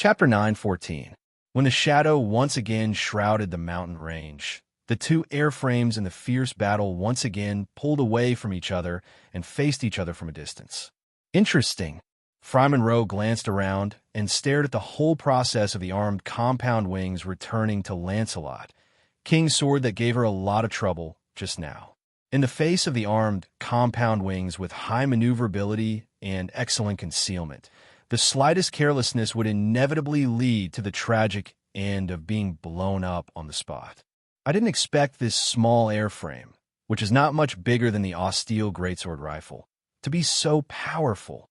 Chapter 9:14. When the shadow once again shrouded the mountain range, the two airframes in the fierce battle once again pulled away from each other and faced each other from a distance. Interesting. Fry Monroe glanced around and stared at the whole process of the armed compound wings returning to Lancelot, King's sword that gave her a lot of trouble just now. In the face of the armed compound wings with high maneuverability and excellent concealment, the slightest carelessness would inevitably lead to the tragic end of being blown up on the spot. I didn't expect this small airframe, which is not much bigger than the Austeel greatsword rifle, to be so powerful.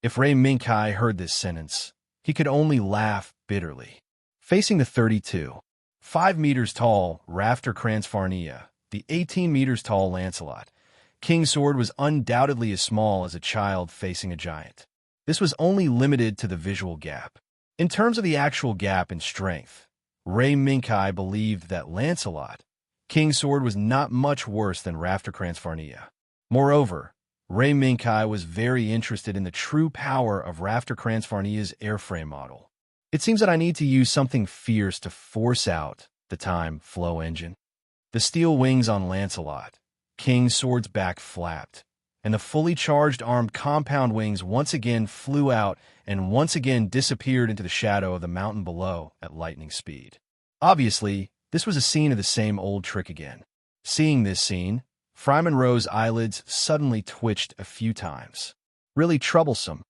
If Ray Minkai heard this sentence, he could only laugh bitterly. Facing the 32, 5 meters tall Rafter Cransfarnia, the 18 meters tall Lancelot, King's sword was undoubtedly as small as a child facing a giant. This was only limited to the visual gap. In terms of the actual gap in strength, Ray Minkai believed that Lancelot, King's sword, was not much worse than Rafter Cransfarnia. Moreover, Ray Minkai was very interested in the true power of Rafter Cransfarnia's airframe model. It seems that I need to use something fierce to force out the time flow engine. The steel wings on Lancelot, King's sword's back flapped, and the fully charged armed compound wings once again flew out and once again disappeared into the shadow of the mountain below at lightning speed. Obviously, this was a scene of the same old trick again. Seeing this scene, Fry Monroe's eyelids suddenly twitched a few times. Really troublesome.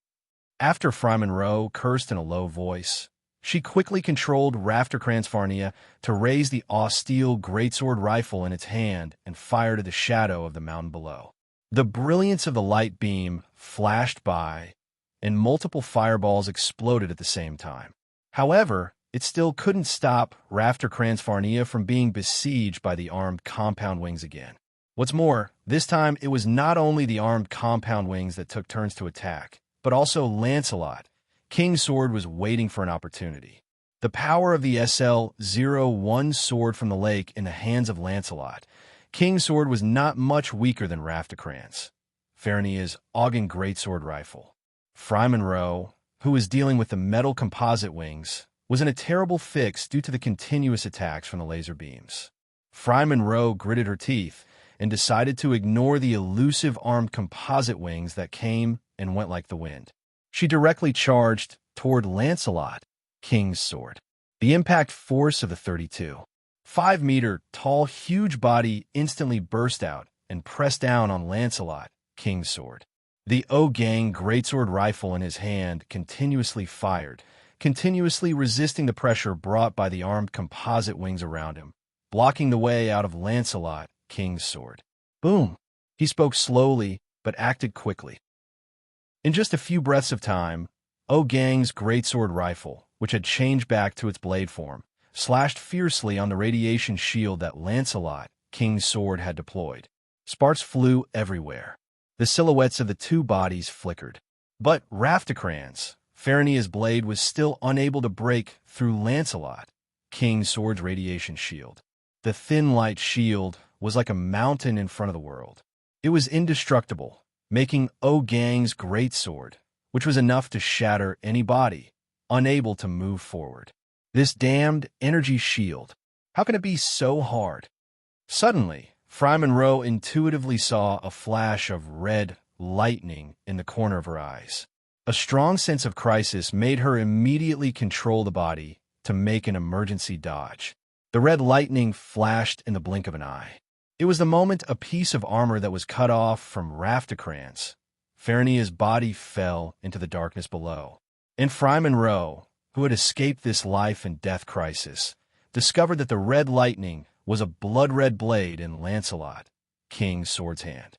After Fry Monroe cursed in a low voice, she quickly controlled Rafter Cransfarnia to raise the Austeel greatsword rifle in its hand and fire to the shadow of the mountain below. The brilliance of the light beam flashed by, and multiple fireballs exploded at the same time. However, it still couldn't stop Rafter Cransfarnia from being besieged by the armed compound wings again. What's more, this time it was not only the armed compound wings that took turns to attack, but also Lancelot. King's sword was waiting for an opportunity. The power of the SL-01 sword from the lake in the hands of Lancelot, King's sword, was not much weaker than Rafter Cransfarnia's Augen greatsword rifle. Fry Monroe, who was dealing with the metal composite wings, was in a terrible fix due to the continuous attacks from the laser beams. Fry Monroe gritted her teeth and decided to ignore the elusive armed composite wings that came and went like the wind. She directly charged toward Lancelot, King's sword. The impact force of the 32, 5-meter tall huge body instantly burst out and pressed down on Lancelot, King's sword. The Augen greatsword rifle in his hand continuously fired, continuously resisting the pressure brought by the armed composite wings around him, blocking the way out of Lancelot, King's sword. Boom! He spoke slowly, but acted quickly. In just a few breaths of time, Augen's greatsword rifle, which had changed back to its blade form, slashed fiercely on the radiation shield that Lancelot, King's sword, had deployed. Sparks flew everywhere. The silhouettes of the two bodies flickered. But Rafter Cransfarnia's blade was still unable to break through Lancelot, King's sword's radiation shield. The thin light shield was like a mountain in front of the world. It was indestructible, making Augen's greatsword, which was enough to shatter any body, unable to move forward. This damned energy shield. How can it be so hard? Suddenly, Fry Monroe intuitively saw a flash of red lightning in the corner of her eyes. A strong sense of crisis made her immediately control the body to make an emergency dodge. The red lightning flashed in the blink of an eye. It was the moment a piece of armor that was cut off from Rafter Cransfarnia's body fell into the darkness below. And Fry Monroe, who had escaped this life and death crisis, discovered that the red lightning was a blood-red blade in Lancelot, King's sword's hand.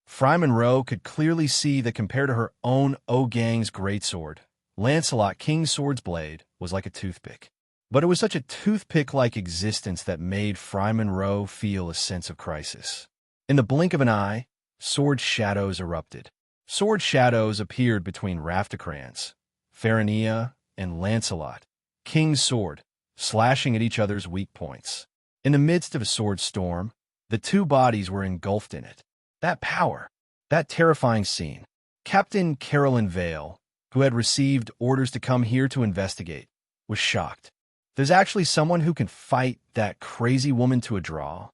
Fry Monroe could clearly see that compared to her own Augen's greatsword, Lancelot, King's sword's blade was like a toothpick. But it was such a toothpick-like existence that made Fry Monroe feel a sense of crisis. In the blink of an eye, sword shadows erupted. Sword shadows appeared between Rafter Cransfarnia and Lancelot, King's sword, slashing at each other's weak points. In the midst of a sword storm, the two bodies were engulfed in it. That power, that terrifying scene. Captain Carolyn Vale, who had received orders to come here to investigate, was shocked. There's actually someone who can fight that crazy woman to a draw?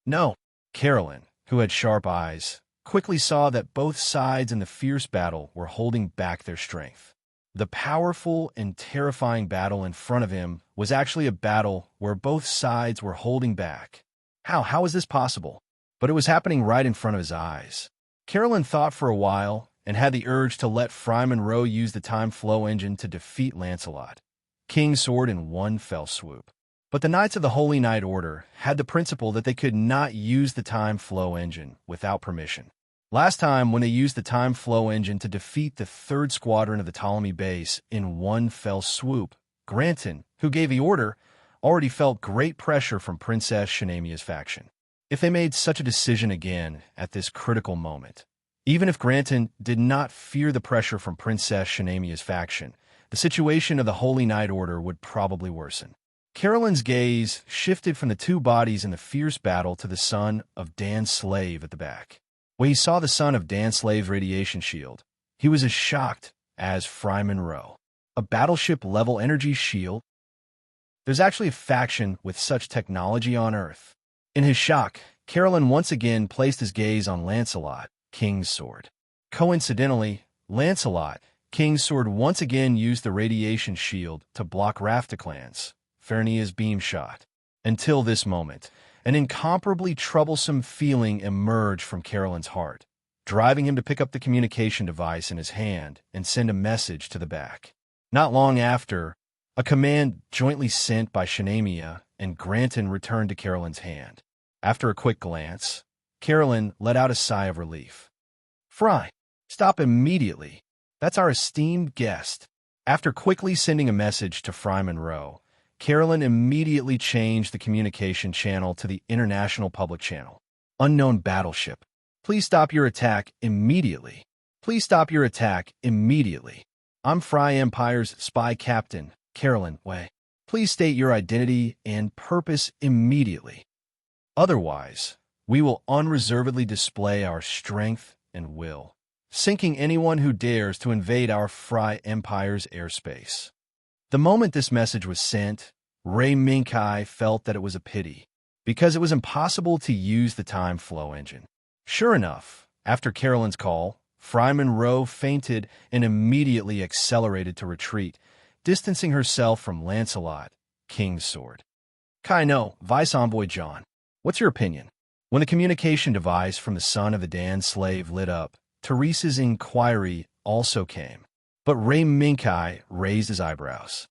No. Carolyn, who had sharp eyes, quickly saw that both sides in the fierce battle were holding back their strength. The powerful and terrifying battle in front of him was actually a battle where both sides were holding back. How is this possible? But it was happening right in front of his eyes. Carolyn thought for a while and had the urge to let Fry Monroe use the time flow engine to defeat Lancelot, King's Sword, in one fell swoop. But the Knights of the Holy Knight Order had the principle that they could not use the time flow engine without permission. Last time, when they used the time flow engine to defeat the 3rd Squadron of the Ptolemy base in one fell swoop, Granton, who gave the order, already felt great pressure from Princess Shanamia's faction. If they made such a decision again at this critical moment, even if Granton did not fear the pressure from Princess Shanamia's faction, the situation of the Holy Knight Order would probably worsen. Carolyn's gaze shifted from the two bodies in the fierce battle to the son of Dan's slave at the back. When he saw the son of Dan's slave's radiation shield, he was as shocked as Fry Monroe. A battleship-level energy shield? There's actually a faction with such technology on Earth. In his shock, Carolyn once again placed his gaze on Lancelot, King's Sword. Coincidentally, Lancelot, King's Sword, once again used the radiation shield to block Raftaclan's, Fernia's beam shot. Until this moment, an incomparably troublesome feeling emerged from Carolyn's heart, driving him to pick up the communication device in his hand and send a message to the back. Not long after, a command jointly sent by Shanamia and Granton returned to Carolyn's hand. After a quick glance, Carolyn let out a sigh of relief. "Fry, stop immediately. That's our esteemed guest." After quickly sending a message to Fry Monroe, Carolyn immediately changed the communication channel to the International Public Channel. "Unknown battleship. Please stop your attack immediately. Please stop your attack immediately. I'm Fry Empire's spy captain, Carolyn Way. Please state your identity and purpose immediately. Otherwise, we will unreservedly display our strength and will, sinking anyone who dares to invade our Fry Empire's airspace." The moment this message was sent, Ray Minkai felt that it was a pity, because it was impossible to use the time flow engine. Sure enough, after Carolyn's call, Fry Monroe fainted and immediately accelerated to retreat, distancing herself from Lancelot, King's Sword. "Kaino, Vice Envoy John, what's your opinion?" When the communication device from the son of the Dan slave lit up, Teresa's inquiry also came. But Ray Minkai raised his eyebrows.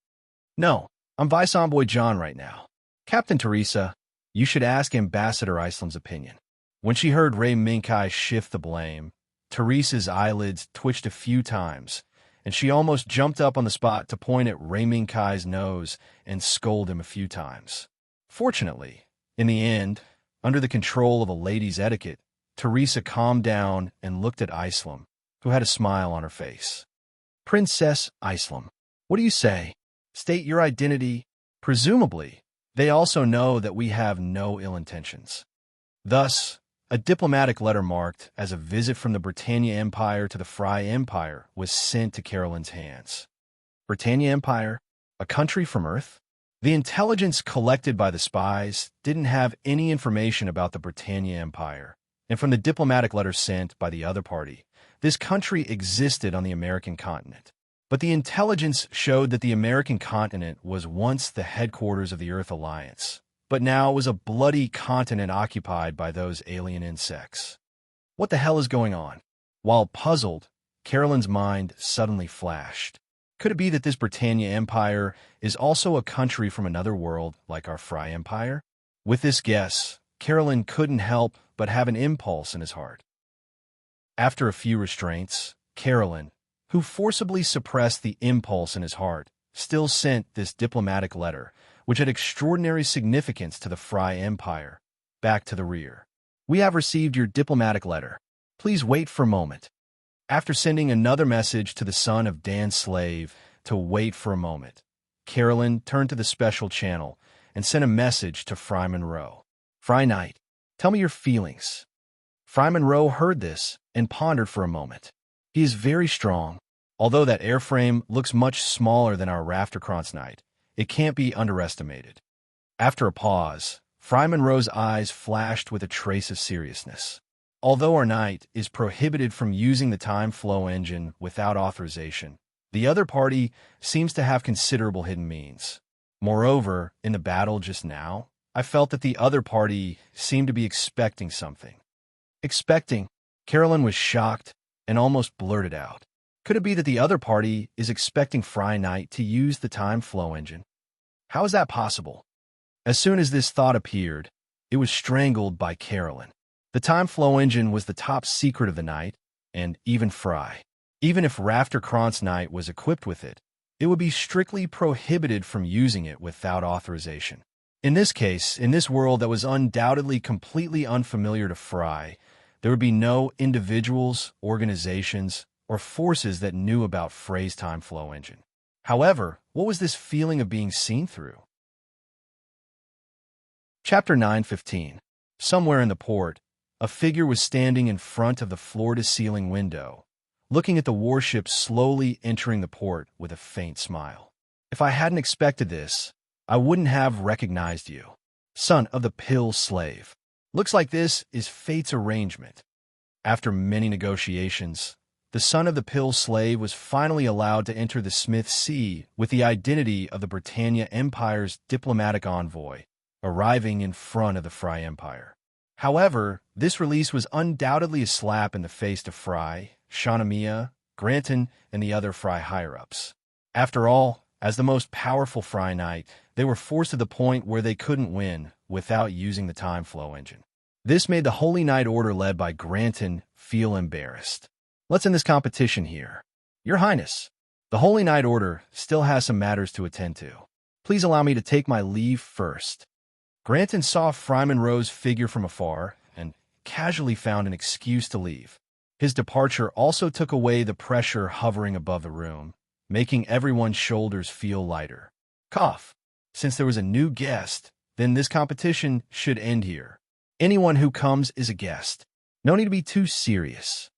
"No, I'm Vice Envoy John right now. Captain Teresa, you should ask Ambassador Iceland's opinion." When she heard Ray Minkai shift the blame, Teresa's eyelids twitched a few times, and she almost jumped up on the spot to point at Ray Minkai's nose and scold him a few times. Fortunately, in the end, under the control of a lady's etiquette, Teresa calmed down and looked at Iceland, who had a smile on her face. "Princess Iceland, what do you say? State your identity." Presumably, they also know that we have no ill intentions. Thus, a diplomatic letter marked as a visit from the Britannia Empire to the Fry Empire was sent to Carolyn's hands. Britannia Empire? A country from Earth? The intelligence collected by the spies didn't have any information about the Britannia Empire, and from the diplomatic letter sent by the other party, this country existed on the American continent. But the intelligence showed that the American continent was once the headquarters of the Earth Alliance, but now it was a bloody continent occupied by those alien insects. What the hell is going on? While puzzled, Carolyn's mind suddenly flashed. Could it be that this Britannia Empire is also a country from another world like our Fry Empire? With this guess, Carolyn couldn't help but have an impulse in his heart. After a few restraints, Carolyn, who forcibly suppressed the impulse in his heart, still sent this diplomatic letter, which had extraordinary significance to the Fry Empire, back to the rear. "We have received your diplomatic letter. Please wait for a moment." After sending another message to the son of Dan's slave to wait for a moment, Carolyn turned to the special channel and sent a message to Fry Monroe. "Fry Knight, tell me your feelings." Fry Monroe heard this and pondered for a moment. "He is very strong, Although that airframe looks much smaller than our Rafterkron's Knight, it can't be underestimated. After a pause, Fry Monroe's eyes flashed with a trace of seriousness. Although our knight is prohibited from using the time flow engine without authorization, the other party seems to have considerable hidden means. Moreover, in the battle just now, I felt that the other party seemed to be expecting something. Expecting? Carolyn was shocked and almost blurted out. Could it be that the other party is expecting Fry Knight to use the time flow engine? How is that possible? As soon as this thought appeared, it was strangled by Carolyn. The time flow engine was the top secret of the night, and even Fry. Even if Rafterkron's Knight was equipped with it, it would be strictly prohibited from using it without authorization. In this case, in this world that was undoubtedly completely unfamiliar to Fry, there would be no individuals, organizations, or forces that knew about Frey's time flow engine. However, what was this feeling of being seen through? Chapter 9:15. Somewhere in the port, a figure was standing in front of the floor-to-ceiling window, looking at the warship slowly entering the port with a faint smile. If I hadn't expected this, I wouldn't have recognized you. Son of the Pill Slave. Looks like this is fate's arrangement. After many negotiations, the son of the Pill Slave was finally allowed to enter the Smith Sea with the identity of the Britannia Empire's diplomatic envoy, arriving in front of the Fry Empire. However, this release was undoubtedly a slap in the face to Fry, Shawnamia, Granton, and the other Fry higher-ups. After all, as the most powerful Fry Knight, they were forced to the point where they couldn't win without using the time flow engine. This made the Holy Knight Order led by Granton feel embarrassed. Let's end this competition here. Your Highness, the Holy Knight Order still has some matters to attend to. Please allow me to take my leave first. Granton saw Fry Monroe's figure from afar and casually found an excuse to leave. His departure also took away the pressure hovering above the room, making everyone's shoulders feel lighter. Cough. Since there was a new guest, then this competition should end here. Anyone who comes is a guest. No need to be too serious.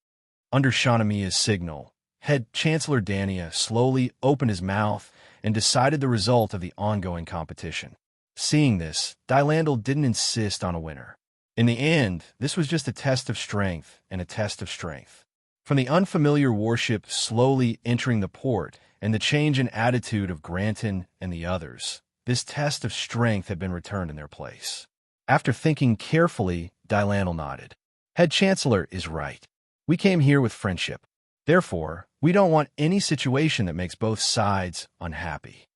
Under Shawnamia's signal, Head Chancellor Dania slowly opened his mouth and decided the result of the ongoing competition. Seeing this, Dylandal didn't insist on a winner. In the end, this was just a test of strength and a test of strength. From the unfamiliar warship slowly entering the port and the change in attitude of Granton and the others, this test of strength had been returned in their place. After thinking carefully, Dylandal nodded. Head Chancellor is right. We came here with friendship. Therefore, we don't want any situation that makes both sides unhappy.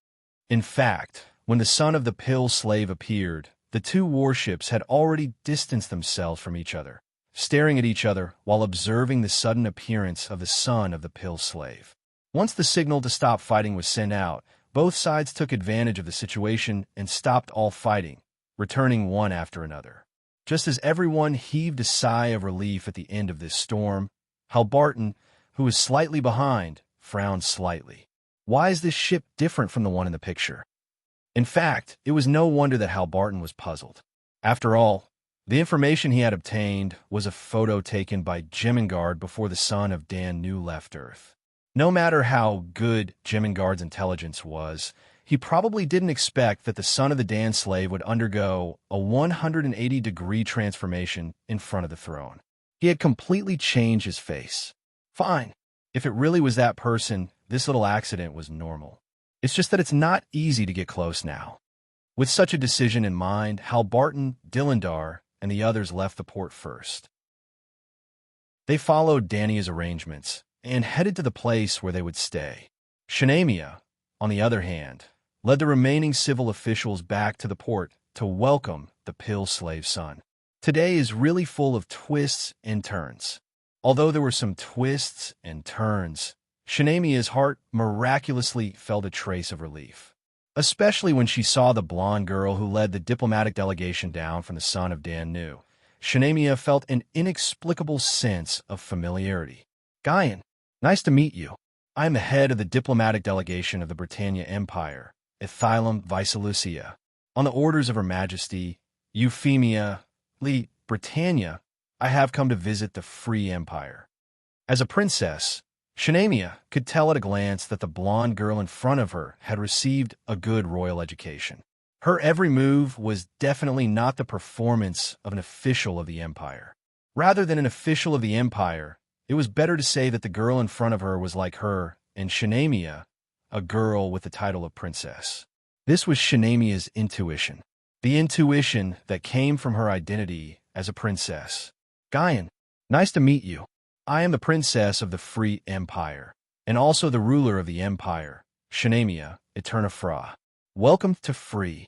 In fact, when the son of the Pill Slave appeared, the two warships had already distanced themselves from each other, staring at each other while observing the sudden appearance of the son of the Pill Slave. Once the signal to stop fighting was sent out, both sides took advantage of the situation and stopped all fighting, returning one after another. Just as everyone heaved a sigh of relief at the end of this storm, Halbarton, who was slightly behind, frowned slightly. Why is this ship different from the one in the picture? In fact, it was no wonder that Halbarton was puzzled. After all, the information he had obtained was a photo taken by Jemingard before the son of Dan New left Earth. No matter how good Jemingard's intelligence was, he probably didn't expect that the son of the Dan slave would undergo a 180-degree transformation in front of the throne. He had completely changed his face. Fine. If it really was that person, this little accident was normal. It's just that it's not easy to get close now. With such a decision in mind, Halbarton, Dillandar, and the others left the port first. They followed Dania's arrangements and headed to the place where they would stay. Shanamia, on the other hand, led the remaining civil officials back to the port to welcome the Pill Slave son. Today is really full of twists and turns. Although there were some twists and turns, Shanamia's heart miraculously felt a trace of relief, especially when she saw the blonde girl who led the diplomatic delegation down from the son of Dan New. Shanamia felt an inexplicable sense of familiarity. Guyan, nice to meet you. I am the head of the diplomatic delegation of the Britannia Empire, Ethylum Vicelucia. On the orders of Her Majesty, Euphemia, Britannia, I have come to visit the Free Empire. As a princess, Shanamia could tell at a glance that the blonde girl in front of her had received a good royal education. Her every move was definitely not the performance of an official of the empire. Rather than an official of the empire, it was better to say that the girl in front of her was like her, and Shanamia, a girl with the title of princess. This was Shanamia's intuition. The intuition that came from her identity as a princess. Guyan, nice to meet you. I am the princess of the Free Empire, and also the ruler of the empire, Shanamia, Eterna Fra. Welcome to Free.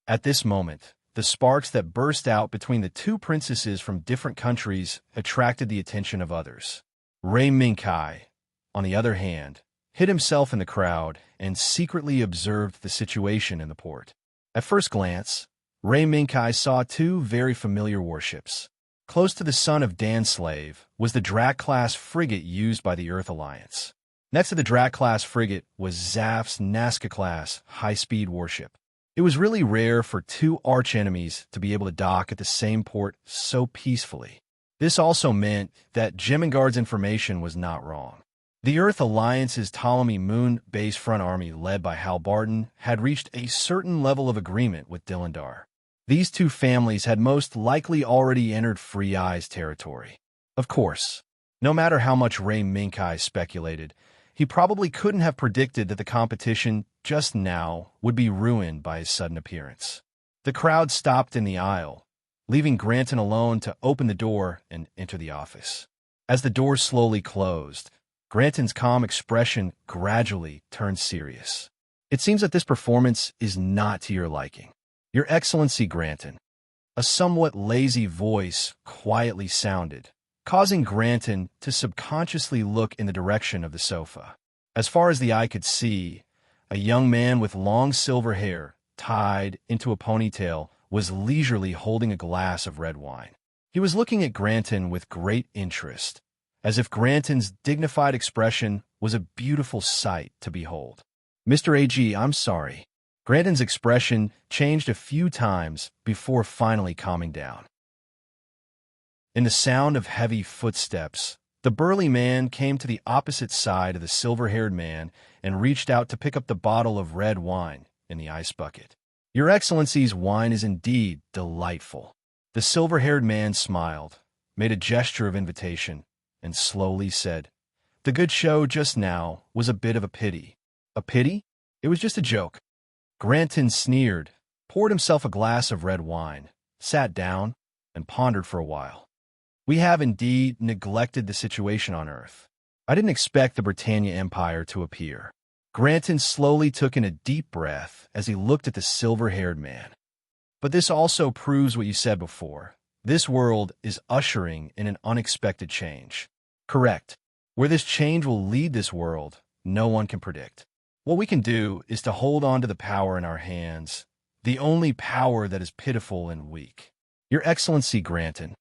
At this moment, the sparks that burst out between the two princesses from different countries attracted the attention of others. Ray Minkai, on the other hand, hid himself in the crowd and secretly observed the situation in the port. At first glance, Ray Minkai saw two very familiar warships. Close to the son of Danslave was the Drak-class frigate used by the Earth Alliance. Next to the Drak-class frigate was Zaf's Nazca-class high-speed warship. It was really rare for two arch-enemies to be able to dock at the same port so peacefully. This also meant that Jemengard's information was not wrong. The Earth Alliance's Ptolemy Moon base front army led by Hal Barton had reached a certain level of agreement with Dillandar. These two families had most likely already entered Free Eye's territory. Of course, no matter how much Ray Minkai speculated, he probably couldn't have predicted that the competition just now would be ruined by his sudden appearance. The crowd stopped in the aisle, leaving Granton alone to open the door and enter the office. As the door slowly closed, Granton's calm expression gradually turned serious. It seems that this performance is not to your liking. Your Excellency Granton. A somewhat lazy voice quietly sounded, causing Granton to subconsciously look in the direction of the sofa. As far as the eye could see, a young man with long silver hair, tied into a ponytail, was leisurely holding a glass of red wine. He was looking at Granton with great interest, as if Granton's dignified expression was a beautiful sight to behold. Mr. A.G., I'm sorry. Granton's expression changed a few times before finally calming down. In the sound of heavy footsteps, the burly man came to the opposite side of the silver-haired man and reached out to pick up the bottle of red wine in the ice bucket. Your Excellency's wine is indeed delightful. The silver-haired man smiled, made a gesture of invitation, and slowly said, "The good show just now was a bit of a pity." A pity? It was just a joke. Granton sneered, poured himself a glass of red wine, sat down, and pondered for a while. We have indeed neglected the situation on Earth. I didn't expect the Britannia Empire to appear. Granton slowly took in a deep breath as he looked at the silver-haired man. But this also proves what you said before. This world is ushering in an unexpected change. Correct. Where this change will lead this world, no one can predict. What we can do is to hold on to the power in our hands, the only power that is pitiful and weak. Your Excellency Granton.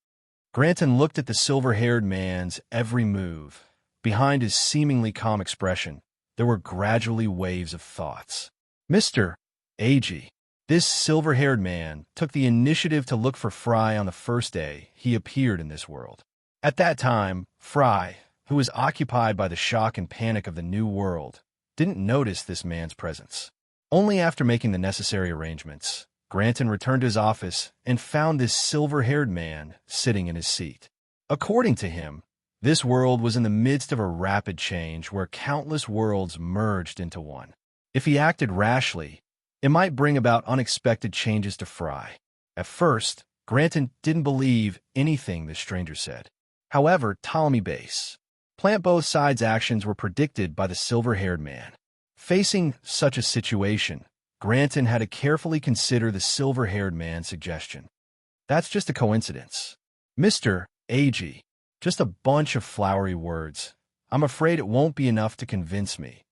Granton looked at the silver-haired man's every move. Behind his seemingly calm expression, there were gradually waves of thoughts. Mr. A.G. This silver-haired man took the initiative to look for Fry on the first day he appeared in this world. At that time, Fry, who was occupied by the shock and panic of the new world, didn't notice this man's presence. Only after making the necessary arrangements, Granton returned to his office and found this silver-haired man sitting in his seat. According to him, this world was in the midst of a rapid change where countless worlds merged into one. If he acted rashly, it might bring about unexpected changes to Fry. At first, Granton didn't believe anything the stranger said. However, Ptolemy Base. Plant both sides' actions were predicted by the silver-haired man. Facing such a situation, Granton had to carefully consider the silver-haired man's suggestion. That's just a coincidence. Mr. A.G. Just a bunch of flowery words. I'm afraid it won't be enough to convince me,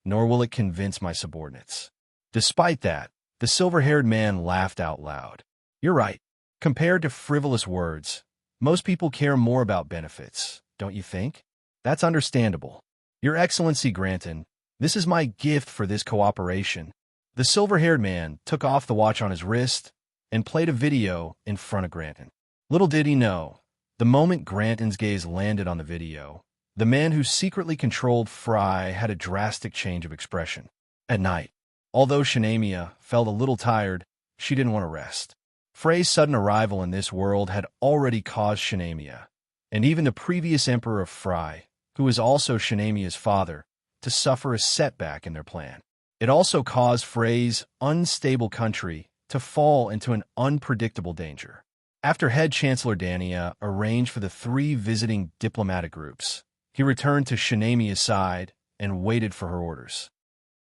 nor will it convince my subordinates. Despite that, the silver-haired man laughed out loud. You're right. Compared to frivolous words, most people care more about benefits, don't you think? That's understandable. Your Excellency Granton, this is my gift for this cooperation. The silver-haired man took off the watch on his wrist and played a video in front of Granton. Little did he know, the moment Granton's gaze landed on the video, The man who secretly controlled Fry had a drastic change of expression. At night, although Shanamia felt a little tired, she didn't want to rest. Frey's sudden arrival in this world had already caused Shanamia, and even the previous emperor of Fry, who was also Shanamia's father, to suffer a setback in their plan. It also caused Frey's unstable country to fall into an unpredictable danger. After Head Chancellor Dania arranged for the 3 visiting diplomatic groups, he returned to Shanamia's side and waited for her orders.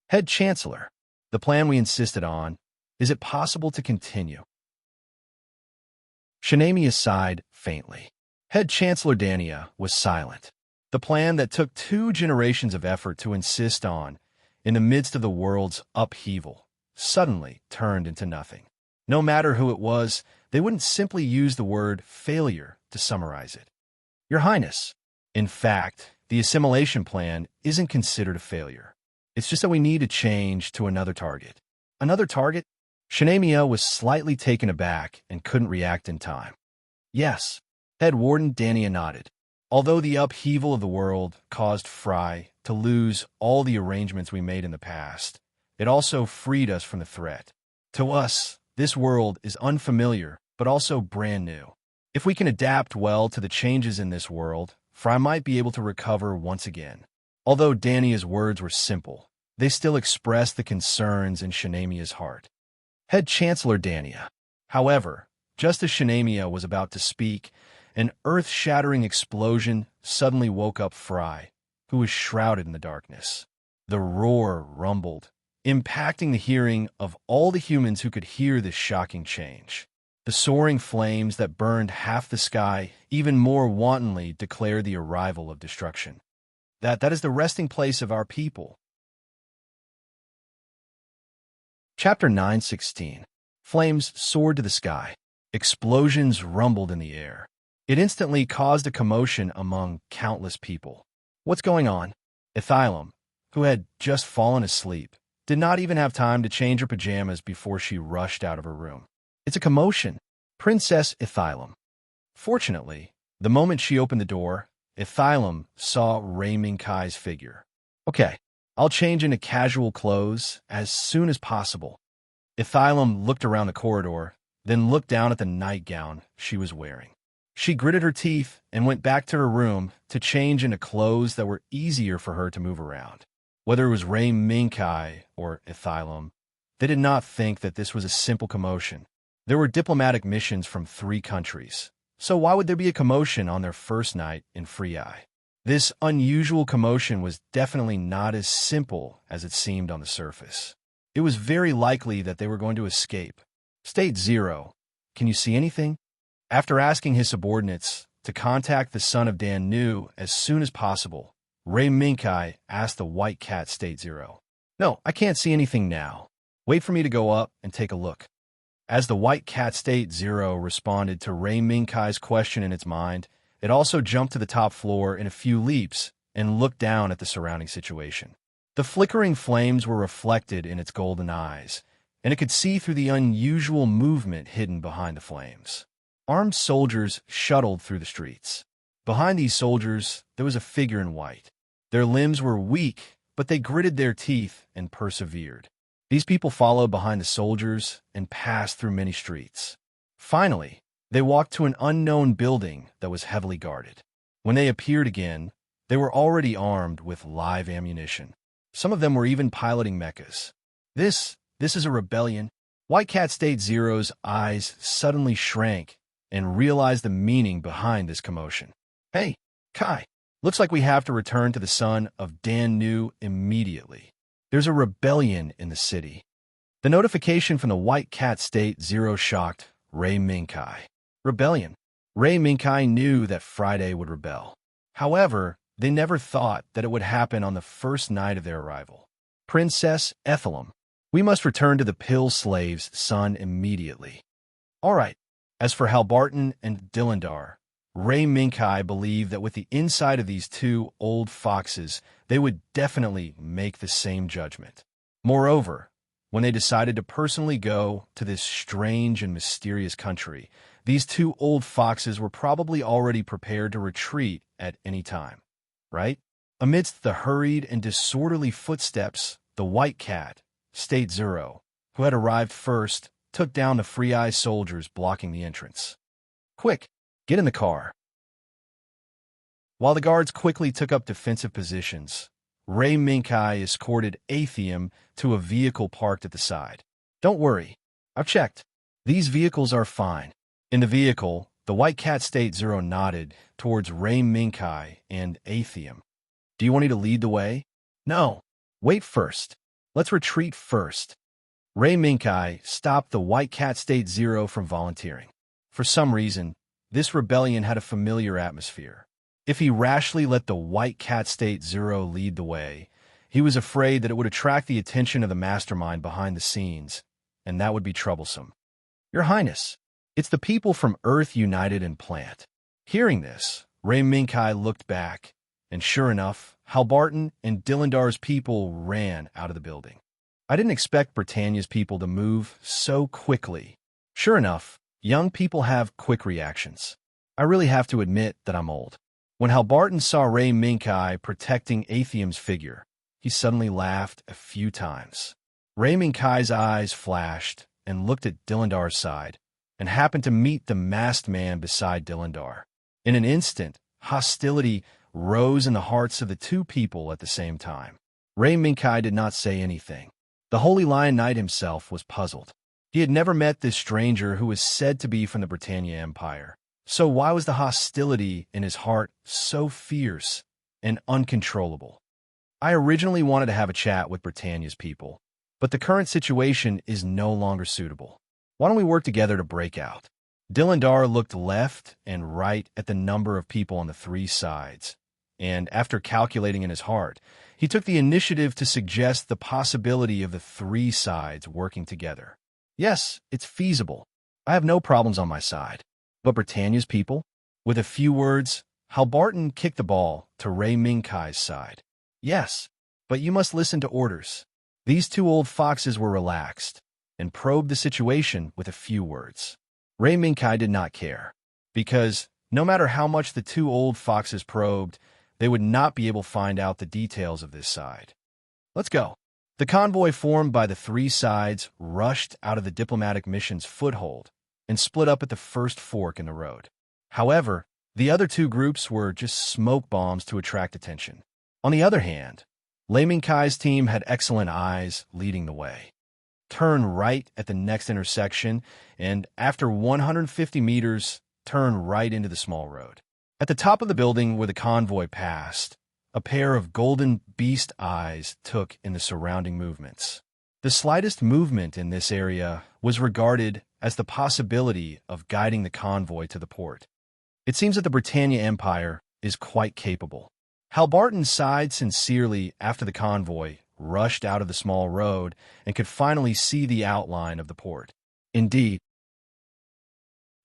Head Chancellor, the plan we insisted on, is it possible to continue? Shanamia sighed faintly. Head Chancellor Dania was silent. The plan that took 2 generations of effort to insist on, in the midst of the world's upheaval, suddenly turned into nothing. No matter who it was, they wouldn't simply use the word failure to summarize it. Your Highness, in fact, the assimilation plan isn't considered a failure. It's just that we need to change to another target. Another target? Shanamia was slightly taken aback and couldn't react in time. Yes, Head Warden Dania nodded. Although the upheaval of the world caused Fry to lose all the arrangements we made in the past, it also freed us from the threat. To us, this world is unfamiliar, but also brand new. If we can adapt well to the changes in this world, Fry might be able to recover once again. Although Dania's words were simple, they still expressed the concerns in Shanamia's heart. Head Chancellor Dania. However, just as Shanamia was about to speak, an earth-shattering explosion suddenly woke up Fry, who was shrouded in the darkness. The roar rumbled, impacting the hearing of all the humans who could hear this shocking change. The soaring flames that burned half the sky even more wantonly declared the arrival of destruction. That is the resting place of our people. Chapter 9:16. Flames soared to the sky. Explosions rumbled in the air. It instantly caused a commotion among countless people. What's going on? Ethylum, who had just fallen asleep, did not even have time to change her pajamas before she rushed out of her room. It's a commotion. Princess Ethylum. Fortunately, the moment she opened the door, Ethylum saw Rei Minkai's figure. Okay, I'll change into casual clothes as soon as possible. Ethylum looked around the corridor, then looked down at the nightgown she was wearing. She gritted her teeth and went back to her room to change into clothes that were easier for her to move around. Whether it was Rei Minkai or Ethylum, they did not think that this was a simple commotion. There were diplomatic missions from 3 countries, so why would there be a commotion on their first night in Free Eye? This unusual commotion was definitely not as simple as it seemed on the surface. It was very likely that they were going to escape. State 0, can you see anything? After asking his subordinates to contact the son of Dan Nu as soon as possible, Rei Minkai asked the White Cat State 0. No, I can't see anything now. Wait for me to go up and take a look. As the White Cat State 0 responded to Rei Minkai's question in its mind, it also jumped to the top floor in a few leaps and looked down at the surrounding situation. The flickering flames were reflected in its golden eyes, and it could see through the unusual movement hidden behind the flames. Armed soldiers shuttled through the streets. Behind these soldiers, there was a figure in white. Their limbs were weak, but they gritted their teeth and persevered. These people followed behind the soldiers and passed through many streets. Finally, they walked to an unknown building that was heavily guarded. When they appeared again, they were already armed with live ammunition. Some of them were even piloting mechas. This is a rebellion. White Cat State Zero's eyes suddenly shrank and realized the meaning behind this commotion. Hey, Kai, looks like we have to return to the son of Dan Nu immediately. There's a rebellion in the city. The notification from the White Cat State Zero shocked Rei Minkai. Rebellion. Rei Minkai knew that Friday would rebel. However, they never thought that it would happen on the first night of their arrival. Princess Ethylum, we must return to the Pill Slave's son immediately. All right. As for Halbarton and Dillandar, Rei Minkai believed that with the insight of these 2 old foxes, they would definitely make the same judgment. Moreover, when they decided to personally go to this strange and mysterious country, these 2 old foxes were probably already prepared to retreat at any time. right? Amidst the hurried and disorderly footsteps, the white cat, State Zero, who had arrived first, took down the Free Eye soldiers blocking the entrance. Quick, get in the car. While the guards quickly took up defensive positions, Ray Minkai escorted Atheum to a vehicle parked at the side. Don't worry, I've checked. These vehicles are fine. In the vehicle, the white cat State Zero nodded towards Ray Minkai and Atheum. Do you want me to lead the way? No. Wait first. Let's retreat first. Ray Minkai stopped the white cat State Zero from volunteering. For some reason, this rebellion had a familiar atmosphere. If he rashly let the white cat State Zero lead the way, he was afraid that it would attract the attention of the mastermind behind the scenes, and that would be troublesome. Your Highness, it's the people from Earth United and Plant. Hearing this, Ray Minkai looked back, and sure enough, Halbarton and Dillendar's people ran out of the building. I didn't expect Britannia's people to move so quickly. Sure enough, young people have quick reactions. I really have to admit that I'm old. When Halbarton saw Ray Minkai protecting Atheum's figure, he suddenly laughed a few times. Ray Minkai's eyes flashed and looked at Dillendar's side, and happened to meet the masked man beside Dillendar. In an instant, hostility rose in the hearts of the two people at the same time. Ray Minkai did not say anything. The Holy Lion Knight himself was puzzled. He had never met this stranger who was said to be from the Britannia Empire. So why was the hostility in his heart so fierce and uncontrollable? I originally wanted to have a chat with Britannia's people, but the current situation is no longer suitable. Why don't we work together to break out? Dillendar looked left and right at the number of people on the three sides, and after calculating in his heart, he took the initiative to suggest the possibility of the three sides working together. Yes, it's feasible. I have no problems on my side. But Britannia's people? With a few words, Halbarton kicked the ball to Ray Minkai's side. Yes, but you must listen to orders. These two old foxes were relaxed and probed the situation with a few words. Ray Minkai did not care, because no matter how much the two old foxes probed, they would not be able to find out the details of this side. Let's go. The convoy formed by the three sides rushed out of the diplomatic mission's foothold and split up at the first fork in the road. However, the other two groups were just smoke bombs to attract attention. On the other hand, Ray Minkai's team had excellent eyes leading the way. Turn right at the next intersection, and after 150 meters, turn right into the small road. At the top of the building where the convoy passed, a pair of golden beast eyes took in the surrounding movements. The slightest movement in this area was regarded as the possibility of guiding the convoy to the port. It seems that the Britannia Empire is quite capable. Halbarton sighed sincerely after the convoy rushed out of the small road and could finally see the outline of the port. Indeed,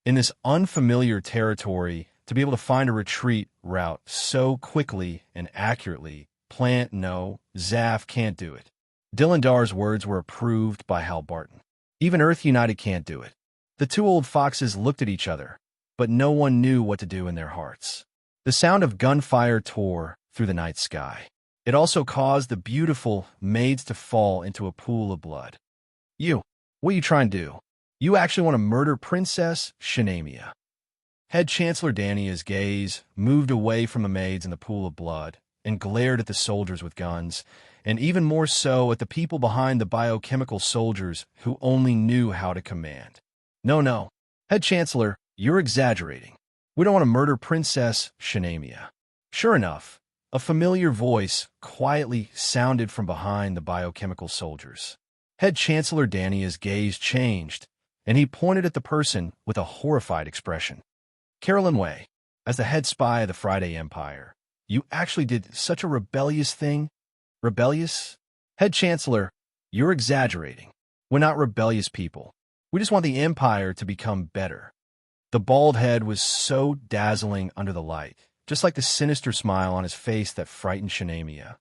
in this unfamiliar territory, to be able to find a retreat route so quickly and accurately, Zaf can't do it. Dillendar's words were approved by Halbarton. Even Earth United can't do it. The two old foxes looked at each other, but no one knew what to do in their hearts. The sound of gunfire tore through the night sky. It also caused the beautiful maids to fall into a pool of blood. What are you trying to do? You actually want to murder Princess Shanamia? Head Chancellor Dania's gaze moved away from the maids in the pool of blood and glared at the soldiers with guns, and even more so at the people behind the biochemical soldiers who only knew how to command. No. Head Chancellor, you're exaggerating. We don't want to murder Princess Shanamia. Sure enough, a familiar voice quietly sounded from behind the biochemical soldiers. Head Chancellor Dania's gaze changed, and he pointed at the person with a horrified expression. Carolyn Way, as the head spy of the Friday Empire, you actually did such a rebellious thing? Rebellious? Head Chancellor, you're exaggerating. We're not rebellious people. We just want the Empire to become better. The bald head was so dazzling under the light, just like the sinister smile on his face that frightened Shanamia.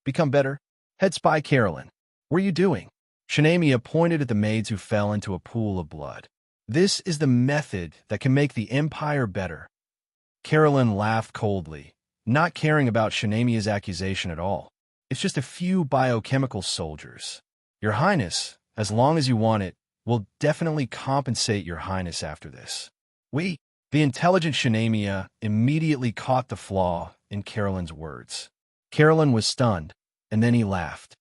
Become better? Head spy Carolyn, what are you doing? Shanamia pointed at the maids who fell into a pool of blood. This is the method that can make the Empire better. Carolyn laughed coldly not caring about Shanamia's accusation at all. It's just a few biochemical soldiers. Your Highness, as long as you want it, will definitely compensate your Highness after this. The intelligent Shanamia immediately caught the flaw in Carolyn's words. Carolyn was stunned, and then he laughed.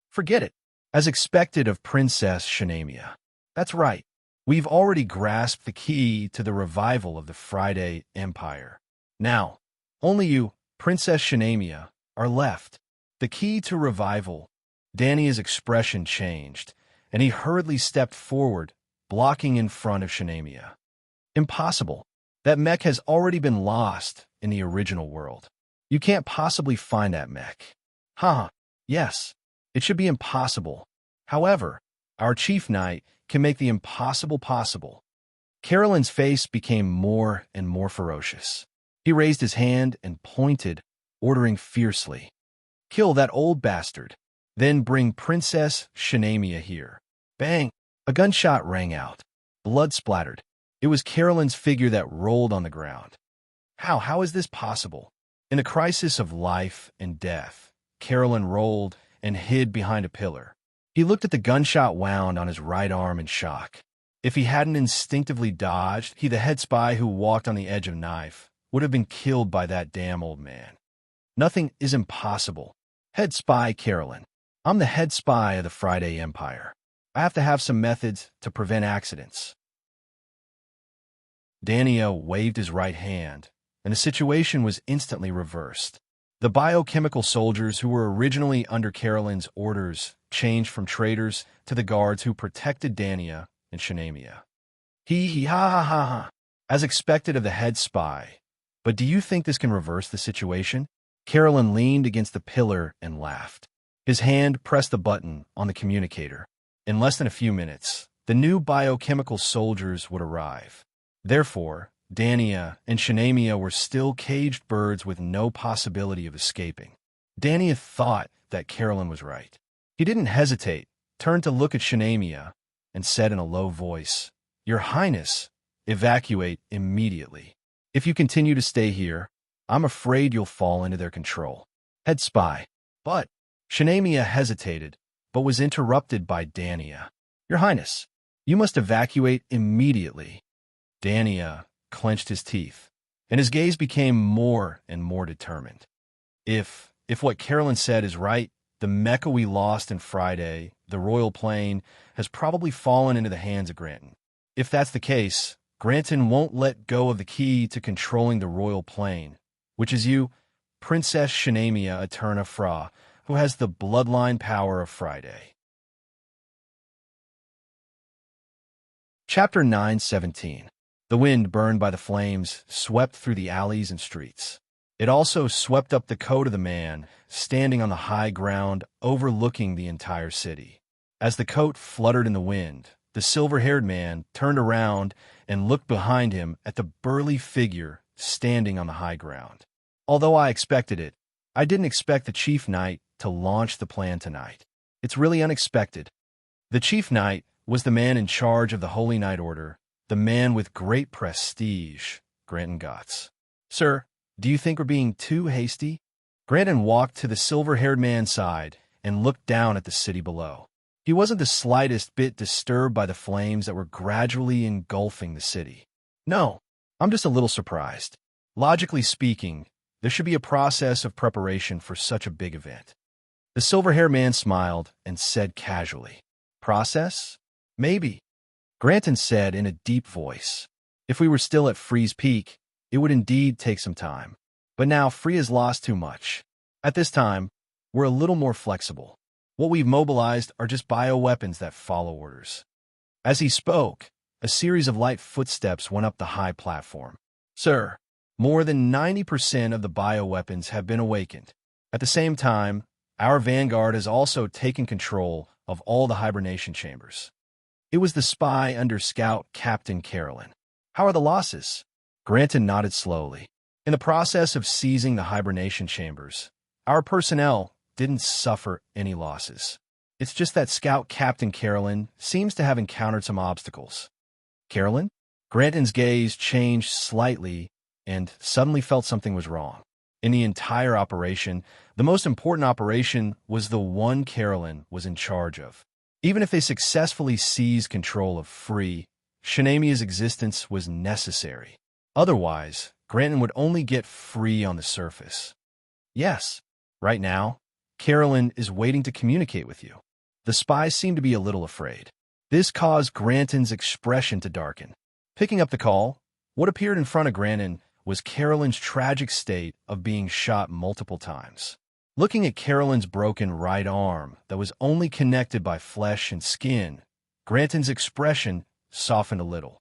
Forget it. As expected of Princess Shanamia. That's right. We've already grasped the key to the revival of the Friday Empire. Now, only you, Princess Shanamia, are left. The key to revival. Danny's expression changed, and he hurriedly stepped forward, blocking in front of Shanamia. Impossible. That mech has already been lost in the original world. You can't possibly find that mech. Haha, yes, it should be impossible. However, our Chief Knight can make the impossible possible. Carolyn's face became more and more ferocious. He raised his hand and pointed, ordering fiercely. Kill that old bastard. Then bring Princess Shanamia here. Bang! A gunshot rang out. Blood splattered. It was Carolyn's figure that rolled on the ground. How is this possible? In the crisis of life and death, Carolyn rolled and hid behind a pillar. He looked at the gunshot wound on his right arm in shock. If he hadn't instinctively dodged, he, the head spy who walked on the edge of knife, would have been killed by that damn old man. Nothing is impossible. Head spy Carolyn. I'm the head spy of the Friday Empire. I have to have some methods to prevent accidents. Daniel waved his right hand, and the situation was instantly reversed. The biochemical soldiers who were originally under Carolyn's orders changed from traitors to the guards who protected Dania and Shanamia. Ha. As expected of the head spy. But do you think this can reverse the situation? Carolyn leaned against the pillar and laughed. His hand pressed the button on the communicator. In less than a few minutes, the new biochemical soldiers would arrive. Therefore, Dania and Shanamia were still caged birds with no possibility of escaping. Dania thought that Carolyn was right. He didn't hesitate, turned to look at Shanamia, and said in a low voice, Your Highness, evacuate immediately. If you continue to stay here, I'm afraid you'll fall into their control. Head spy. But Shanamia hesitated, but was interrupted by Dania. Your Highness, you must evacuate immediately. Dania clenched his teeth, and his gaze became more and more determined. If what Carolyn said is right, the Mecha we lost in Friday, the royal plane, has probably fallen into the hands of Granton. If that's the case, Granton won't let go of the key to controlling the royal plane, which is you, Princess Shanamia Eterna Fra, who has the bloodline power of Friday. Chapter 9:17. The wind, burned by the flames, swept through the alleys and streets. It also swept up the coat of the man, standing on the high ground overlooking the entire city. As the coat fluttered in the wind, the silver-haired man turned around and looked behind him at the burly figure standing on the high ground. Although I expected it, I didn't expect the Chief Knight to launch the plan tonight. It's really unexpected. The Chief Knight was the man in charge of the Holy Knight Order, the man with great prestige, Granton Gotts. Sir, do you think we're being too hasty? Granton walked to the silver-haired man's side and looked down at the city below. He wasn't the slightest bit disturbed by the flames that were gradually engulfing the city. No, I'm just a little surprised. Logically speaking, there should be a process of preparation for such a big event. The silver-haired man smiled and said casually, Process? Maybe. Granton said in a deep voice, If we were still at Free's Peak, it would indeed take some time. But now Free has lost too much. At this time, we're a little more flexible. What we've mobilized are just bioweapons that follow orders. As he spoke, a series of light footsteps went up the high platform. Sir, more than 90% of the bioweapons have been awakened. At the same time, our vanguard has also taken control of all the hibernation chambers. It was the spy under Scout Captain Carolyn. How are the losses? Granton nodded slowly. In the process of seizing the hibernation chambers, our personnel didn't suffer any losses. It's just that Scout Captain Carolyn seems to have encountered some obstacles. Carolyn? Granton's gaze changed slightly and suddenly felt something was wrong. In the entire operation, the most important operation was the one Carolyn was in charge of. Even if they successfully seized control of Free, Shanamia's existence was necessary. Otherwise, Granton would only get free on the surface. Yes, right now, Carolyn is waiting to communicate with you. The spies seem to be a little afraid. This caused Granton's expression to darken. Picking up the call, what appeared in front of Granton was Carolyn's tragic state of being shot multiple times. Looking at Carolyn's broken right arm that was only connected by flesh and skin, Granton's expression softened a little.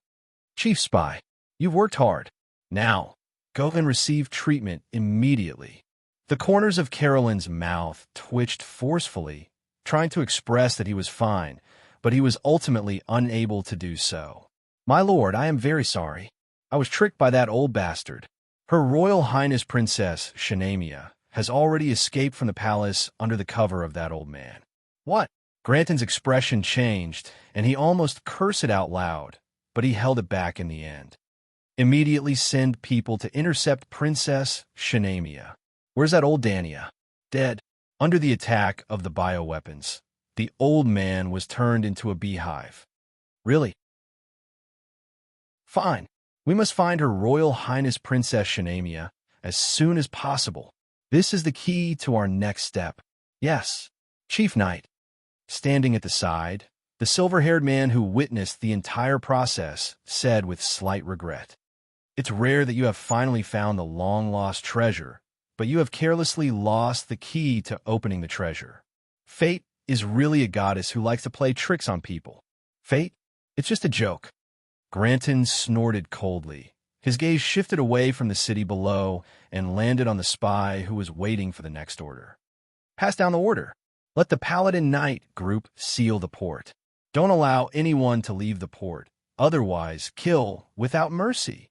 Chief Spy, you've worked hard. Now, go and receive treatment immediately. The corners of Carolyn's mouth twitched forcefully, trying to express that he was fine, but he was ultimately unable to do so. My lord, I am very sorry. I was tricked by that old bastard. Her Royal Highness Princess Shanamia has already escaped from the palace under the cover of that old man. What? Granton's expression changed, and he almost cursed it out loud, but he held it back in the end. Immediately send people to intercept Princess Shanamia. Where's that old Dania? Dead. Under the attack of the bioweapons, the old man was turned into a beehive. Really? Fine. We must find Her Royal Highness Princess Shanamia as soon as possible. This is the key to our next step. Yes, Chief Knight. Standing at the side, the silver-haired man who witnessed the entire process said with slight regret, "It's rare that you have finally found the long-lost treasure, but you have carelessly lost the key to opening the treasure. Fate is really a goddess who likes to play tricks on people. Fate? It's just a joke." Granton snorted coldly. His gaze shifted away from the city below and landed on the spy who was waiting for the next order. Pass down the order. Let the Paladin Knight group seal the port. Don't allow anyone to leave the port. Otherwise, kill without mercy.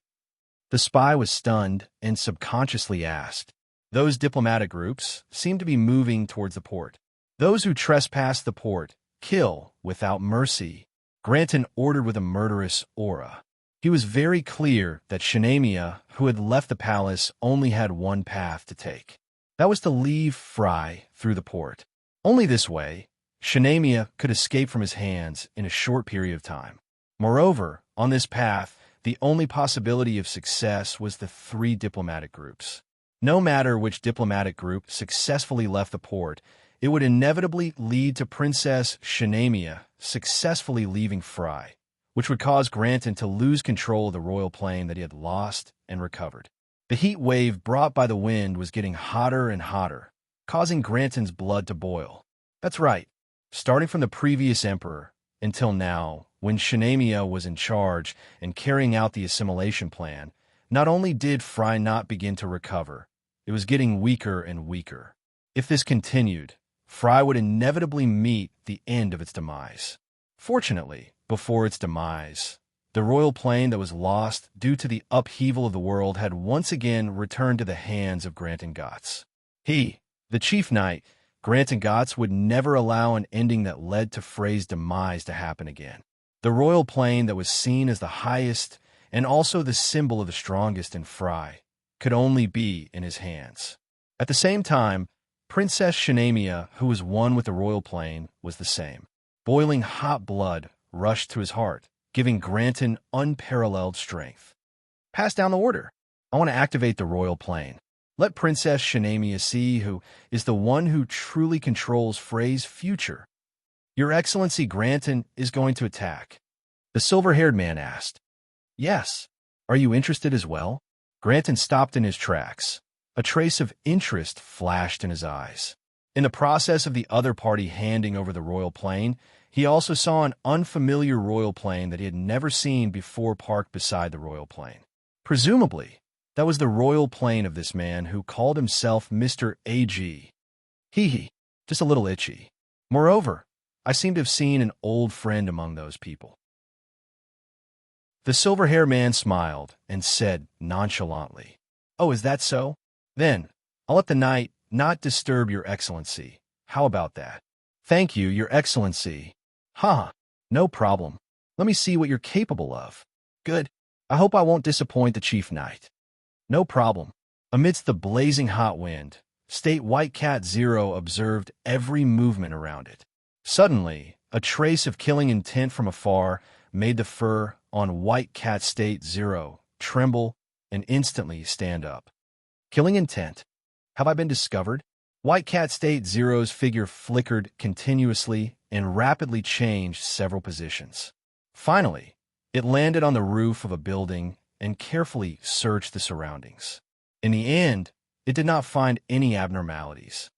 The spy was stunned and subconsciously asked. Those diplomatic groups seemed to be moving towards the port. Those who trespass the port, kill without mercy. Granton ordered with a murderous aura. He was very clear that Shanamia, who had left the palace, only had one path to take. That was to leave Fry through the port. Only this way, Shanamia could escape from his hands in a short period of time. Moreover, on this path, the only possibility of success was the 3 diplomatic groups. No matter which diplomatic group successfully left the port, it would inevitably lead to Princess Shanamia successfully leaving Fry, which would cause Granton to lose control of the royal plane that he had lost and recovered. The heat wave brought by the wind was getting hotter and hotter, causing Granton's blood to boil. That's right, starting from the previous emperor until now, when Shanamia was in charge and carrying out the assimilation plan, not only did Fry not begin to recover, it was getting weaker and weaker. If this continued, Fry would inevitably meet the end of its demise. Fortunately, before its demise, the royal plane that was lost due to the upheaval of the world had once again returned to the hands of Granton Gotts. He, the Chief Knight, Granton Gotts, would never allow an ending that led to Frey's demise to happen again. The royal plane that was seen as the highest and also the symbol of the strongest in Fry could only be in his hands. At the same time, Princess Shanamia, who was one with the royal plane, was the same. Boiling hot blood rushed to his heart, giving Granton unparalleled strength. Pass down the order. I want to activate the royal plane. Let Princess Shanamia see who is the one who truly controls Frey's future. Your Excellency, Granton is going to attack. The silver-haired man asked. Yes. Are you interested as well? Granton stopped in his tracks. A trace of interest flashed in his eyes. In the process of the other party handing over the royal plane, he also saw an unfamiliar royal plane that he had never seen before parked beside the royal plane. Presumably, that was the royal plane of this man who called himself Mr. A.G. Hee, just a little itchy. Moreover, I seem to have seen an old friend among those people. The silver-haired man smiled and said nonchalantly, "Oh, is that so? Then, I'll let the night not disturb your Excellency. How about that?" "Thank you, your Excellency." "Ha, no problem. Let me see what you're capable of." "Good. I hope I won't disappoint the Chief Knight." "No problem. Amidst the blazing hot wind, State White Cat Zero observed every movement around it. Suddenly, a trace of killing intent from afar made the fur on White Cat State Zero tremble and instantly stand up. Killing intent. Have I been discovered? White Cat State Zero's figure flickered continuously and rapidly changed several positions. Finally, it landed on the roof of a building and carefully searched the surroundings. In the end, it did not find any abnormalities.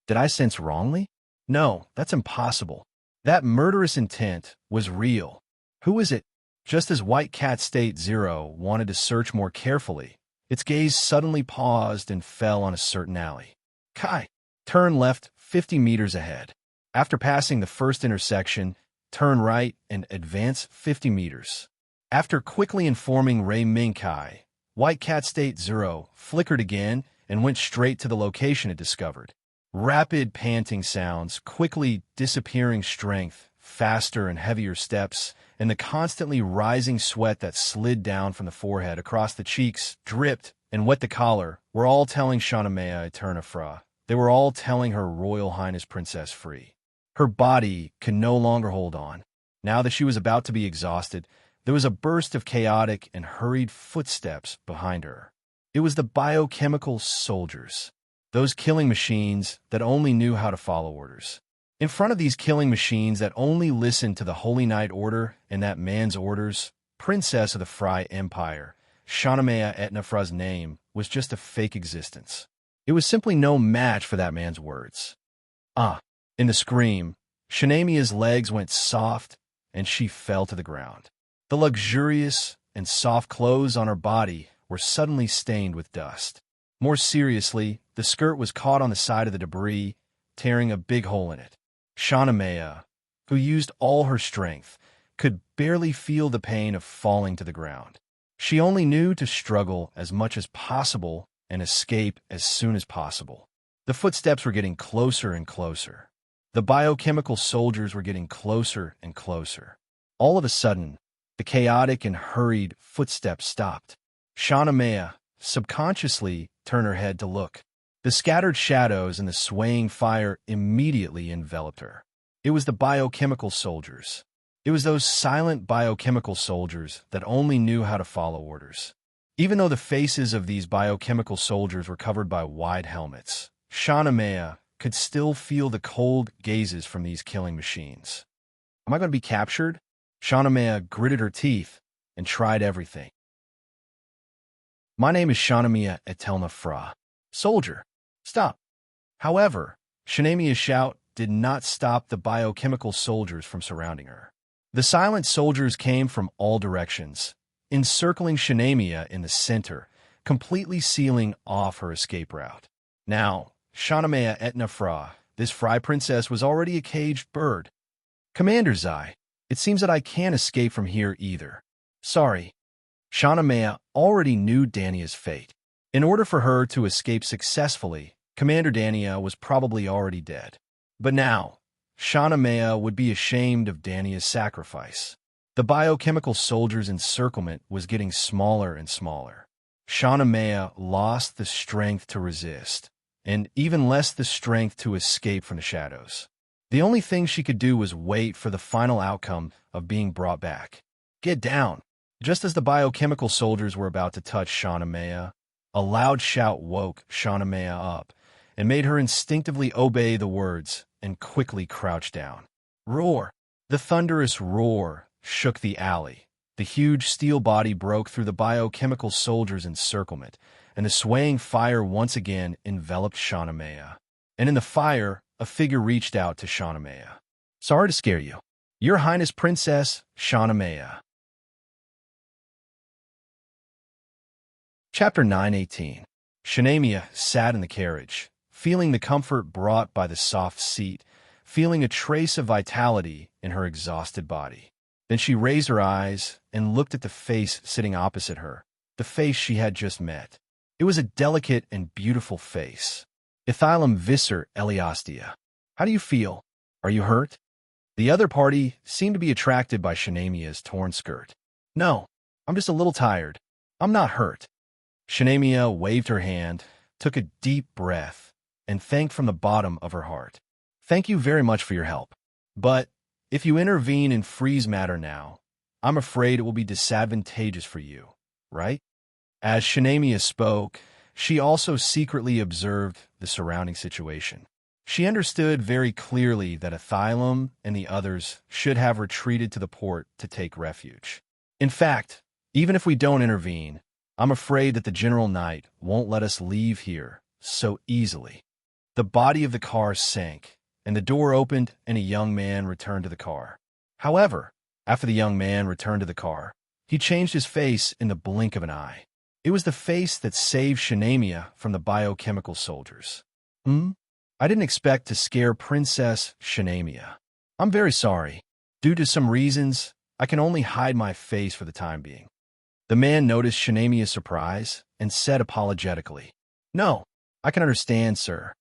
Did I sense wrongly? No, that's impossible. That murderous intent was real. Who is it? Just as White Cat State Zero wanted to search more carefully, its gaze suddenly paused and fell on a certain alley. Kai, turn left 50 meters ahead. After passing the first intersection, turn right and advance 50 meters. After quickly informing Ray Minkai, White Cat State Zero flickered again and went straight to the location it discovered. Rapid panting sounds, quickly disappearing strength, faster and heavier steps, and the constantly rising sweat that slid down from the forehead across the cheeks, dripped, and wet the collar, were all telling Shaunamea Eterna Fra. They were all telling her Royal Highness Princess Free. Her body could no longer hold on. Now that she was about to be exhausted, there was a burst of chaotic and hurried footsteps behind her. It was the biochemical soldiers, those killing machines that only knew how to follow orders. In front of these killing machines that only listened to the Holy Knight Order and that man's orders, Princess of the Fry Empire, Shaunamea Etna Fra's name was just a fake existence. It was simply no match for that man's words. In the scream, Shanamea's legs went soft and she fell to the ground. The luxurious and soft clothes on her body were suddenly stained with dust. More seriously, the skirt was caught on the side of the debris, tearing a big hole in it. Shaunamea, who used all her strength, could barely feel the pain of falling to the ground. She only knew to struggle as much as possible and escape as soon as possible. The footsteps were getting closer and closer. The biochemical soldiers were getting closer and closer. All of a sudden, the chaotic and hurried footsteps stopped. Shaunamea subconsciously turned her head to look. The scattered shadows and the swaying fire immediately enveloped her. It was the biochemical soldiers. It was those silent biochemical soldiers that only knew how to follow orders. Even though the faces of these biochemical soldiers were covered by wide helmets, Shaunamea could still feel the cold gazes from these killing machines. Am I going to be captured? Shaunamea gritted her teeth and tried everything. My name is Shaunamea Etelna Fra. Soldier, stop. However, Shanamea's shout did not stop the biochemical soldiers from surrounding her. The silent soldiers came from all directions, encircling Shanamea in the center, completely sealing off her escape route. Now, Shaunamea Etna Fra, this Fry Princess, was already a caged bird. Commander Zai, it seems that I can't escape from here either. Sorry. Shaunamea already knew Dania's fate. In order for her to escape successfully, Commander Dania was probably already dead. But now, Shaunamea would be ashamed of Dania's sacrifice. The biochemical soldiers' encirclement was getting smaller and smaller. Shaunamea lost the strength to resist, and even less the strength to escape from the shadows. The only thing she could do was wait for the final outcome of being brought back. Get down! Just as the biochemical soldiers were about to touch Shaunamea, a loud shout woke Shaunamea up and made her instinctively obey the words and quickly crouch down. Roar! The thunderous roar shook the alley. The huge steel body broke through the biochemical soldiers' encirclement, and the swaying fire once again enveloped Shaunamea. And in the fire, a figure reached out to Shaunamea. Sorry to scare you. Your Highness Princess Shaunamea. Chapter 9:18. Shaunamea sat in the carriage, feeling the comfort brought by the soft seat, feeling a trace of vitality in her exhausted body. Then she raised her eyes and looked at the face sitting opposite her, the face she had just met. It was a delicate and beautiful face. Ithilum Visser Eliostia. How do you feel? Are you hurt? The other party seemed to be attracted by Shanamea's torn skirt. No, I'm just a little tired. I'm not hurt. Shanamia waved her hand, took a deep breath, and thanked from the bottom of her heart. Thank you very much for your help. But if you intervene and freeze matter now, I'm afraid it will be disadvantageous for you, right? As Shanamia spoke, she also secretly observed the surrounding situation. She understood very clearly that Athylam and the others should have retreated to the port to take refuge. In fact, even if we don't intervene, I'm afraid that the General Knight won't let us leave here so easily. The body of the car sank, and the door opened and a young man returned to the car. However, after the young man returned to the car, he changed his face in the blink of an eye. It was the face that saved Shanamia from the biochemical soldiers. I didn't expect to scare Princess Shanamia. I'm very sorry. Due to some reasons, I can only hide my face for the time being. The man noticed Shanamia's surprise and said apologetically, No, I can understand, sir.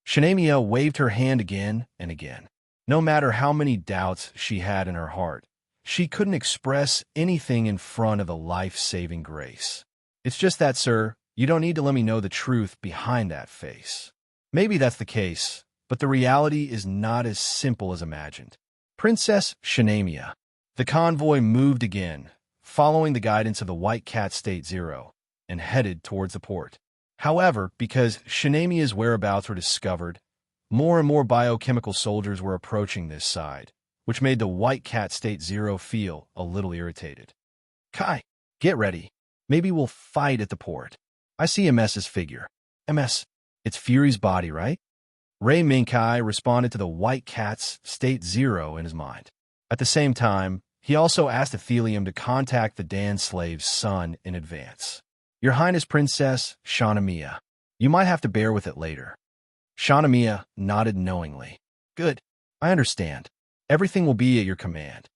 Shanamia waved her hand again and again. No matter how many doubts she had in her heart, she couldn't express anything in front of the life-saving grace. It's just that, sir, you don't need to let me know the truth behind that face. Maybe that's the case, but the reality is not as simple as imagined. Princess Shanamia. The convoy moved again, following the guidance of the White Cat State Zero, and headed towards the port. However, because Shanamia's whereabouts were discovered, more and more biochemical soldiers were approaching this side, which made the White Cat State Zero feel a little irritated. Kai, get ready. Maybe we'll fight at the port. I see MS's figure. MS, it's Fury's body, right? Ray Minkai responded to the White Cat's State Zero in his mind. At the same time, he also asked Athelium to contact the Dan slave's son in advance. Your Highness Princess Shanamia, you might have to bear with it later. Shanamia nodded knowingly. Good, I understand. Everything will be at your command.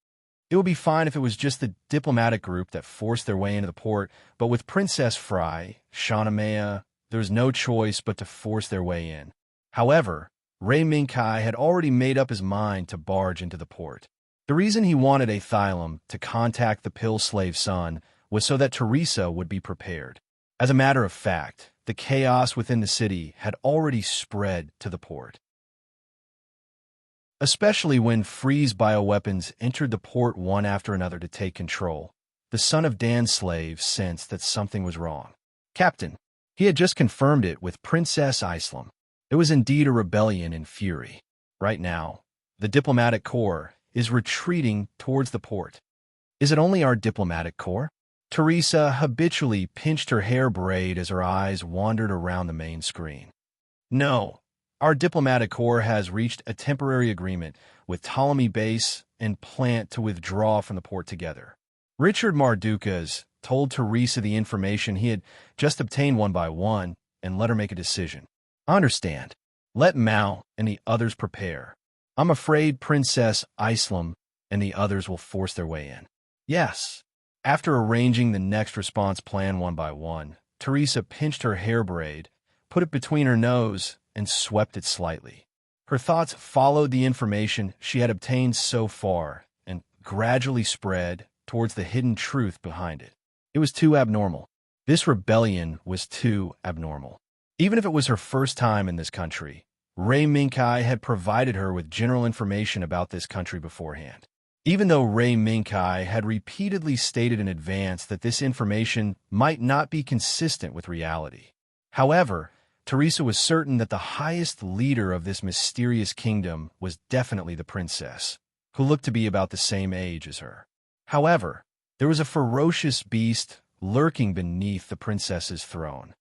It would be fine if it was just the diplomatic group that forced their way into the port, but with Princess Fry, Shanamia, there was no choice but to force their way in. However, Ray Minkai had already made up his mind to barge into the port. The reason he wanted Athylam to contact the pill slave son was so that Teresa would be prepared. As a matter of fact, the chaos within the city had already spread to the port. Especially when freeze bioweapons entered the port one after another to take control, the son of Dan's slave sensed that something was wrong. Captain, he had just confirmed it with Princess Islam. It was indeed a rebellion in fury. Right now, the diplomatic corps is retreating towards the port. Is it only our diplomatic corps? Teresa habitually pinched her hair braid as her eyes wandered around the main screen. No, our diplomatic corps has reached a temporary agreement with Ptolemy Base and Plant to withdraw from the port together. Richard Mardukas told Teresa the information he had just obtained one by one and let her make a decision. I understand. Let Mao and the others prepare. I'm afraid Princess Islam and the others will force their way in. Yes. After arranging the next response plan one by one, Teresa pinched her hair braid, put it between her nose, and swept it slightly. Her thoughts followed the information she had obtained so far and gradually spread towards the hidden truth behind it. It was too abnormal. This rebellion was too abnormal. Even if it was her first time in this country, Ray Minkai had provided her with general information about this country beforehand. Even though Ray Minkai had repeatedly stated in advance that this information might not be consistent with reality. However, Teresa was certain that the highest leader of this mysterious kingdom was definitely the princess, who looked to be about the same age as her. However, there was a ferocious beast lurking beneath the princess's throne.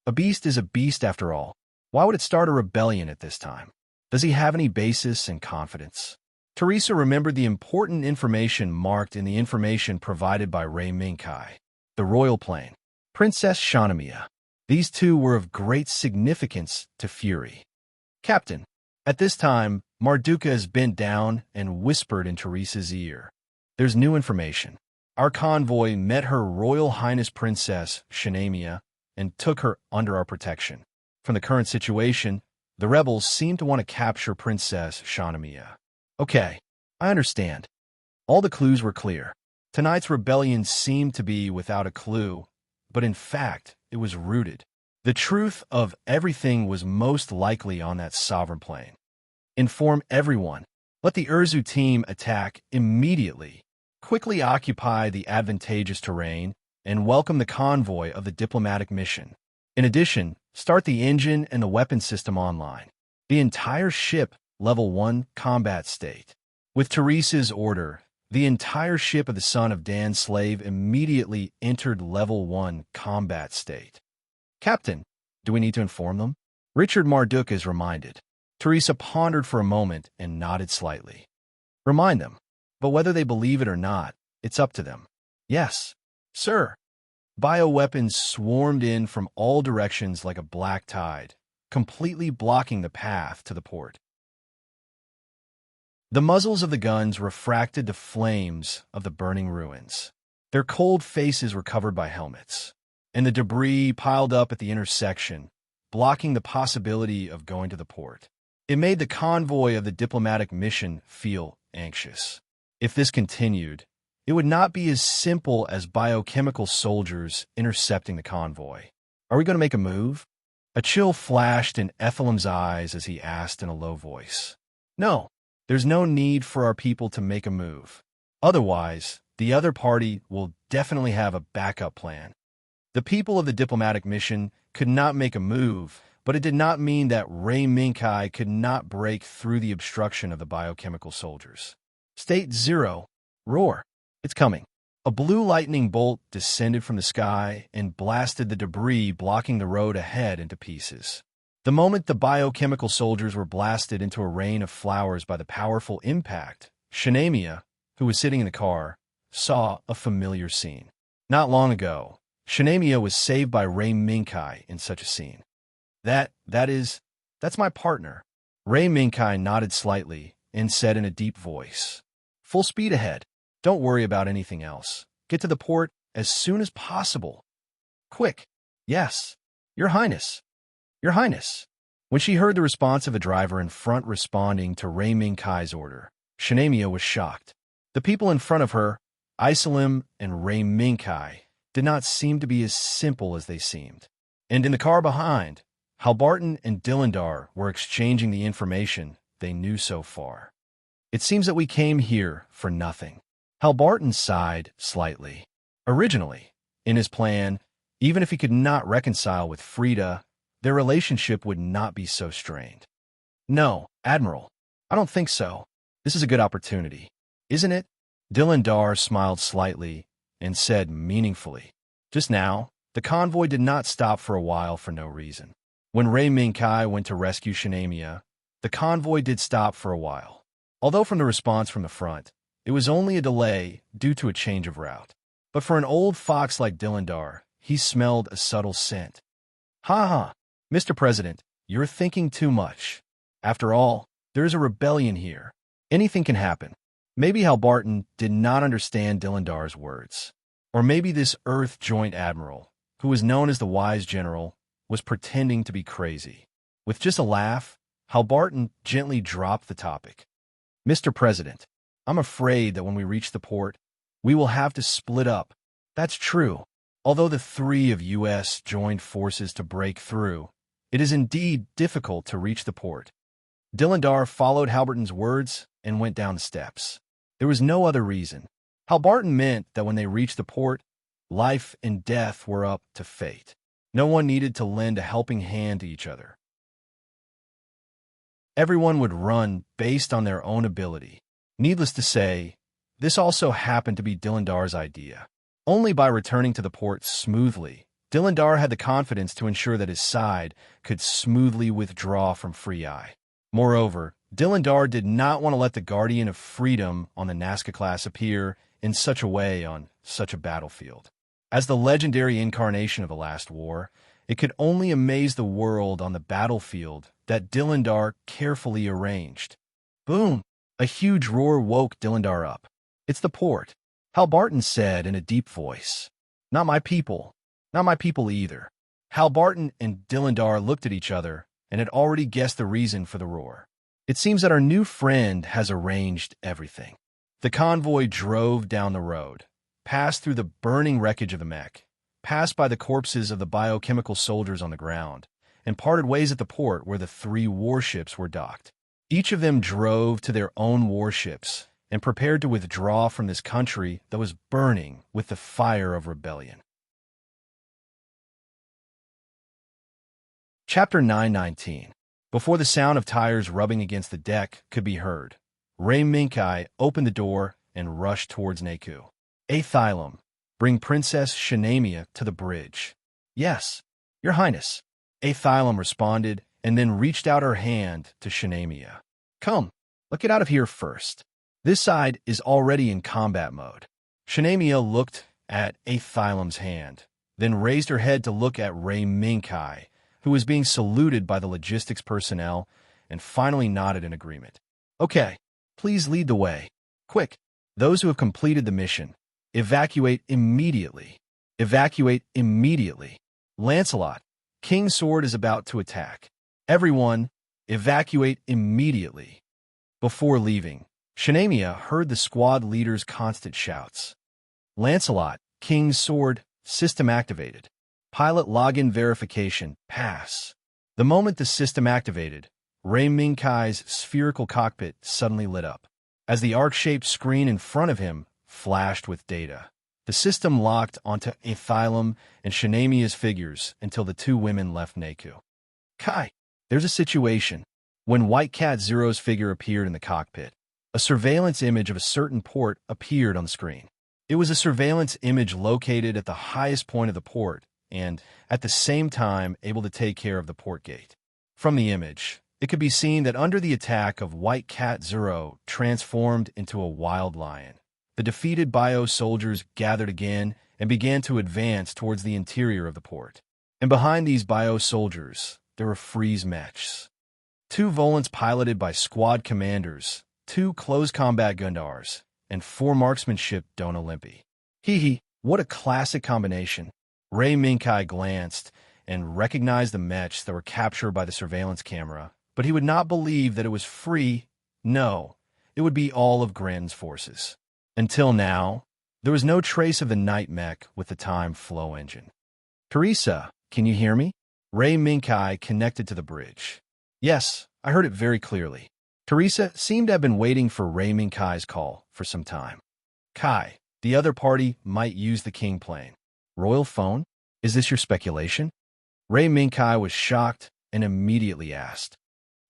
A beast is a beast after all. Why would it start a rebellion at this time? Does he have any basis in confidence? Teresa remembered the important information marked in the information provided by Ray Minkai. The royal plane. Princess Shanamia. These two were of great significance to Fury. Captain, at this time, Mardukas bent down and whispered in Teresa's ear. There's new information. Our convoy met Her Royal Highness Princess Shanamia and took her under our protection. From the current situation, the rebels seem to want to capture Princess Shanamia. Okay, I understand. All the clues were clear. Tonight's rebellion seemed to be without a clue, but in fact, it was rooted. The truth of everything was most likely on that sovereign plane. Inform everyone. Let the Urzu team attack immediately. Quickly occupy the advantageous terrain and welcome the convoy of the diplomatic mission. In addition, start the engine and the weapon system online. The entire ship level 1 combat state. With Teresa's order, the entire ship of the Son of Dan's slave immediately entered level 1 combat state. Captain, do we need to inform them? Richard Marduk is reminded. Teresa pondered for a moment and nodded slightly. Remind them, but whether they believe it or not, it's up to them. Yes, sir. Bioweapons swarmed in from all directions like a black tide, completely blocking the path to the port. The muzzles of the guns refracted the flames of the burning ruins. Their cold faces were covered by helmets, and the debris piled up at the intersection, blocking the possibility of going to the port. It made the convoy of the diplomatic mission feel anxious. If this continued, it would not be as simple as biochemical soldiers intercepting the convoy. Are we going to make a move? A chill flashed in Ethelum's eyes as he asked in a low voice. No, there's no need for our people to make a move. Otherwise, the other party will definitely have a backup plan. The people of the diplomatic mission could not make a move, but it did not mean that Ray Minkai could not break through the obstruction of the biochemical soldiers. State 0, roar. It's coming. A blue lightning bolt descended from the sky and blasted the debris blocking the road ahead into pieces. The moment the biochemical soldiers were blasted into a rain of flowers by the powerful impact, Shanamia, who was sitting in the car, saw a familiar scene. Not long ago, Shanamia was saved by Ray Minkai in such a scene. That's my partner. Ray Minkai nodded slightly and said in a deep voice, Full speed ahead. Don't worry about anything else. Get to the port as soon as possible. Quick. Yes. Your Highness. Your Highness. When she heard the response of a driver in front responding to Ray Minkai's order, Shanamia was shocked. The people in front of her, Isolim and Ray Minkai, did not seem to be as simple as they seemed. And in the car behind, Halbarton and Dillendar were exchanging the information they knew so far. It seems that we came here for nothing. Halbarton sighed slightly. Originally, in his plan, even if he could not reconcile with Frida, their relationship would not be so strained. No, Admiral, I don't think so. This is a good opportunity, isn't it? Dillendar smiled slightly and said meaningfully, Just now, the convoy did not stop for a while for no reason. When Ray Minkai went to rescue Shanamia, the convoy did stop for a while. Although from the response from the front, it was only a delay due to a change of route. But for an old fox like Dillendar, he smelled a subtle scent. Ha, Mr. President, you're thinking too much. After all, there is a rebellion here. Anything can happen. Maybe Halbarton did not understand Dillendar's words. Or maybe this Earth Joint Admiral, who was known as the Wise General, was pretending to be crazy. With just a laugh, Halbarton gently dropped the topic. Mr. President, I'm afraid that when we reach the port, we will have to split up. That's true. Although the three of U.S. joined forces to break through, it is indeed difficult to reach the port. Dillendar followed Halbarton's words and went down the steps. There was no other reason. Halbarton meant that when they reached the port, life and death were up to fate. No one needed to lend a helping hand to each other. Everyone would run based on their own ability. Needless to say, this also happened to be Dillendar's idea. Only by returning to the port smoothly, Dillendar had the confidence to ensure that his side could smoothly withdraw from Free Eye. Moreover, Dillendar did not want to let the Guardian of Freedom on the Nazca class appear in such a way on such a battlefield. As the legendary incarnation of the last war, it could only amaze the world on the battlefield that Dillendar carefully arranged. Boom! A huge roar woke Dillendar up. It's the port, Halbarton said in a deep voice. Not my people. Not my people either. Halbarton and Dillendar looked at each other and had already guessed the reason for the roar. It seems that our new friend has arranged everything. The convoy drove down the road, passed through the burning wreckage of the mech, passed by the corpses of the biochemical soldiers on the ground, and parted ways at the port where the 3 warships were docked. Each of them drove to their own warships and prepared to withdraw from this country that was burning with the fire of rebellion. Chapter 919. Before the sound of tires rubbing against the deck could be heard, Ray Minkai opened the door and rushed towards Neku. Athylum, bring Princess Shanamia to the bridge. Yes, Your Highness. Athylum responded and then reached out her hand to Shanamia. Come, let's get out of here first. This side is already in combat mode. Shanamia looked at Athylum's hand, then raised her head to look at Ray Minkai, who was being saluted by the logistics personnel, and finally nodded in agreement. Okay, please lead the way. Quick, those who have completed the mission, evacuate immediately. Evacuate immediately. Lancelot, King's sword is about to attack. Everyone, evacuate immediately. Before leaving, Shanamia heard the squad leader's constant shouts. Lancelot, King's sword, system activated. Pilot login verification, pass. The moment the system activated, Ray Minkai's spherical cockpit suddenly lit up. As the arc-shaped screen in front of him flashed with data, the system locked onto Athylum and Shanamia's figures until the 2 women left Neku. Kai, there's a situation. When White Cat Zero's figure appeared in the cockpit, a surveillance image of a certain port appeared on the screen. It was a surveillance image located at the highest point of the port and, at the same time, able to take care of the port gate. From the image, it could be seen that under the attack of White Cat Zero transformed into a wild lion, the defeated bio soldiers gathered again and began to advance towards the interior of the port. And behind these bio soldiers, there were freeze mechs. 2 Volants piloted by squad commanders, 2 close combat Gundars, and 4 marksmanship Don Olympi. Hee, what a classic combination. Ray Minkai glanced and recognized the mechs that were captured by the surveillance camera, but he would not believe that it was free. No, it would be all of Gran's forces. Until now, there was no trace of the night mech with the time flow engine. Teresa, can you hear me? Ray Minkai connected to the bridge. Yes, I heard it very clearly. Teresa seemed to have been waiting for Ray Minkai's call for some time. Kai, the other party might use the King plane. Royal phone? Is this your speculation? Ray Minkai was shocked and immediately asked.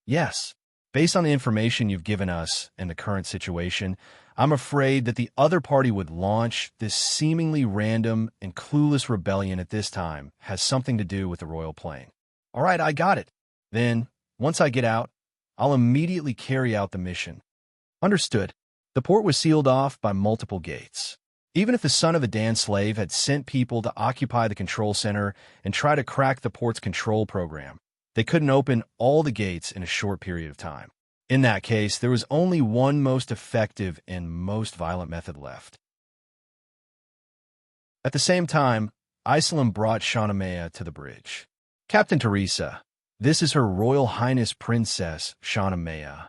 Yes, based on the information you've given us and the current situation, I'm afraid that the other party would launch this seemingly random and clueless rebellion at this time has something to do with the royal plane. All right, I got it. Then, once I get out, I'll immediately carry out the mission. Understood. The port was sealed off by multiple gates. Even if the son of a Dan slave had sent people to occupy the control center and try to crack the port's control program, they couldn't open all the gates in a short period of time. In that case, there was only one most effective and most violent method left. At the same time, Iceland brought Shanamea to the bridge. Captain Teresa, this is Her Royal Highness Princess Shanamea.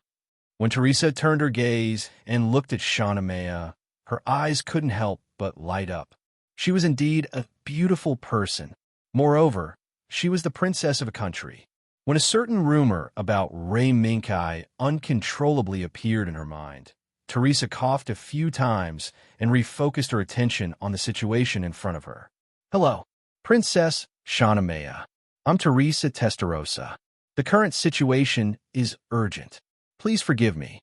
When Teresa turned her gaze and looked at Shanamea, her eyes couldn't help but light up. She was indeed a beautiful person. Moreover, she was the princess of a country. When a certain rumor about Ray Minkai uncontrollably appeared in her mind, Teresa coughed a few times and refocused her attention on the situation in front of her. Hello, Princess Shanamea. I'm Teresa Testarossa. The current situation is urgent. Please forgive me.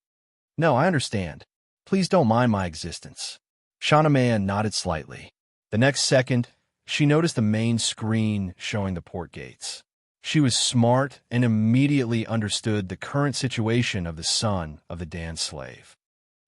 No, I understand. Please don't mind my existence. Shanamea nodded slightly. The next second, she noticed the main screen showing the port gates. She was smart and immediately understood the current situation of the son of the Dan slave.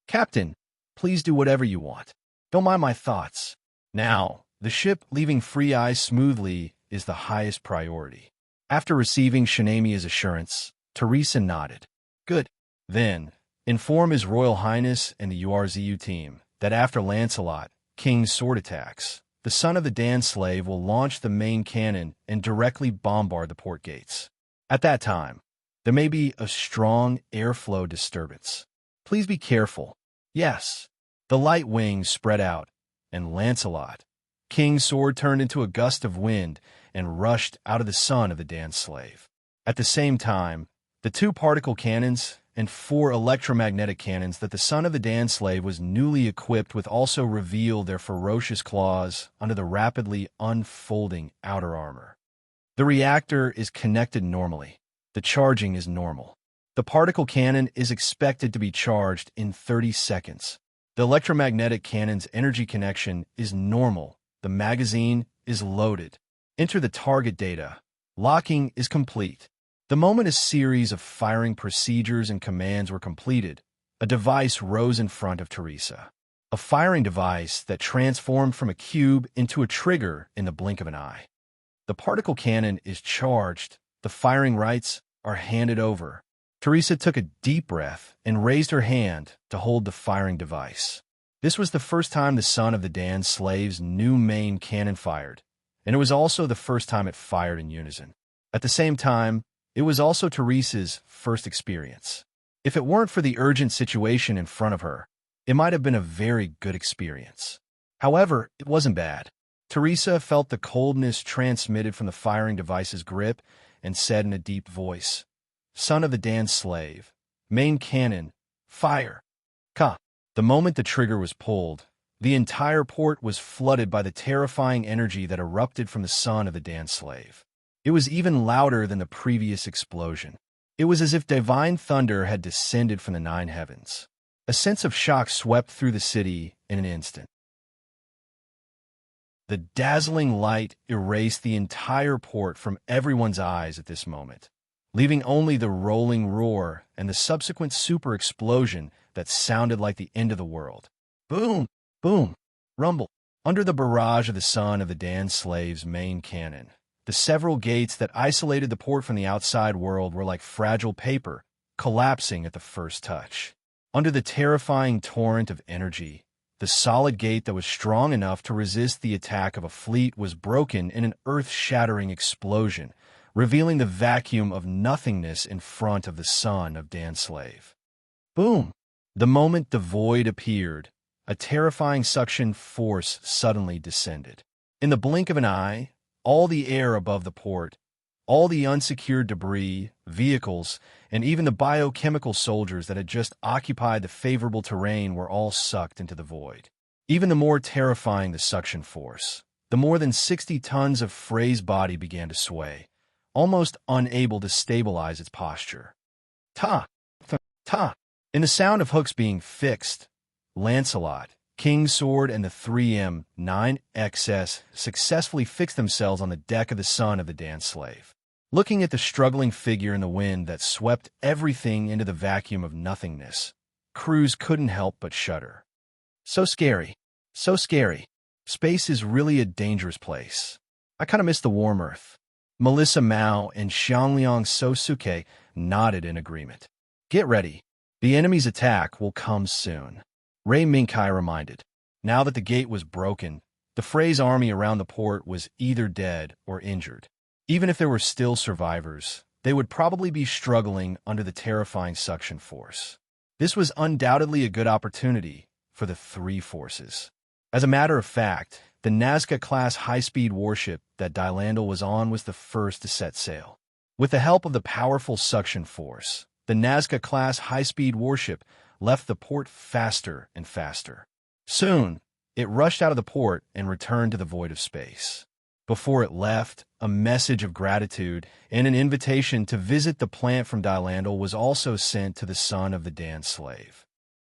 Captain, please do whatever you want. Don't mind my thoughts. Now, the ship leaving Free Eye smoothly is the highest priority. After receiving Shanamia's assurance, Teresa nodded. Good. Then, inform His Royal Highness and the URZU team that after Lancelot, King's sword attacks, the son of the Dan slave will launch the main cannon and directly bombard the port gates. At that time, there may be a strong airflow disturbance. Please be careful. Yes. The light wings spread out, and Lancelot, King's sword turned into a gust of wind and rushed out of the son of the dance slave. At the same time, the 2 particle cannons and 4 electromagnetic cannons that the son of the dance slave was newly equipped with also revealed their ferocious claws under the rapidly unfolding outer armor. The reactor is connected normally. The charging is normal. The particle cannon is expected to be charged in 30 seconds. The electromagnetic cannon's energy connection is normal. The magazine is loaded. Enter the target data. Locking is complete. The moment a series of firing procedures and commands were completed, a device rose in front of Teresa. A firing device that transformed from a cube into a trigger in the blink of an eye. The particle cannon is charged. The firing rights are handed over. Teresa took a deep breath and raised her hand to hold the firing device. This was the first time the son of the dance slave's new main cannon fired, and it was also the first time it fired in unison. At the same time, it was also Teresa's first experience. If it weren't for the urgent situation in front of her, it might have been a very good experience. However, it wasn't bad. Teresa felt the coldness transmitted from the firing device's grip and said in a deep voice, "Son of the dance slave, main cannon, fire." Ka. The moment the trigger was pulled, the entire port was flooded by the terrifying energy that erupted from the son of the dance slave. It was even louder than the previous explosion. It was as if divine thunder had descended from the 9 heavens. A sense of shock swept through the city in an instant. The dazzling light erased the entire port from everyone's eyes at this moment, leaving only the rolling roar and the subsequent super explosion that sounded like the end of the world. Boom! Boom! Rumble! Under the barrage of the son of the dance slave's main cannon, the several gates that isolated the port from the outside world were like fragile paper, collapsing at the first touch. Under the terrifying torrent of energy, the solid gate that was strong enough to resist the attack of a fleet was broken in an earth-shattering explosion, revealing the vacuum of nothingness in front of the son of dance slave. Boom! The moment the void appeared, a terrifying suction force suddenly descended. In the blink of an eye, all the air above the port, all the unsecured debris, vehicles, and even the biochemical soldiers that had just occupied the favorable terrain were all sucked into the void. Even the more terrifying the suction force, the more than 60 tons of Frey's body began to sway, almost unable to stabilize its posture. Ta! Ta! In the sound of hooks being fixed, Lancelot, King's sword, and the 3M9XS successfully fixed themselves on the deck of the son of the dance slave. Looking at the struggling figure in the wind that swept everything into the vacuum of nothingness, crews couldn't help but shudder. So scary. So scary. Space is really a dangerous place. I kind of miss the warm earth. Melissa Mao and Xiangliang Sosuke nodded in agreement. Get ready. The enemy's attack will come soon. Ray Minkai reminded. Now that the gate was broken, the Frey's army around the port was either dead or injured. Even if there were still survivors, they would probably be struggling under the terrifying suction force. This was undoubtedly a good opportunity for the 3 forces. As a matter of fact, the Nazca-class high-speed warship that Dylandal was on was the first to set sail. With the help of the powerful suction force, the Nazca-class high-speed warship left the port faster and faster. Soon, it rushed out of the port and returned to the void of space. Before it left, a message of gratitude and an invitation to visit the plant from Dylandal was also sent to the son of the dance slave.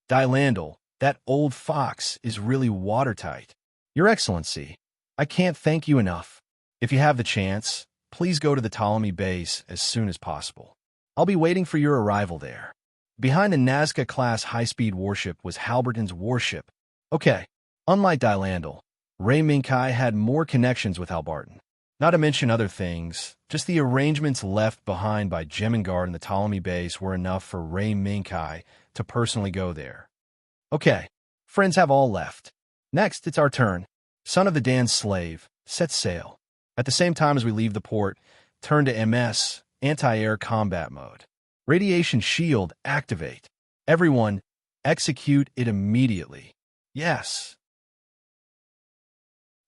Dylandal, that old fox, is really watertight. Your Excellency, I can't thank you enough. If you have the chance, please go to the Ptolemy base as soon as possible. I'll be waiting for your arrival there. Behind the Nazca-class high-speed warship was Halberton's warship. Okay, unlike Dylandal, Ray Minkai had more connections with Halberton. Not to mention other things, just the arrangements left behind by Gemengard and the Ptolemy base were enough for Ray Minkai to personally go there. Okay, friends have all left. Next, it's our turn. Son of the dance slave, set sail. At the same time as we leave the port, turn to MS, anti-air combat mode. Radiation shield, activate. Everyone, execute it immediately. Yes.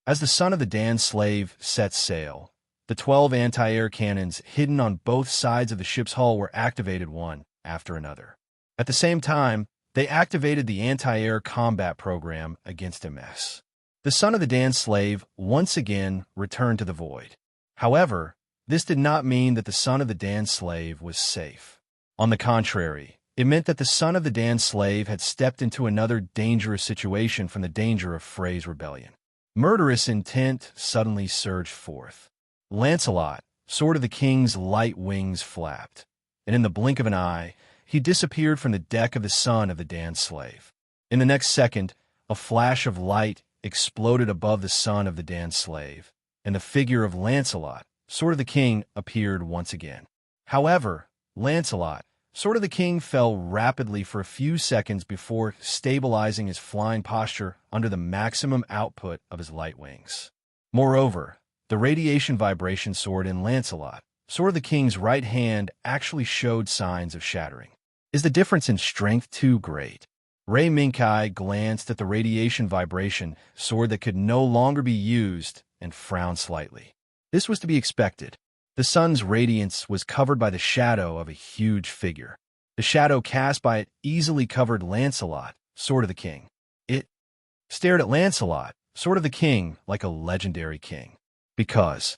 As the son of the Dan slave set sail, the 12 anti-air cannons hidden on both sides of the ship's hull were activated one after another. At the same time, they activated the anti-air combat program against MS. The son of the Dan slave once again returned to the void. However, this did not mean that the son of the Dan slave was safe. On the contrary, it meant that the son of the Dan slave had stepped into another dangerous situation from the danger of Frey's rebellion. Murderous intent suddenly surged forth. Lancelot, Sword of the King's light wings flapped, and in the blink of an eye, he disappeared from the deck of the son of the Dan slave. In the next second, a flash of light exploded above the son of the Dan slave, and the figure of Lancelot, Sword of the King, appeared once again. However, Lancelot, Sword of the King, fell rapidly for a few seconds before stabilizing his flying posture under the maximum output of his light wings. Moreover, the radiation vibration sword in Lancelot, Sword of the King's right hand, actually showed signs of shattering. Is the difference in strength too great? Ray Minkai glanced at the radiation vibration sword that could no longer be used and frowned slightly. This was to be expected. The sun's radiance was covered by the shadow of a huge figure. The shadow cast by it easily covered Lancelot, Sword of the King. It stared at Lancelot, Sword of the King, like a legendary king. Because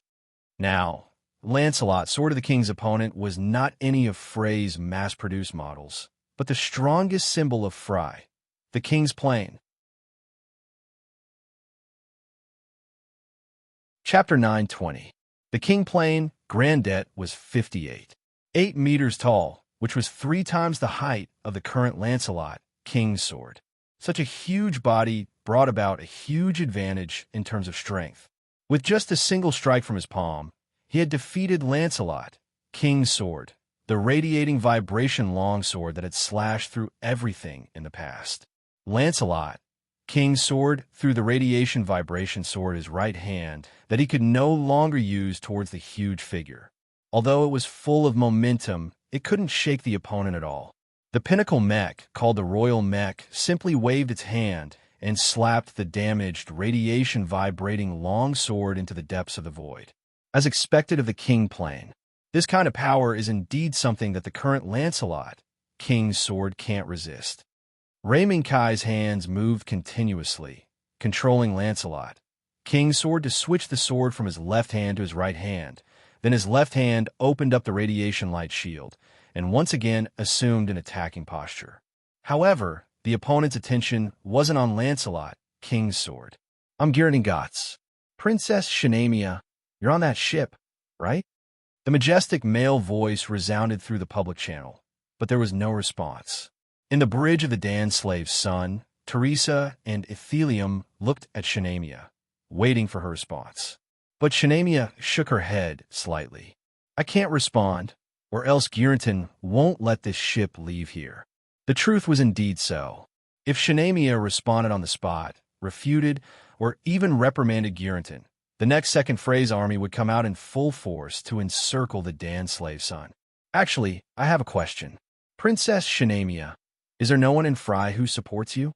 now, Lancelot, Sword of the King's opponent, was not any of Frey's mass-produced models, but the strongest symbol of Frey, the King's Plane. Chapter 9:20. The King Plane Grandet was 8 meters tall, which was 3 times the height of the current Lancelot, King's Sword. Such a huge body brought about a huge advantage in terms of strength. With just a single strike from his palm, he had defeated Lancelot, King's Sword, the radiating vibration longsword that had slashed through everything in the past. Lancelot, King's Sword, threw the radiation vibration sword his right hand that he could no longer use towards the huge figure. Although it was full of momentum, it couldn't shake the opponent at all. The pinnacle mech, called the Royal Mech, simply waved its hand and slapped the damaged, radiation-vibrating longsword into the depths of the void. As expected of the King Plane, this kind of power is indeed something that the current Lancelot, King's Sword, can't resist. Ray Minkai's hands moved continuously, controlling Lancelot, King's Sword, to switch the sword from his left hand to his right hand. Then his left hand opened up the radiation light shield and once again assumed an attacking posture. However, the opponent's attention wasn't on Lancelot, King's Sword. "I'm Geraint Gotts. Princess Shanamia, you're on that ship, right?" The majestic male voice resounded through the public channel, but there was no response. In the bridge of the Dan slave's son, Teresa and Ethelium looked at Shanamia, waiting for her response. But Shanamia shook her head slightly. "I can't respond, or else Geraint won't let this ship leave here." The truth was indeed so. If Shanamia responded on the spot, refuted, or even reprimanded Geraint, the next second Frey's army would come out in full force to encircle the Dan slave son. "Actually, I have a question. Princess Shanamia, is there no one in Frey who supports you?"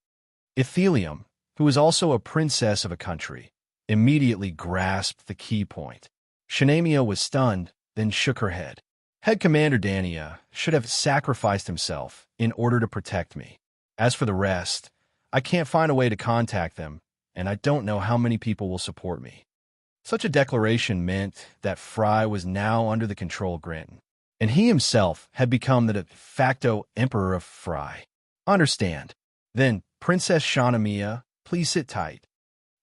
Ethelium, who was also a princess of a country, immediately grasped the key point. Shanamia was stunned, then shook her head. "Head Commander Dania should have sacrificed himself in order to protect me. As for the rest, I can't find a way to contact them, and I don't know how many people will support me." Such a declaration meant that Frey was now under the control of Granton, and he himself had become the de facto emperor of Frey. "Understand. Then, Princess Shanamia, please sit tight."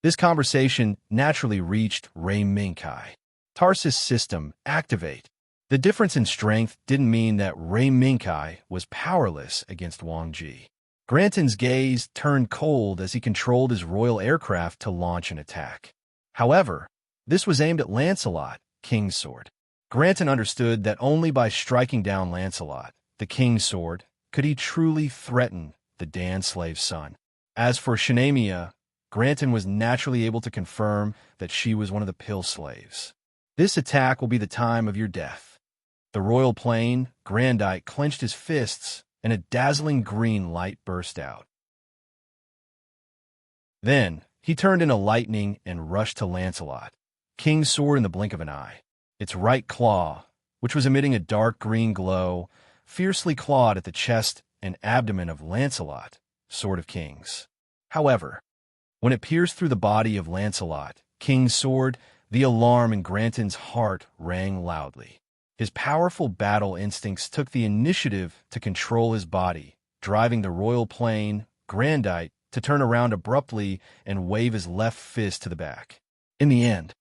This conversation naturally reached Ray Minkai. Tarsus system, activate. The difference in strength didn't mean that Ray Minkai was powerless against Wang Ji. Granton's gaze turned cold as he controlled his royal aircraft to launch an attack. However, this was aimed at Lancelot, King's Sword. Granton understood that only by striking down Lancelot, the King's Sword, could he truly threaten the Dan slave's son. As for Shanamia, Granton was naturally able to confirm that she was one of the pill slaves. "This attack will be the time of your death." The royal plane, Grandite, clenched his fists, and a dazzling green light burst out. Then, He turned into lightning and rushed to Lancelot, King's sword in the blink of an eye. Its right claw, which was emitting a dark green glow, fiercely clawed at the chest and abdomen of Lancelot, Sword of Kings. However, when it pierced through the body of Lancelot, King's sword, the alarm in Granton's heart rang loudly. His powerful battle instincts took the initiative to control his body, driving the royal plane, Grandite, to turn around abruptly and wave his left fist to the back. In the end,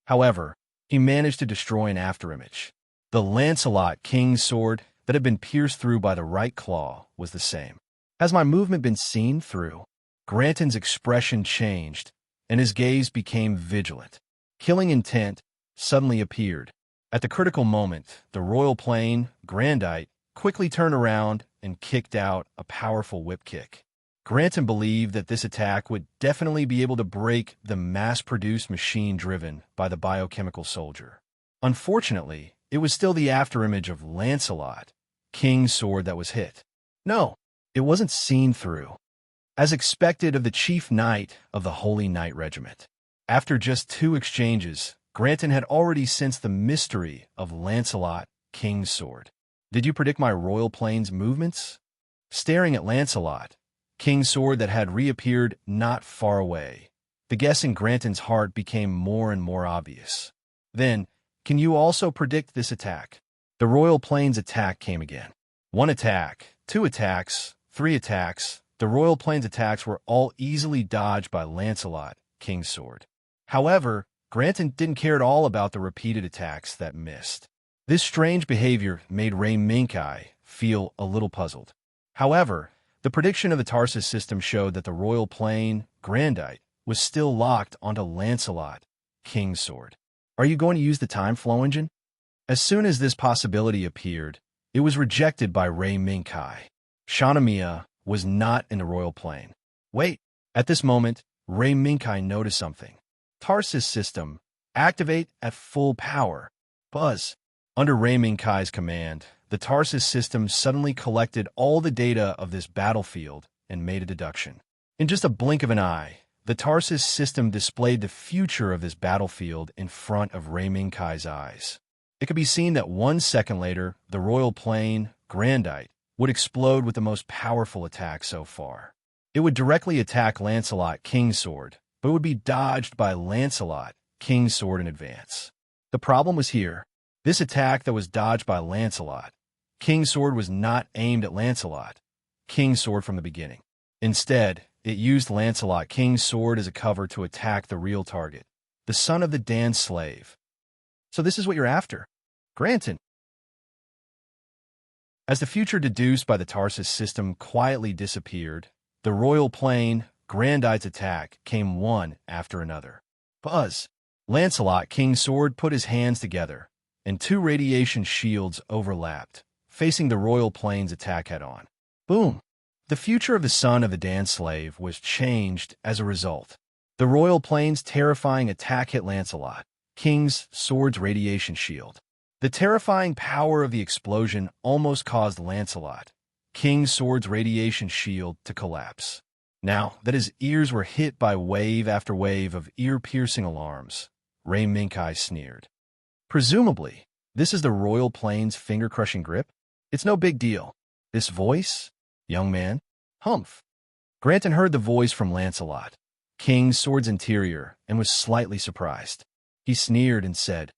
however, he managed to destroy an afterimage. The Lancelot King's sword that had been pierced through by the right claw was the same. Has my movement been seen through? Granton's expression changed, and his gaze became vigilant. Killing intent suddenly appeared. At the critical moment, the royal plane, Grandite, quickly turned around and kicked out a powerful whip kick. Granton believed that this attack would definitely be able to break the mass-produced machine driven by the biochemical soldier. Unfortunately, it was still the afterimage of Lancelot, King's sword, that was hit. No, it wasn't seen through. As expected of the chief knight of the Holy Knight Regiment. After just 2 exchanges, Granton had already sensed the mystery of Lancelot, King's sword. Did you predict my royal plane's movements? Staring at Lancelot, King's sword that had reappeared not far away, the guess in Granton's heart became more and more obvious. Then, can you also predict this attack? The royal plane's attack came again. 1 attack, 2 attacks, 3 attacks. The royal plane's attacks were all easily dodged by Lancelot, King's sword. However, Granton didn't care at all about the repeated attacks that missed. This strange behavior made Mecha feel a little puzzled. However, the prediction of the Tarsus system showed that the royal plane, Grandite, was still locked onto Lancelot, King's sword. Are you going to use the time flow engine? As soon as this possibility appeared, it was rejected by Mecha. Shanamia was not in the royal plane. Wait, at this moment, Mecha noticed something. Tarsus system, activate at full power. Buzz. Under Mecha's command, the Tarsus system suddenly collected all the data of this battlefield and made a deduction. In just a blink of an eye, the Tarsus system displayed the future of this battlefield in front of Mecha's eyes. It could be seen that 1 second later, the royal plane, Grandite, would explode with the most powerful attack so far. It would directly attack Lancelot, King's sword, but would be dodged by Lancelot, King's sword in advance. The problem was here. This attack that was dodged by Lancelot, King's sword, was not aimed at Lancelot, King's sword, from the beginning. Instead, it used Lancelot, King's sword, as a cover to attack the real target, the son of the dance slave. So this is what you're after, Granton. As the future deduced by the Tarsus system quietly disappeared, the royal plane, Grandite's attack, came one after another. Buzz. Lancelot, King's sword, put his hands together, and 2 radiation shields overlapped, facing the royal plane's attack head-on. Boom! The future of the son of the dance slave was changed as a result. The royal plane's terrifying attack hit Lancelot, King's sword's radiation shield. The terrifying power of the explosion almost caused Lancelot, King's sword's radiation shield, to collapse. Now that his ears were hit by wave after wave of ear-piercing alarms, Mecha sneered. Presumably, this is the royal plane's finger-crushing grip? It's no big deal. This voice? Young man? Humph. Granton heard the voice from Lancelot, King's sword's interior, and was slightly surprised. He sneered and said,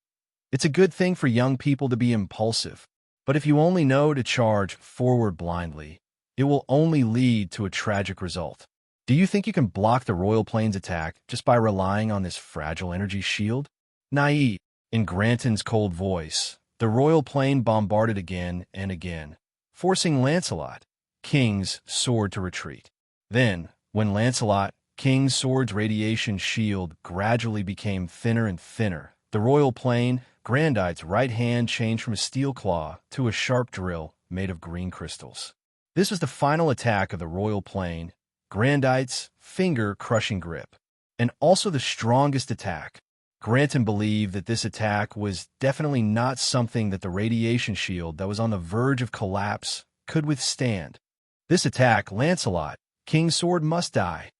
"It's a good thing for young people to be impulsive, but if you only know to charge forward blindly, it will only lead to a tragic result. Do you think you can block the royal plane's attack just by relying on this fragile energy shield?" Naive. In Granton's cold voice, the royal plane bombarded again and again, forcing Lancelot, King's sword, to retreat. Then, when Lancelot, King's sword's radiation shield gradually became thinner and thinner, the royal plane, Grandite's right hand, changed from a steel claw to a sharp drill made of green crystals. This was the final attack of the royal plane, Grandite's finger-crushing grip, and also the strongest attack. Granton believed that this attack was definitely not something that the radiation shield that was on the verge of collapse could withstand. This attack, Lancelot, King's sword, must die.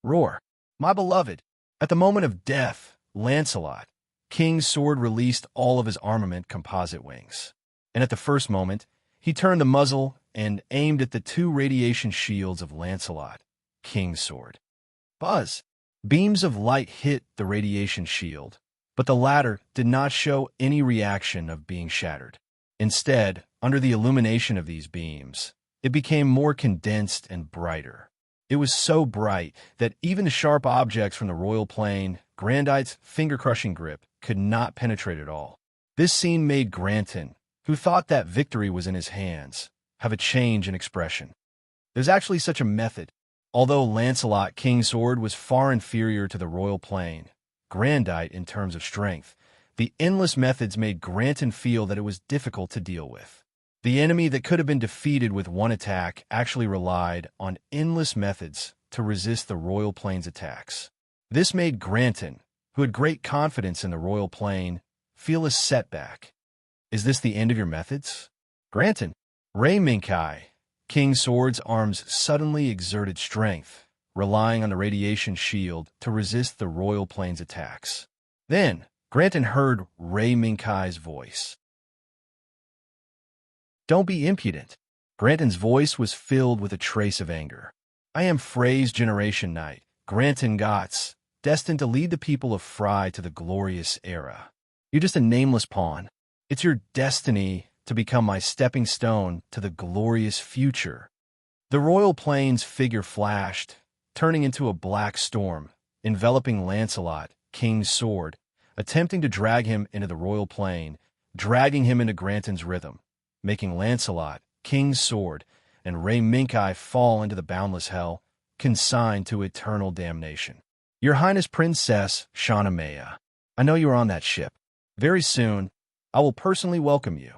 Roar. My beloved. At the moment of death, Lancelot, King's sword released all of his armament composite wings. And at the first moment, he turned the muzzle and aimed at the two radiation shields of Lancelot, King's sword. Buzz! Beams of light hit the radiation shield, but the latter did not show any reaction of being shattered. Instead, under the illumination of these beams, it became more condensed and brighter. It was so bright that even the sharp objects from the royal plane, Grandite's finger-crushing grip, could not penetrate at all. This scene made Granton, who thought that victory was in his hands, have a change in expression. There's actually such a method. Although Lancelot, King's sword, was far inferior to the royal plane, Grandite in terms of strength, the endless methods made Granton feel that it was difficult to deal with. The enemy that could have been defeated with one attack actually relied on endless methods to resist the royal plane's attacks. This made Granton, who had great confidence in the royal plane, feel a setback. Is this the end of your methods? Granton, Ray Minkai, King's sword's arms suddenly exerted strength, relying on the radiation shield to resist the royal plane's attacks. Then, Granton heard Ray Minkai's voice. Don't be impudent. Granton's voice was filled with a trace of anger. I am Frey's Generation Knight, Granton Gotts, destined to lead the people of Frey to the glorious era. You're just a nameless pawn. It's your destiny to become my stepping stone to the glorious future. The royal plane's figure flashed, turning into a black storm, enveloping Lancelot, King's sword, attempting to drag him into the royal plane, dragging him into Granton's rhythm, making Lancelot, King's sword, and Ray Minkai fall into the boundless hell, consigned to eternal damnation. Your Highness Princess Shaunamea, I know you are on that ship. Very soon, I will personally welcome you.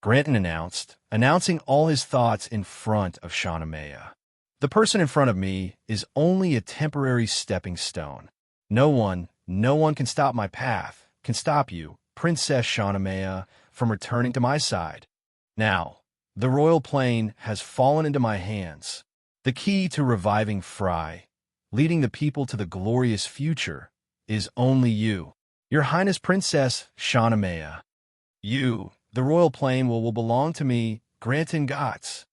Granton announced, announcing all his thoughts in front of Shaunamea. The person in front of me is only a temporary stepping stone. No one can stop my path, can stop you, Princess Shaunamea, from returning to my side. Now, the royal plane has fallen into my hands. The key to reviving Frey, leading the people to the glorious future, is only you, Your Highness Princess Shaunamea. You, the royal plane, will belong to me, Granton Gotts.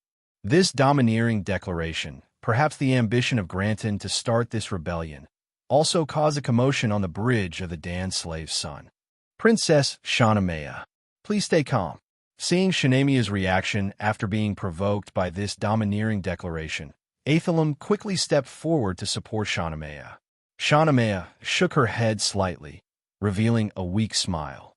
This domineering declaration, perhaps the ambition of Granton to start this rebellion, also caused a commotion on the bridge of the Dan Slave's Son. Princess Shaunamea, please stay calm. Seeing Shanamea's reaction after being provoked by this domineering declaration, Aethelum quickly stepped forward to support Shaunamea. Shaunamea shook her head slightly, revealing a weak smile.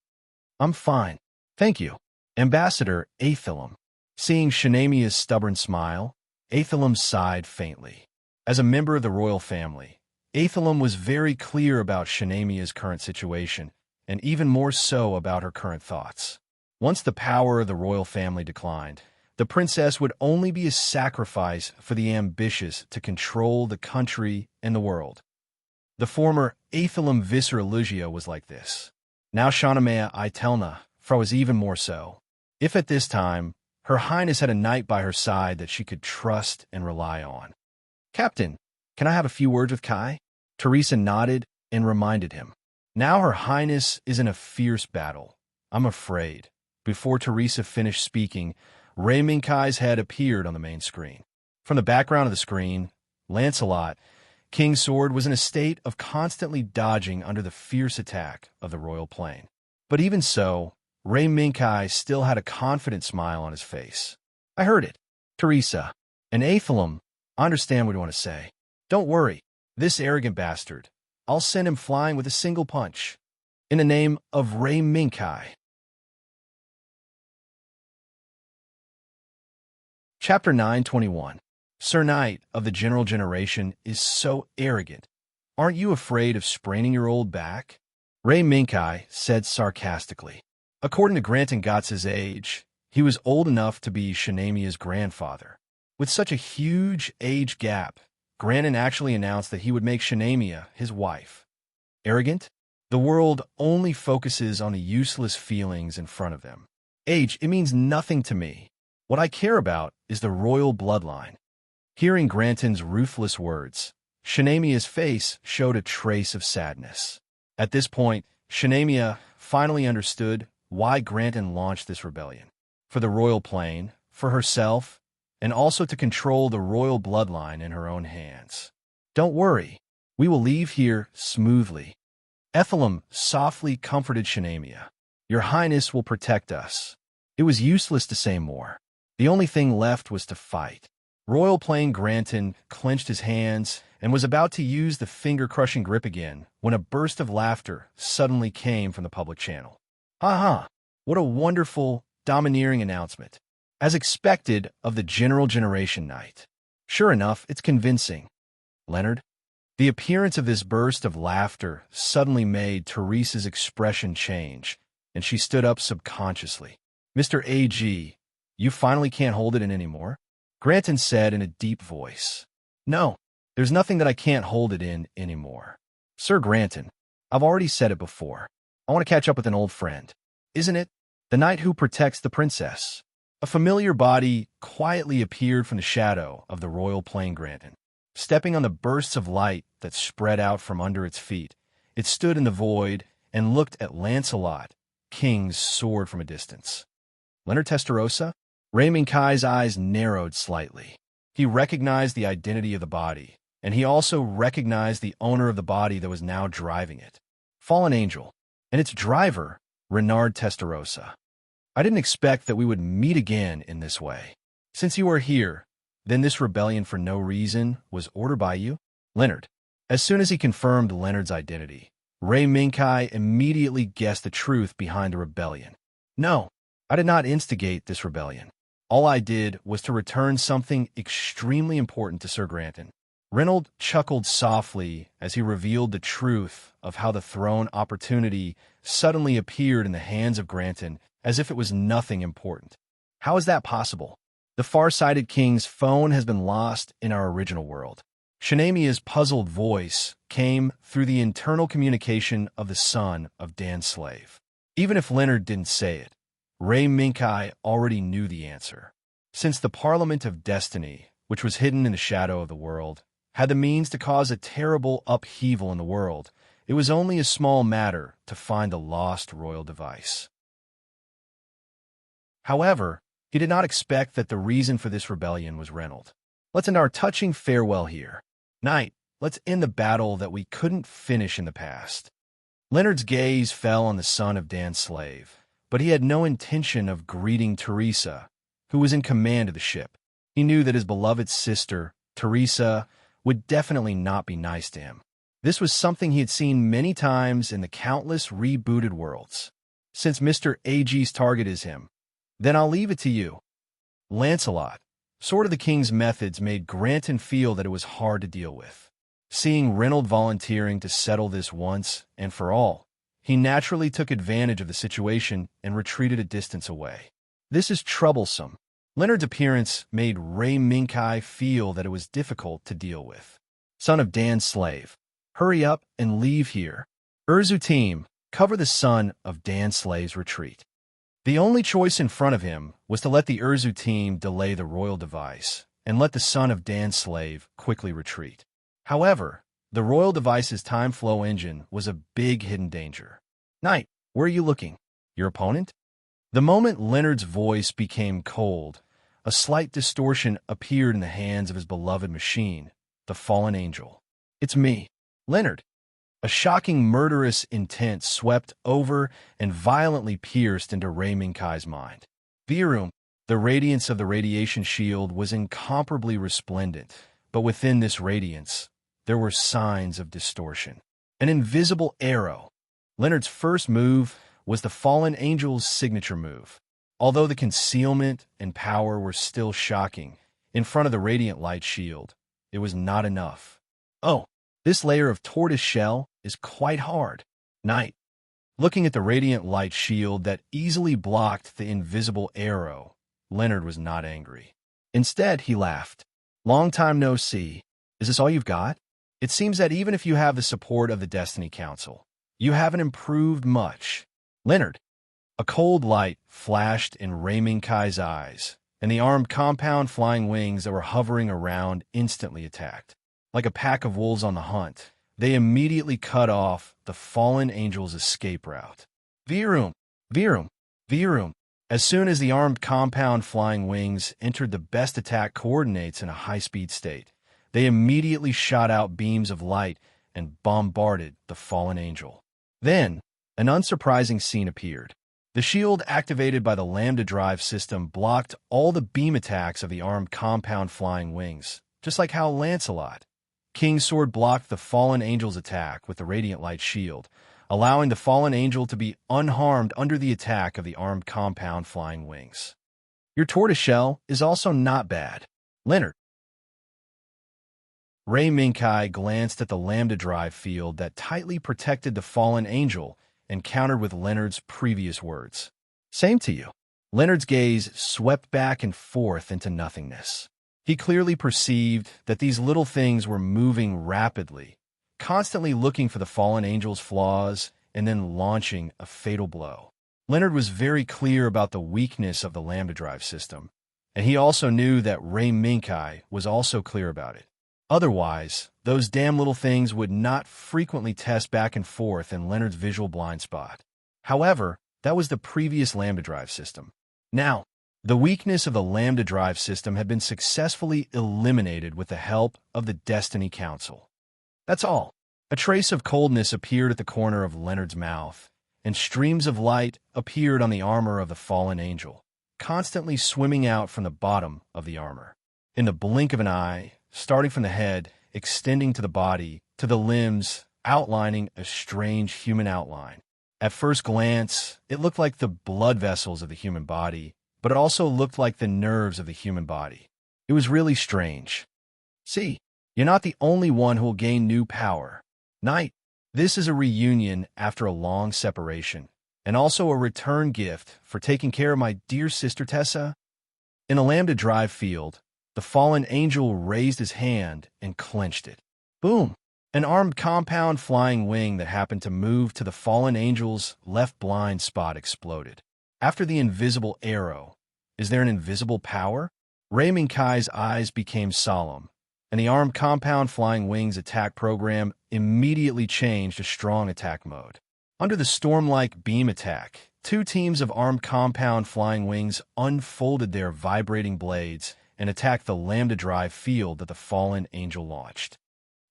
I'm fine, thank you. Ambassador Aethelum. Seeing Shanamea's stubborn smile, Aethelum sighed faintly. As a member of the royal family, Aethelum was very clear about Shanamea's current situation, and even more so about her current thoughts. Once the power of the royal family declined, the princess would only be a sacrifice for the ambitious to control the country and the world. The former Aethelum Viscera Lugia was like this. Now Shaunamea Itelna was even more so. If at this time, Her Highness had a knight by her side that she could trust and rely on. Captain, can I have a few words with Kai? Teresa nodded and reminded him. Now Her Highness is in a fierce battle. I'm afraid. Before Teresa finished speaking, Ray Minkai's head appeared on the main screen. From the background of the screen, Lancelot, King's sword, was in a state of constantly dodging under the fierce attack of the royal plane. But even so, Ray Minkai still had a confident smile on his face. I heard it. Teresa. And Aethelum, I understand what you want to say. Don't worry. This arrogant bastard, I'll send him flying with a single punch. In the name of Ray Minkai. Chapter 921. Sir Knight of the General Generation is so arrogant. Aren't you afraid of spraining your old back? Ray Minkai said sarcastically. According to Granton Gotts' age, he was old enough to be Shanamea's grandfather. With such a huge age gap, Granton actually announced that he would make Shanamea his wife. Arrogant? The world only focuses on the useless feelings in front of them. Age, it means nothing to me. What I care about is the royal bloodline. Hearing Granton's ruthless words, Shanamia's face showed a trace of sadness. At this point, Shanamia finally understood why Granton launched this rebellion. For the royal plane, for herself, and also to control the royal bloodline in her own hands. Don't worry, we will leave here smoothly. Ethelum softly comforted Shanamia. Your Highness will protect us. It was useless to say more. The only thing left was to fight. Royal Plane Granton clenched his hands and was about to use the finger-crushing grip again when a burst of laughter suddenly came from the public channel. Ha! What a wonderful, domineering announcement. As expected of the General Generation Night. Sure enough, it's convincing. Leonard? The appearance of this burst of laughter suddenly made Teresa's expression change, and she stood up subconsciously. Mr. A.G., you finally can't hold it in anymore? Granton said in a deep voice. No, there's nothing that I can't hold it in anymore. Sir Granton, I've already said it before. I want to catch up with an old friend. Isn't it? The knight who protects the princess. A familiar body quietly appeared from the shadow of the royal plane Granton. Stepping on the bursts of light that spread out from under its feet, it stood in the void and looked at Lancelot, King's sword from a distance. Leonard Testarossa? Raymond Kai's eyes narrowed slightly. He recognized the identity of the body, and he also recognized the owner of the body that was now driving it. Fallen Angel, and its driver, Renard Testarossa. I didn't expect that we would meet again in this way. Since you are here, then this rebellion for no reason was ordered by you? Leonard. As soon as he confirmed Leonard's identity, Ray Minkai immediately guessed the truth behind the rebellion. No, I did not instigate this rebellion. All I did was to return something extremely important to Sir Granton. Reynolds chuckled softly as he revealed the truth of how the throne opportunity suddenly appeared in the hands of Granton as if it was nothing important. How is that possible? The far-sighted king's phone has been lost in our original world. Shanamia's puzzled voice came through the internal communication of the son of Dan's slave. Even if Leonard didn't say it, Ray Minkai already knew the answer. Since the Parliament of Destiny, which was hidden in the shadow of the world, had the means to cause a terrible upheaval in the world, it was only a small matter to find the lost royal device. However, he did not expect that the reason for this rebellion was Reynolds. Let's end our touching farewell here. Knight, let's end the battle that we couldn't finish in the past. Leonard's gaze fell on the son of Dan's slave, but he had no intention of greeting Teresa, who was in command of the ship. He knew that his beloved sister, Teresa, would definitely not be nice to him. This was something he had seen many times in the countless rebooted worlds. Since Mr. A.G.'s target is him, then I'll leave it to you. Lancelot, Sword of the King's methods made Granton feel that it was hard to deal with. Seeing Reynolds volunteering to settle this once and for all, he naturally took advantage of the situation and retreated a distance away. This is troublesome. Leonard's appearance made Ray Minkai feel that it was difficult to deal with. Son of Dan's slave, hurry up and leave here. Urzu team, cover the son of Dan's slave's retreat. The only choice in front of him was to let the Urzu team delay the royal device and let the son of Dan's slave quickly retreat. However, the royal device's time flow engine was a big hidden danger. Knight, where are you looking? Your opponent? The moment Leonard's voice became cold, a slight distortion appeared in the hands of his beloved machine, the fallen angel. It's me, Leonard. A shocking murderous intent swept over and violently pierced into Ray Minkai's mind. Virum, the radiance of the radiation shield was incomparably resplendent, but within this radiance, there were signs of distortion. An invisible arrow. Leonard's first move was the fallen angel's signature move. Although the concealment and power were still shocking, in front of the radiant light shield, it was not enough. Oh, this layer of tortoise shell is quite hard. Knight, looking at the radiant light shield that easily blocked the invisible arrow, Leonard was not angry. Instead, he laughed. Long time no see. Is this all you've got? It seems that even if you have the support of the Destiny Council, you haven't improved much. Leonard, a cold light flashed in Ray Minkai's eyes, and the armed compound flying wings that were hovering around instantly attacked. like a pack of wolves on the hunt, they immediately cut off the fallen angel's escape route. Virum, Virum, Virum. As soon as the armed compound flying wings entered the best attack coordinates in a high-speed state, they immediately shot out beams of light and bombarded the fallen angel. Then, an unsurprising scene appeared. The shield activated by the Lambda Drive system blocked all the beam attacks of the armed compound flying wings, just like how Lancelot, King's Sword, blocked the fallen angel's attack with the Radiant Light shield, allowing the fallen angel to be unharmed under the attack of the armed compound flying wings. Your tortoiseshell is also not bad. Leonard. Ray Minkai glanced at the Lambda Drive field that tightly protected the fallen angel and countered with Leonard's previous words. Same to you. Leonard's gaze swept back and forth into nothingness. He clearly perceived that these little things were moving rapidly, constantly looking for the fallen angel's flaws and then launching a fatal blow. Leonard was very clear about the weakness of the Lambda Drive system, and he also knew that Ray Minkai was also clear about it. Otherwise, those damn little things would not frequently test back and forth in Leonard's visual blind spot. However, that was the previous Lambda Drive system. Now, the weakness of the Lambda Drive system had been successfully eliminated with the help of the Destiny Council. That's all. A trace of coldness appeared at the corner of Leonard's mouth, and streams of light appeared on the armor of the fallen angel, constantly swimming out from the bottom of the armor. In the blink of an eye, starting from the head, extending to the body, to the limbs, outlining a strange human outline. At first glance, it looked like the blood vessels of the human body, but it also looked like the nerves of the human body. It was really strange. See, you're not the only one who will gain new power. Knight, this is a reunion after a long separation, and also a return gift for taking care of my dear sister Tessa. In a Lambda Drive field, the fallen angel raised his hand and clenched it. Boom! An armed compound flying wing that happened to move to the fallen angel's left blind spot exploded. After the invisible arrow, is there an invisible power? Ray Minkai's eyes became solemn, and the armed compound flying wings attack program immediately changed to strong attack mode. Under the storm-like beam attack, two teams of armed compound flying wings unfolded their vibrating blades and attacked the Lambda Drive field that the fallen angel launched.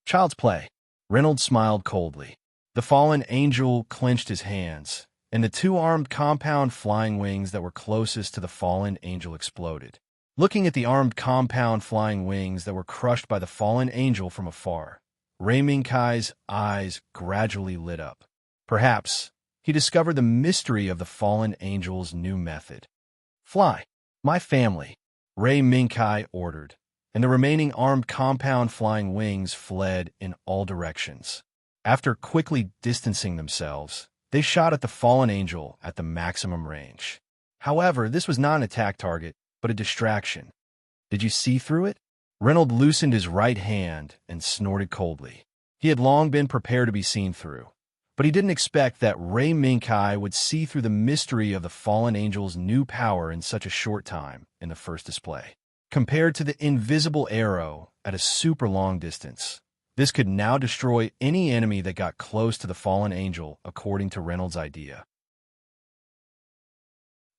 Child's play. Reynolds smiled coldly. The fallen angel clenched his hands, and the two armed compound flying wings that were closest to the fallen angel exploded. Looking at the armed compound flying wings that were crushed by the fallen angel from afar, Ray Minkai's eyes gradually lit up. Perhaps he discovered the mystery of the fallen angel's new method. Fly, my family, Ray Minkai ordered, and the remaining armed compound flying wings fled in all directions. After quickly distancing themselves, they shot at the fallen angel at the maximum range. However, this was not an attack target, but a distraction. Did you see through it? Reynolds loosened his right hand and snorted coldly. He had long been prepared to be seen through, but he didn't expect that Ray Minkai would see through the mystery of the fallen angel's new power in such a short time in the first display. Compared to the invisible arrow at a super long distance, this could now destroy any enemy that got close to the fallen angel, according to Reynolds' idea.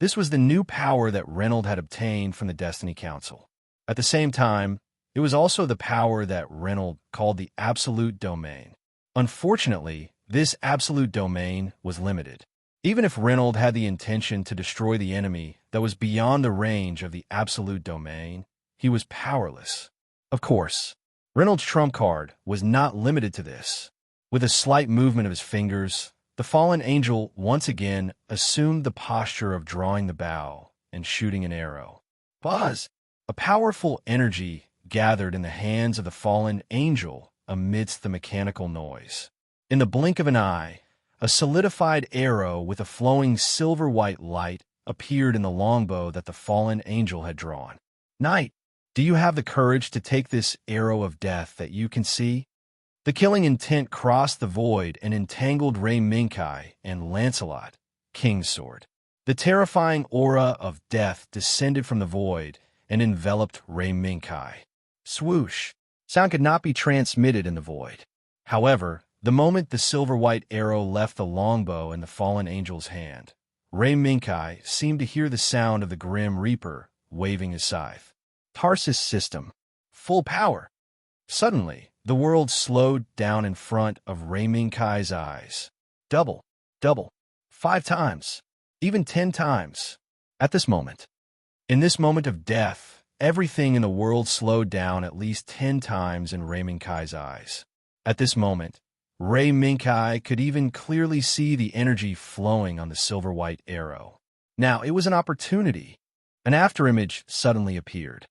This was the new power that Reynolds had obtained from the Destiny Council. At the same time, it was also the power that Reynolds called the Absolute Domain. Unfortunately, this Absolute Domain was limited. Even if Reynolds had the intention to destroy the enemy that was beyond the range of the Absolute Domain, he was powerless. Of course, Reynolds' trump card was not limited to this. With a slight movement of his fingers, the fallen angel once again assumed the posture of drawing the bow and shooting an arrow. Buzz! A powerful energy gathered in the hands of the fallen angel amidst the mechanical noise. In the blink of an eye, a solidified arrow with a flowing silver-white light appeared in the longbow that the fallen angel had drawn. Knight, do you have the courage to take this arrow of death that you can see? The killing intent crossed the void and entangled Ray Minkai and Lancelot, King's Sword. The terrifying aura of death descended from the void and enveloped Ray Minkai. Swoosh! Sound could not be transmitted in the void. However, the moment the silver-white arrow left the longbow in the fallen angel's hand, Ray Minkai seemed to hear the sound of the Grim Reaper waving his scythe. Tarsus system. Full power. Suddenly, the world slowed down in front of Ray Minkai's eyes. Double, double, 5 times, even 10 times. At this moment. In this moment of death, everything in the world slowed down at least 10 times in Ray Minkai's eyes. At this moment, Ray Minkai could even clearly see the energy flowing on the silver-white arrow. Now, it was an opportunity. An afterimage suddenly appeared.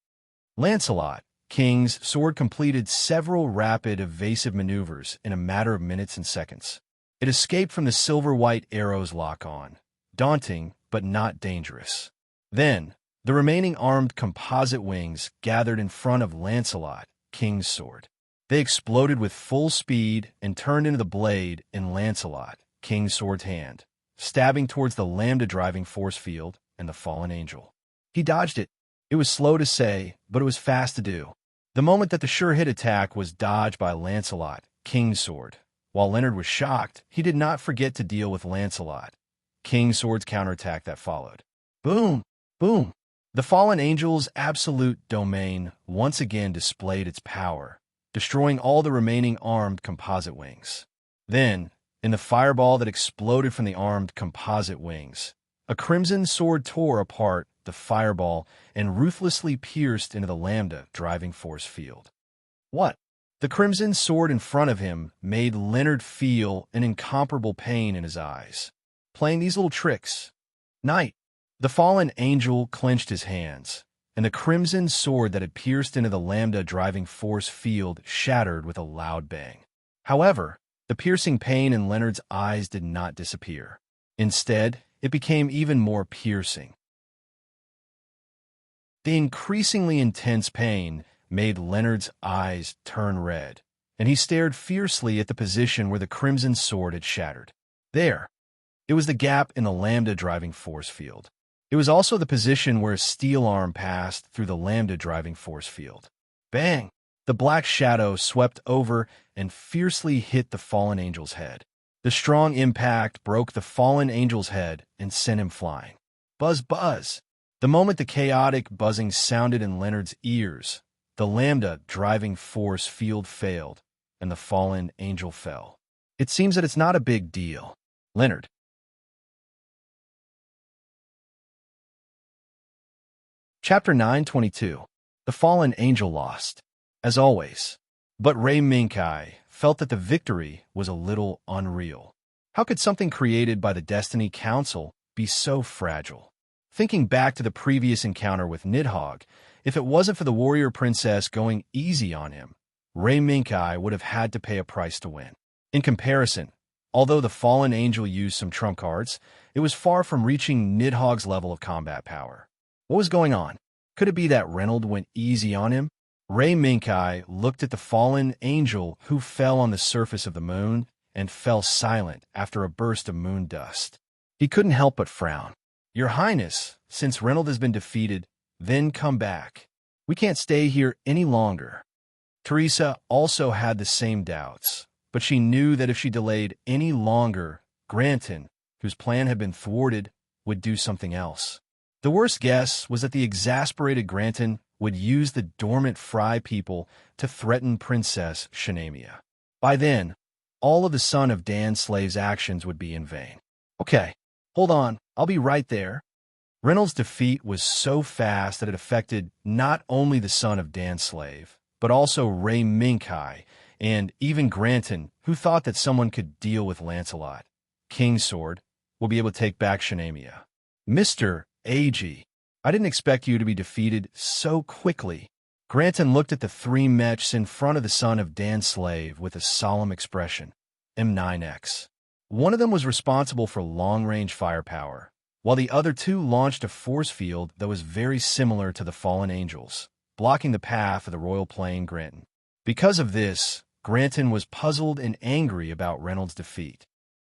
Lancelot, King's sword, completed several rapid, evasive maneuvers in a matter of minutes and seconds. It escaped from the silver-white arrow's lock-on. Daunting, but not dangerous. Then, the remaining armed composite wings gathered in front of Lancelot, King's sword. They exploded with full speed and turned into the blade in Lancelot, King's sword's hand, stabbing towards the lambda driving force field and the fallen angel. He dodged it. It was slow to say, but it was fast to do. The moment that the sure-hit attack was dodged by Lancelot, King's sword. While Leonard was shocked, he did not forget to deal with Lancelot, King's sword's counterattack that followed. Boom! Boom! The fallen angel's absolute domain once again displayed its power, destroying all the remaining armed composite wings. Then, in the fireball that exploded from the armed composite wings, a crimson sword tore apart the fireball and ruthlessly pierced into the lambda driving force field. What? The crimson sword in front of him made Leonard feel an incomparable pain in his eyes. Playing these little tricks. Night. The fallen angel clenched his hands, and the crimson sword that had pierced into the lambda driving force field shattered with a loud bang. However, the piercing pain in Leonard's eyes did not disappear. Instead, it became even more piercing. The increasingly intense pain made Leonard's eyes turn red, and he stared fiercely at the position where the crimson sword had shattered. There. It was the gap in the lambda driving force field. It was also the position where a steel arm passed through the lambda driving force field. Bang! The black shadow swept over and fiercely hit the fallen angel's head. The strong impact broke the fallen angel's head and sent him flying. Buzz, buzz! The moment the chaotic buzzing sounded in Leonard's ears, the lambda driving force field failed, and the fallen angel fell. It seems that it's not a big deal. Leonard. Chapter 922. The Fallen Angel Lost. As always. But Ray Minkai felt that the victory was a little unreal. How could something created by the Destiny Council be so fragile? Thinking back to the previous encounter with Nidhogg, if it wasn't for the warrior princess going easy on him, Ray Minkai would have had to pay a price to win. In comparison, although the fallen angel used some trump cards, it was far from reaching Nidhogg's level of combat power. What was going on? Could it be that Reynolds went easy on him? Ray Minkai looked at the fallen angel who fell on the surface of the moon and fell silent after a burst of moon dust. He couldn't help but frown. Your Highness, since Reynolds has been defeated, then come back. We can't stay here any longer. Teresa also had the same doubts, but she knew that if she delayed any longer, Granton, whose plan had been thwarted, would do something else. The worst guess was that the exasperated Granton would use the dormant Fry people to threaten Princess Shanamia. By then, all of the son of Dan Slave's actions would be in vain. Okay, hold on, I'll be right there. Reynolds' defeat was so fast that it affected not only the son of Dan Slave, but also Ray Minkai and even Granton, who thought that someone could deal with Lancelot, King's sword, will be able to take back Shanamia. Mr. A.G., I didn't expect you to be defeated so quickly. Granton looked at the 3 mechs in front of the son of Dan Slave with a solemn expression. M9X. One of them was responsible for long-range firepower, while the other 2 launched a force field that was very similar to the fallen angels, blocking the path of the royal plane Granton. Because of this, Granton was puzzled and angry about Reynolds' defeat.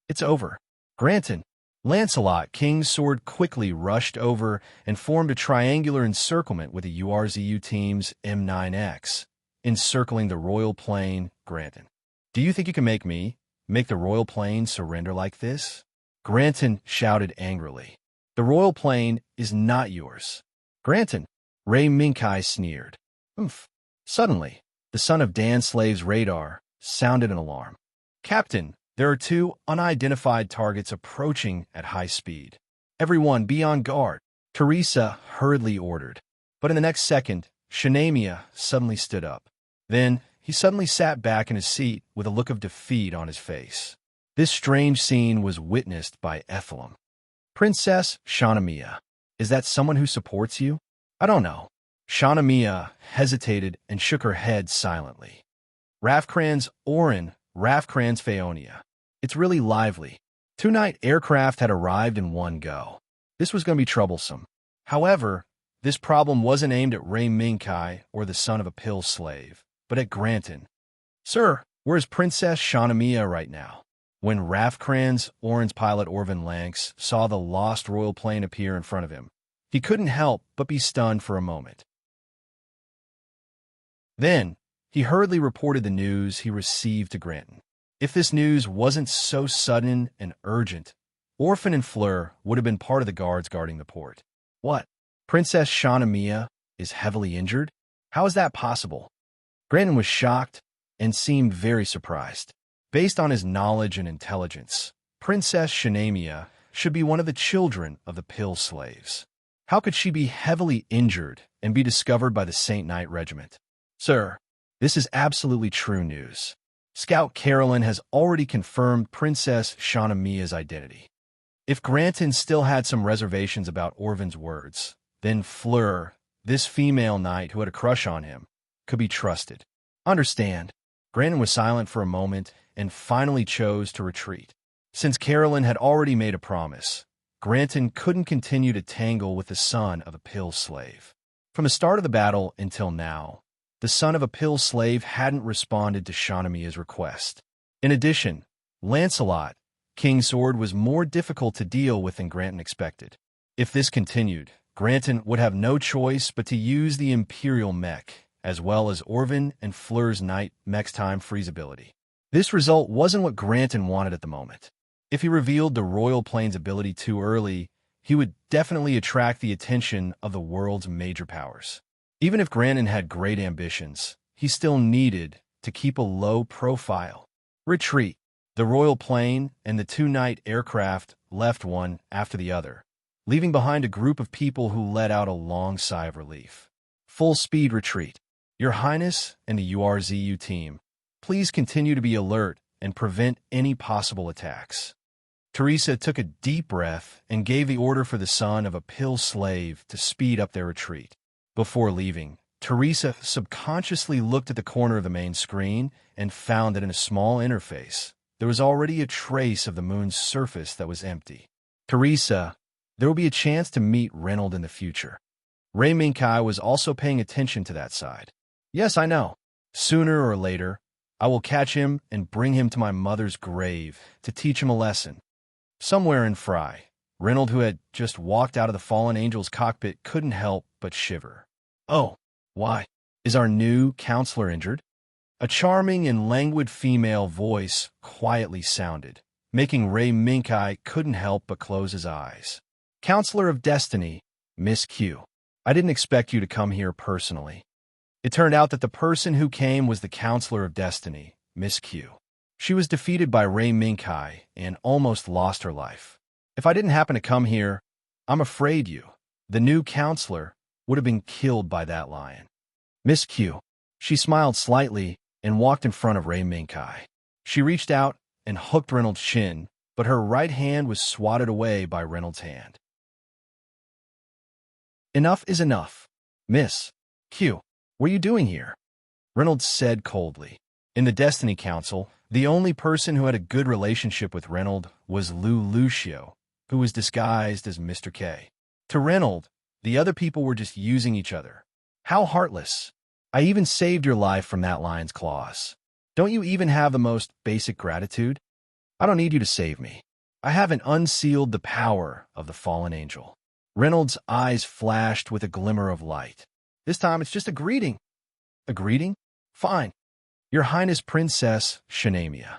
It's over. Granton. Lancelot, King's sword, quickly rushed over and formed a triangular encirclement with the URZU team's M9X. encircling the royal plane, Granton. Do you think you can make the royal plane surrender like this? Granton shouted angrily. The royal plane is not yours. Granton, Ray Minkai sneered. Oomph. Suddenly, the son of Dan Slave's radar sounded an alarm. Captain, there are two unidentified targets approaching at high speed. Everyone be on guard, Teresa hurriedly ordered. But in the next second, Shanamia suddenly stood up. Then, he suddenly sat back in his seat with a look of defeat on his face. This strange scene was witnessed by Ethelum. Princess Shanamia, is that someone who supports you? I don't know. Shanamia hesitated and shook her head silently. Rafkran's Orin, Rafkran's Phaonia. It's really lively. 2-night aircraft had arrived in one go. This was going to be troublesome. However, this problem wasn't aimed at Ray Minkai or the son of a pill slave, but at Granton. Sir, where's Princess Shanamia right now? When Rafkran's Orin's pilot Orvin Lanks saw the lost royal plane appear in front of him, he couldn't help but be stunned for a moment. Then, he hurriedly reported the news he received to Granton. If this news wasn't so sudden and urgent, Orphan and Fleur would have been part of the guards guarding the port. What? Princess Shanamia is heavily injured? How is that possible? Granton was shocked and seemed very surprised. Based on his knowledge and intelligence, Princess Shanamia should be one of the children of the pill slaves. How could she be heavily injured and be discovered by the Saint Knight Regiment? Sir, this is absolutely true news. Scout Carolyn has already confirmed Princess Shanamia's identity. If Granton still had some reservations about Orvin's words, then Fleur, this female knight who had a crush on him, could be trusted. Understand. Granton was silent for a moment and finally chose to retreat. Since Carolyn had already made a promise, Granton couldn't continue to tangle with the son of a pill slave. From the start of the battle until now, the son of a pill slave hadn't responded to Shanamia's request. In addition, Lancelot, King's Sword, was more difficult to deal with than Granton expected. If this continued, Granton would have no choice but to use the Imperial mech, as well as Orvin and Fleur's Knight mech's time freeze ability. This result wasn't what Granton wanted at the moment. If he revealed the Royal Plane's ability too early, he would definitely attract the attention of the world's major powers. Even if Granton had great ambitions, he still needed to keep a low profile. Retreat. The Royal Plane and the 2-night aircraft left one after the other, leaving behind a group of people who let out a long sigh of relief. Full-speed retreat. Your Highness and the URZU team, please continue to be alert and prevent any possible attacks. Teresa took a deep breath and gave the order for the son of a pill slave to speed up their retreat. Before leaving, Teresa subconsciously looked at the corner of the main screen and found that in a small interface, there was already a trace of the moon's surface that was empty. Teresa, there will be a chance to meet Reynolds in the future. Ray Minkai was also paying attention to that side. Yes, I know. Sooner or later, I will catch him and bring him to my mother's grave to teach him a lesson. Somewhere in Fry, Reynolds, who had just walked out of the fallen angel's cockpit, couldn't help but shiver. Oh, why? Is our new counselor injured? A charming and languid female voice quietly sounded, making Ray Minkai couldn't help but close his eyes. Counselor of Destiny, Miss Q. I didn't expect you to come here personally. It turned out that the person who came was the Counselor of Destiny, Miss Q. She was defeated by Ray Minkai and almost lost her life. If I didn't happen to come here, I'm afraid you, the new counselor, would have been killed by that lion. Miss Q. She smiled slightly and walked in front of Ray Minkai. She reached out and hooked Reynolds' chin, but her right hand was swatted away by Reynolds' hand. Enough is enough. Miss Q, what are you doing here? Reynolds said coldly. In the Destiny Council, the only person who had a good relationship with Reynolds was Lou Lucio, who was disguised as Mr. K. To Reynolds, the other people were just using each other. How heartless. I even saved your life from that lion's claws. Don't you even have the most basic gratitude? I don't need you to save me. I haven't unsealed the power of the fallen angel. Reynolds' eyes flashed with a glimmer of light. This time it's just a greeting. A greeting? Fine. Your Highness Princess Shanamia.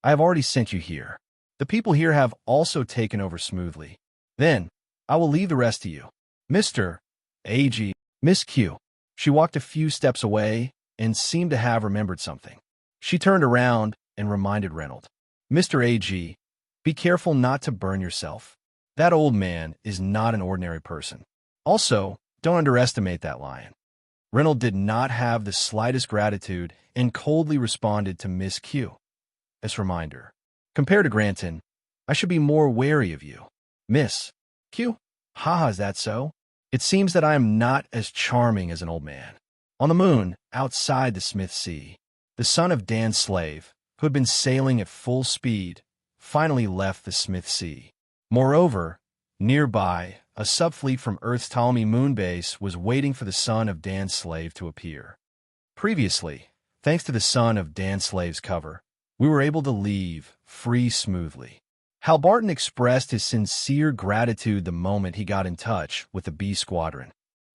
I have already sent you here. The people here have also taken over smoothly. Then, I will leave the rest to you. Mr. A.G. Miss Q. She walked a few steps away and seemed to have remembered something. She turned around and reminded Reynolds. Mr. A.G., be careful not to burn yourself. That old man is not an ordinary person. Also, don't underestimate that lion. Reynolds did not have the slightest gratitude and coldly responded to Miss Q. As reminder, compared to Granton, I should be more wary of you. Miss Q. Haha, is that so? It seems that I am not as charming as an old man. On the moon, outside the Smith Sea, the son of Dan's slave, who had been sailing at full speed, finally left the Smith Sea. Moreover, nearby, a subfleet from Earth's Ptolemy moon base was waiting for the son of Dan's slave to appear. Previously, thanks to the son of Dan's slave's cover, we were able to leave free smoothly. Hal Barton expressed his sincere gratitude the moment he got in touch with the B Squadron.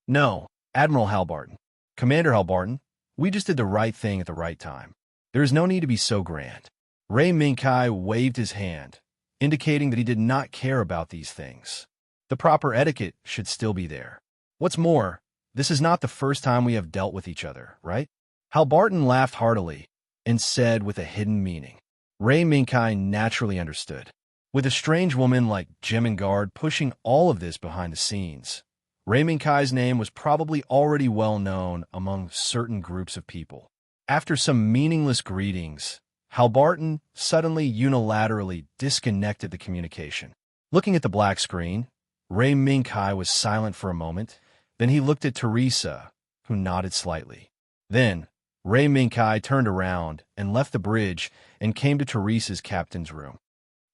No, Admiral Hal Barton. Commander Hal Barton, we just did the right thing at the right time. There is no need to be so grand. Ray Minkai waved his hand, indicating that he did not care about these things. The proper etiquette should still be there. What's more, this is not the first time we have dealt with each other, right? Hal Barton laughed heartily and said with a hidden meaning. Ray Minkai naturally understood. With a strange woman like Jemingard pushing all of this behind the scenes, Ray Minkai's name was probably already well known among certain groups of people. After some meaningless greetings, Hal Barton suddenly unilaterally disconnected the communication. Looking at the black screen, Ray Minkai was silent for a moment. Then he looked at Teresa, who nodded slightly. Then, Ray Minkai turned around and left the bridge and came to Teresa's captain's room.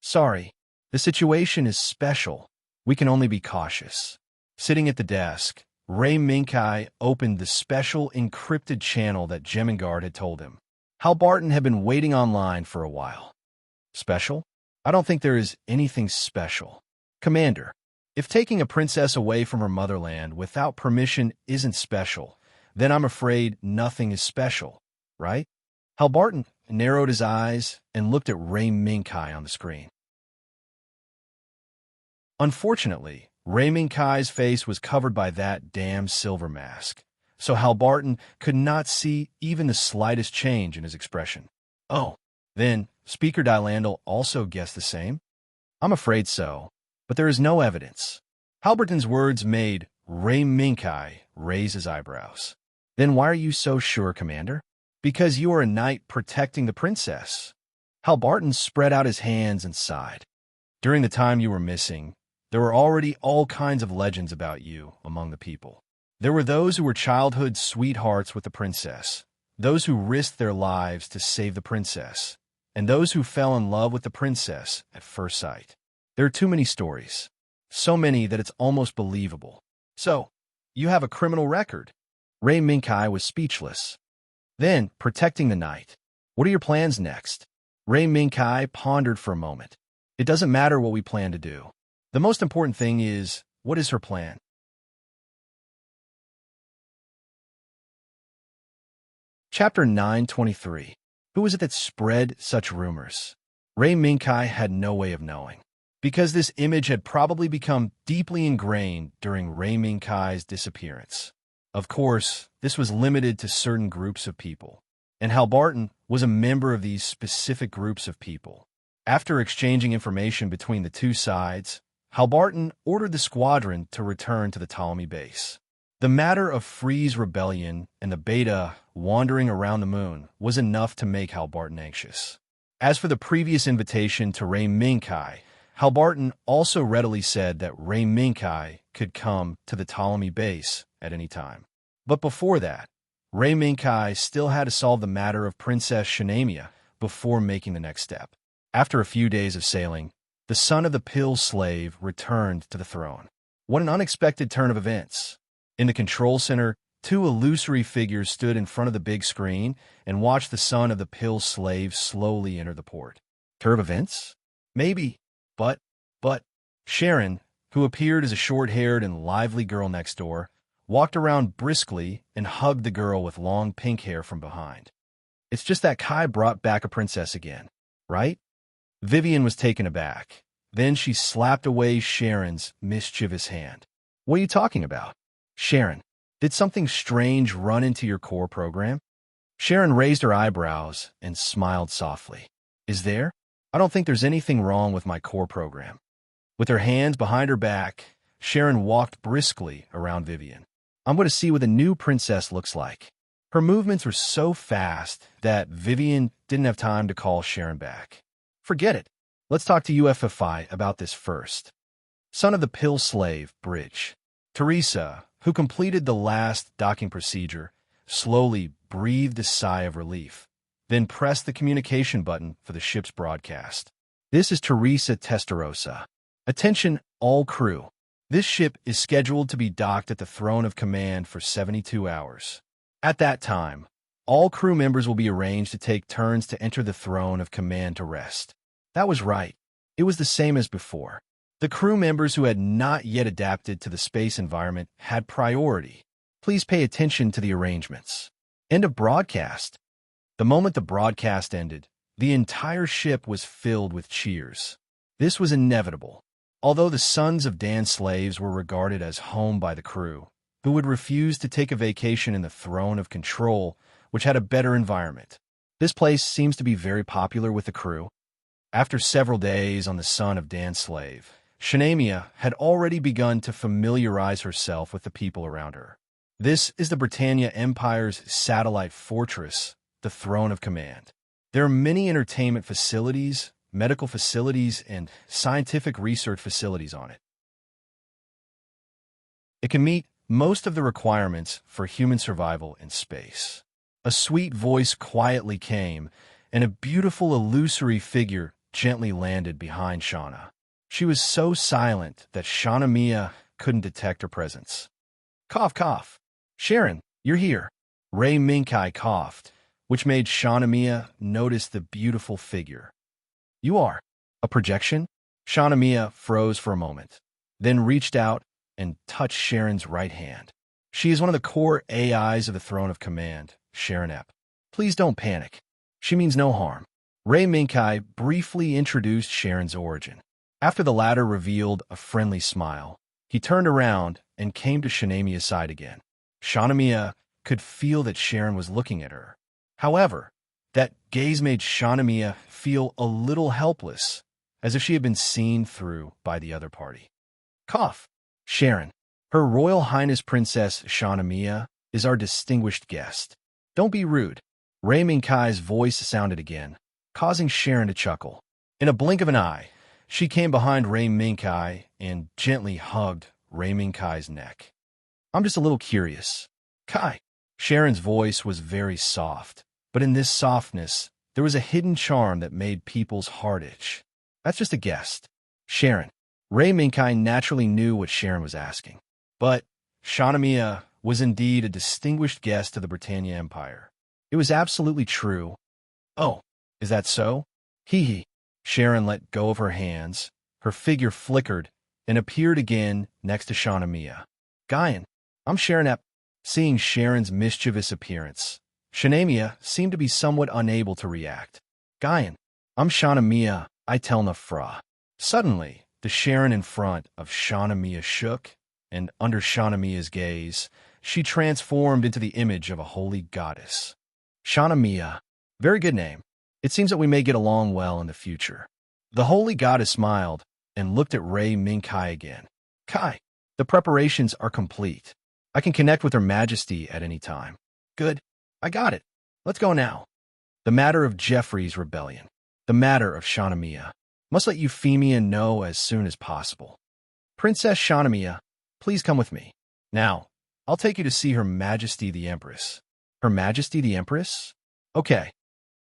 Sorry, the situation is special. We can only be cautious. Sitting at the desk, Ray Minkai opened the special encrypted channel that Jemingard had told him. Hal Barton had been waiting online for a while. Special? I don't think there is anything special. Commander, if taking a princess away from her motherland without permission isn't special, then I'm afraid nothing is special, right? Hal Barton narrowed his eyes and looked at Ray Minkai on the screen. Unfortunately, Ray Minkai's face was covered by that damn silver mask, so Hal Barton could not see even the slightest change in his expression. Oh, then Speaker Dylandel also guessed the same? I'm afraid so, but there is no evidence. Hal Barton's words made Ray Minkai raise his eyebrows. Then why are you so sure, Commander? Because you are a knight protecting the princess. Hal Barton spread out his hands and sighed. During the time you were missing, there were already all kinds of legends about you among the people. There were those who were childhood sweethearts with the princess, those who risked their lives to save the princess, and those who fell in love with the princess at first sight. There are too many stories, so many that it's almost believable. So, you have a criminal record. Ray Minkai was speechless. Then, protecting the knight. What are your plans next? Ray Minkai pondered for a moment. It doesn't matter what we plan to do. The most important thing is, what is her plan? Chapter 923. Who is it that spread such rumors? Ray Minkai had no way of knowing, because this image had probably become deeply ingrained during Ray Minkai's disappearance. Of course, this was limited to certain groups of people, and Hal Barton was a member of these specific groups of people. After exchanging information between the two sides, Hal Barton ordered the squadron to return to the Ptolemy base. The matter of Free's rebellion and the Beta wandering around the moon was enough to make Hal Barton anxious. As for the previous invitation to Ray Minkai, Hal Barton also readily said that Ray Minkai could come to the Ptolemy base at any time. But before that, Ray Minkai still had to solve the matter of Princess Shanamia before making the next step. After a few days of sailing, the son of the pill slave returned to the throne. What an unexpected turn of events. In the control center, two illusory figures stood in front of the big screen and watched the son of the pill slave slowly enter the port. Turn of events? Maybe. But, Sharon, who appeared as a short-haired and lively girl next door, walked around briskly and hugged the girl with long pink hair from behind. It's just that Kai brought back a princess again, right? Vivian was taken aback. Then she slapped away Sharon's mischievous hand. What are you talking about? Sharon, did something strange run into your core program? Sharon raised her eyebrows and smiled softly. Is there? I don't think there's anything wrong with my core program. With her hands behind her back, Sharon walked briskly around Vivian. I'm going to see what the new princess looks like. Her movements were so fast that Vivian didn't have time to call Sharon back. Forget it. Let's talk to UFFI about this first. Son of the pill slave, Bridge. Teresa, who completed the last docking procedure, slowly breathed a sigh of relief, then pressed the communication button for the ship's broadcast. This is Teresa Testarossa. Attention, all crew. This ship is scheduled to be docked at the Throne of Command for 72 hours. At that time, all crew members will be arranged to take turns to enter the Throne of Command to rest. That was right. It was the same as before. The crew members who had not yet adapted to the space environment had priority. Please pay attention to the arrangements. End of broadcast. The moment the broadcast ended, the entire ship was filled with cheers. This was inevitable. Although the Sons of Dan slaves were regarded as home by the crew, who would refuse to take a vacation in the Throne of Control, which had a better environment. This place seems to be very popular with the crew. After several days on the Son of Dan slave, Shanamia had already begun to familiarize herself with the people around her. This is the Britannia Empire's satellite fortress, the Throne of Command. There are many entertainment facilities, medical facilities, and scientific research facilities on it. It can meet most of the requirements for human survival in space. A sweet voice quietly came, and a beautiful illusory figure gently landed behind Shauna. She was so silent that Shanamia couldn't detect her presence. Cough, cough. Sharon, you're here. Ray Minkai coughed, which made Shanamia notice the beautiful figure. You are. A projection? Shanamia froze for a moment, then reached out and touched Sharon's right hand. She is one of the core AIs of the Throne of Command, Sharon Epp. Please don't panic. She means no harm. Ray Minkai briefly introduced Sharon's origin. After the latter revealed a friendly smile, he turned around and came to Shanamia's side again. Shanamia could feel that Sharon was looking at her. However, that gaze made Shanamia feel a little helpless, as if she had been seen through by the other party. Cough. Sharon, Her Royal Highness Princess Shanamia is our distinguished guest. Don't be rude. Ray Minkai's voice sounded again, causing Sharon to chuckle. In a blink of an eye, she came behind Ray Minkai and gently hugged Ray Minkai's neck. I'm just a little curious. Kai. Sharon's voice was very soft, but in this softness, there was a hidden charm that made people's heart itch. That's just a guest. Sharon. Ray Minkai naturally knew what Sharon was asking. But Shanamia was indeed a distinguished guest of the Britannia Empire. It was absolutely true. Oh, is that so? Hee hee. Sharon let go of her hands. Her figure flickered and appeared again next to Shanamia. Guyan, I'm Sharon Epp. Seeing Sharon's mischievous appearance, Shanamia seemed to be somewhat unable to react. Guyan, I'm Shanamia, I tell Nafra. Suddenly, the Sharon in front of Shanamia shook, and under Shanamia's gaze, she transformed into the image of a holy goddess. Shanamia, very good name. It seems that we may get along well in the future. The holy goddess smiled and looked at Ray Minkai again. Kai, the preparations are complete. I can connect with Her Majesty at any time. Good. I got it. Let's go now. The matter of Jeffrey's rebellion. The matter of Shanamia. Must let Euphemia know as soon as possible. Princess Shanamia, please come with me. Now, I'll take you to see Her Majesty the Empress. Her Majesty the Empress? Okay.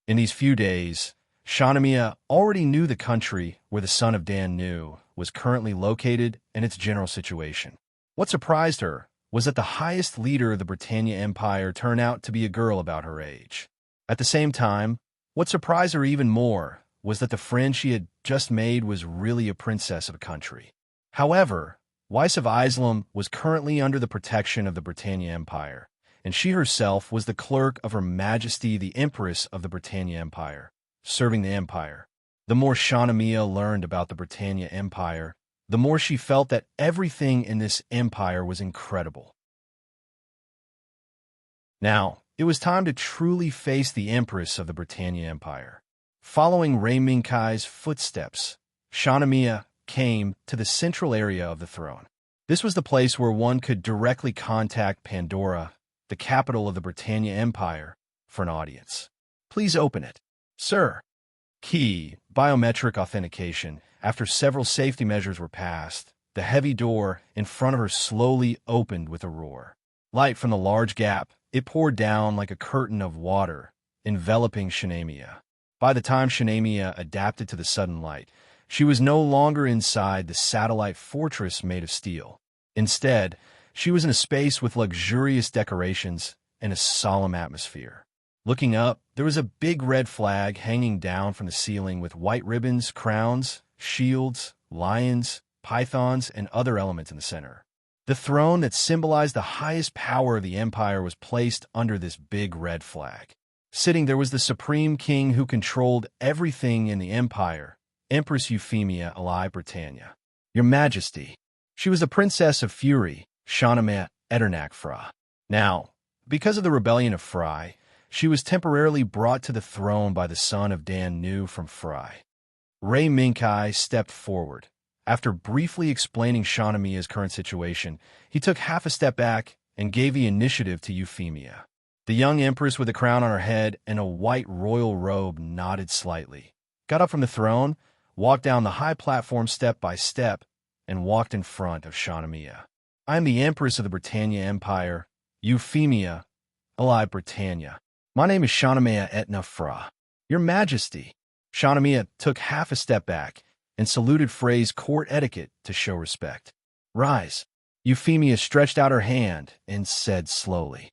In these few days, Shanamia already knew the country where the son of Dan knew was currently located and its general situation. What surprised her was that the highest leader of the Britannia Empire turned out to be a girl about her age. At the same time, what surprised her even more was that the friend she had just made was really a princess of a country. However, Weiss of Islam was currently under the protection of the Britannia Empire, and she herself was the clerk of Her Majesty the Empress of the Britannia Empire, serving the empire. The more Shahnamia learned about the Britannia Empire, the more she felt that everything in this empire was incredible. Now, it was time to truly face the Empress of the Britannia Empire. Following Rei Minkai's footsteps, Shahnamia came to the central area of the throne. This was the place where one could directly contact Pandora, the capital of the Britannia Empire, for an audience. Please open it. Sir. Key, biometric authentication. After several safety measures were passed, the heavy door in front of her slowly opened with a roar. Light from the large gap, it poured down like a curtain of water, enveloping Shahnamia. By the time Shahnamia adapted to the sudden light, she was no longer inside the satellite fortress made of steel. Instead, she was in a space with luxurious decorations and a solemn atmosphere. Looking up, there was a big red flag hanging down from the ceiling with white ribbons, crowns, shields, lions, pythons, and other elements in the center. The throne that symbolized the highest power of the empire was placed under this big red flag. Sitting there was the supreme king who controlled everything in the empire, Empress Euphemia Alai Britannia. Your Majesty. She was the Princess of Fury, Shahnamia Eternak Fra. Now, because of the rebellion of Fry, she was temporarily brought to the throne by the son of Dan Nu from Fry. Rei Minkai stepped forward. After briefly explaining Shahnamia's current situation, he took half a step back and gave the initiative to Euphemia. The young empress with a crown on her head and a white royal robe nodded slightly, got up from the throne, walked down the high platform step by step, and walked in front of Shahnamia. I am the Empress of the Britannia Empire, Euphemia Alai Britannia. My name is Shahnamia Etna Fra. Your Majesty. Shahnamia took half a step back and saluted Frey's court etiquette to show respect. Rise. Euphemia stretched out her hand and said slowly,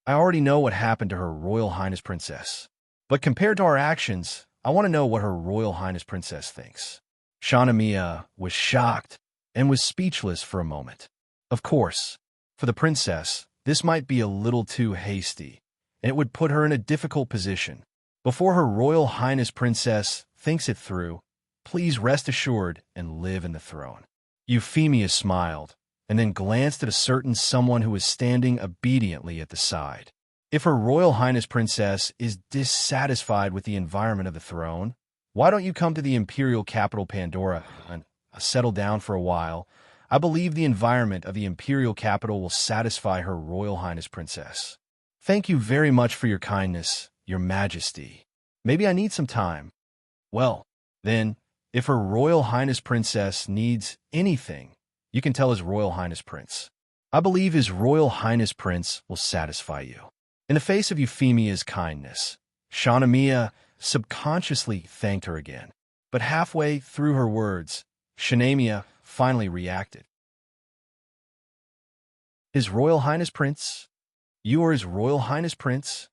I already know what happened to Her Royal Highness Princess. But compared to our actions, I want to know what Her Royal Highness Princess thinks. Shahnamia was shocked and was speechless for a moment. Of course, for the princess, this might be a little too hasty, and it would put her in a difficult position. Before Her Royal Highness Princess thinks it through, please rest assured and live in the throne. Euphemia smiled, and then glanced at a certain someone who was standing obediently at the side. If Her Royal Highness Princess is dissatisfied with the environment of the throne, why don't you come to the imperial capital Pandora and settle down for a while? I believe the environment of the imperial capital will satisfy Her Royal Highness Princess. Thank you very much for your kindness, Your Majesty. Maybe I need some time. Well, then, if Her Royal Highness Princess needs anything, you can tell His Royal Highness Prince. I believe His Royal Highness Prince will satisfy you. In the face of Euphemia's kindness, Shahnamia subconsciously thanked her again. But halfway through her words, Shahnamia finally reacted. His Royal Highness Prince? You are His Royal Highness Prince?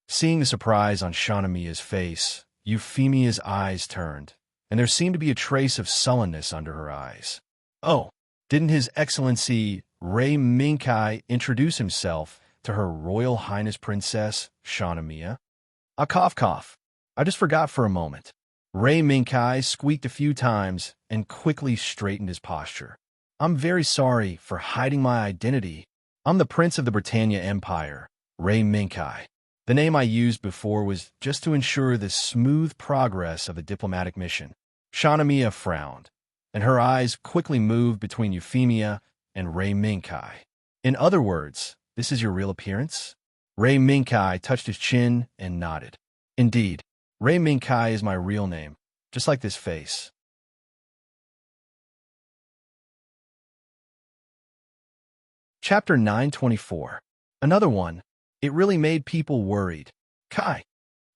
Seeing the surprise on Shahnamia's face, Euphemia's eyes turned, and there seemed to be a trace of sullenness under her eyes. Oh, didn't His Excellency Rei Minkai introduce himself to Her Royal Highness Princess Shahnamia? Cough. I just forgot for a moment. Rei Minkai squeaked a few times and quickly straightened his posture. I'm very sorry for hiding my identity. I'm the Prince of the Britannia Empire, Rei Minkai. The name I used before was just to ensure the smooth progress of the diplomatic mission. Shahnamia frowned, and her eyes quickly moved between Euphemia and Rei Minkai. In other words, this is your real appearance? Rei Minkai touched his chin and nodded. Indeed, Rei Minkai is my real name, just like this face. Chapter 924. Another one. It really made people worried. Kai.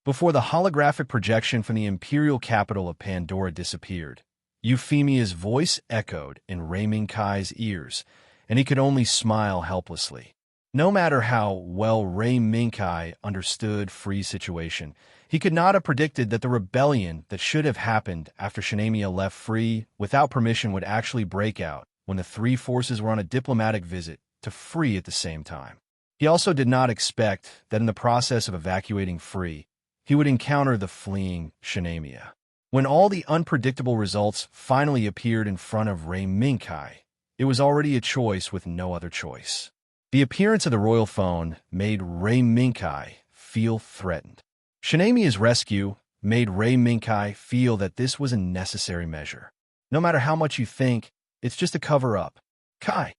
Before the holographic projection from the imperial capital of Pandora disappeared, Euphemia's voice echoed in Rei Minkai's ears, and he could only smile helplessly. No matter how well Rei Minkai understood Free's situation, he could not have predicted that the rebellion that should have happened after Shahnamia left Free without permission would actually break out when the three forces were on a diplomatic visit to Free at the same time. He also did not expect that in the process of evacuating Free, he would encounter the fleeing Shinamia. When all the unpredictable results finally appeared in front of Rei Minkai, it was already a choice with no other choice. The appearance of the royal phone made Rei Minkai feel threatened. Shinamia's rescue made Rei Minkai feel that this was a necessary measure. No matter how much you think, it's just a cover-up. Kai.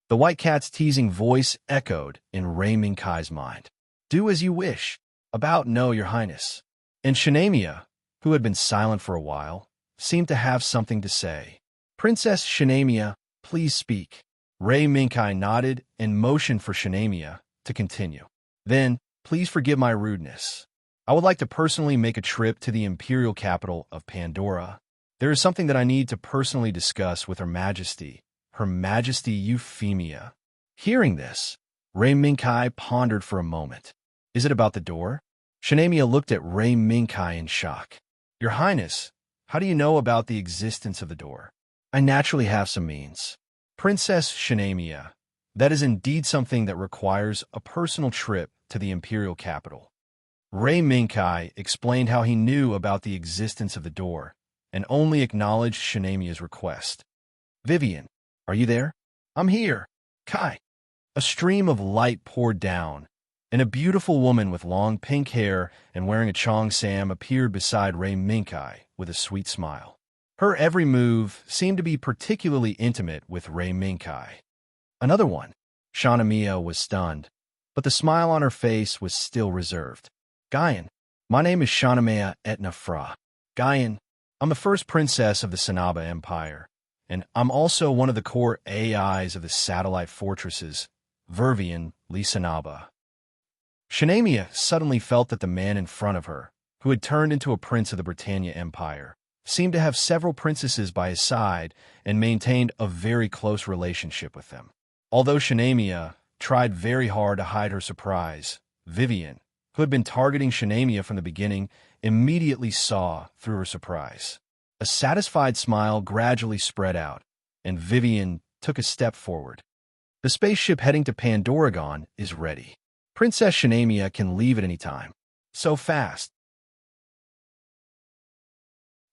The white cat's teasing voice echoed in Rei Minkai's mind. Do as you wish. About no, your highness. And Shinamia, who had been silent for a while, seemed to have something to say. Princess Shinamia, please speak. Rei Minkai nodded and motioned for Shinamia to continue. Then, please forgive my rudeness. I would like to personally make a trip to the imperial capital of Pandora. There is something that I need to personally discuss with Her Majesty Euphemia. Hearing this, Rei Minkai pondered for a moment. Is it about the door? Shinamia looked at Rei Minkai in shock. Your Highness, how do you know about the existence of the door? I naturally have some means. Princess Shinamia, that is indeed something that requires a personal trip to the imperial capital. Rei Minkai explained how he knew about the existence of the door and only acknowledged Shinamia's request. Vivian, are you there? I'm here. Kai. A stream of light poured down, and a beautiful woman with long pink hair and wearing a cheongsam appeared beside Rei Minkai with a sweet smile. Her every move seemed to be particularly intimate with Rei Minkai. Another one. Shinamia was stunned, but the smile on her face was still reserved. Gaian, my name is Shinamia Etna Fra. Gaian, I'm the first princess of the Sanaba Empire, and I'm also one of the core AIs of the satellite fortresses, Vervian Li Sanaba. Shinamia suddenly felt that the man in front of her, who had turned into a prince of the Britannia Empire, seemed to have several princesses by his side and maintained a very close relationship with them. Although Shinamia tried very hard to hide her surprise, Vivian, who had been targeting Shinamia from the beginning, immediately saw through her surprise. A satisfied smile gradually spread out, and Vivian took a step forward. The spaceship heading to Pandoragon is ready. Princess Shinamia can leave at any time. So fast.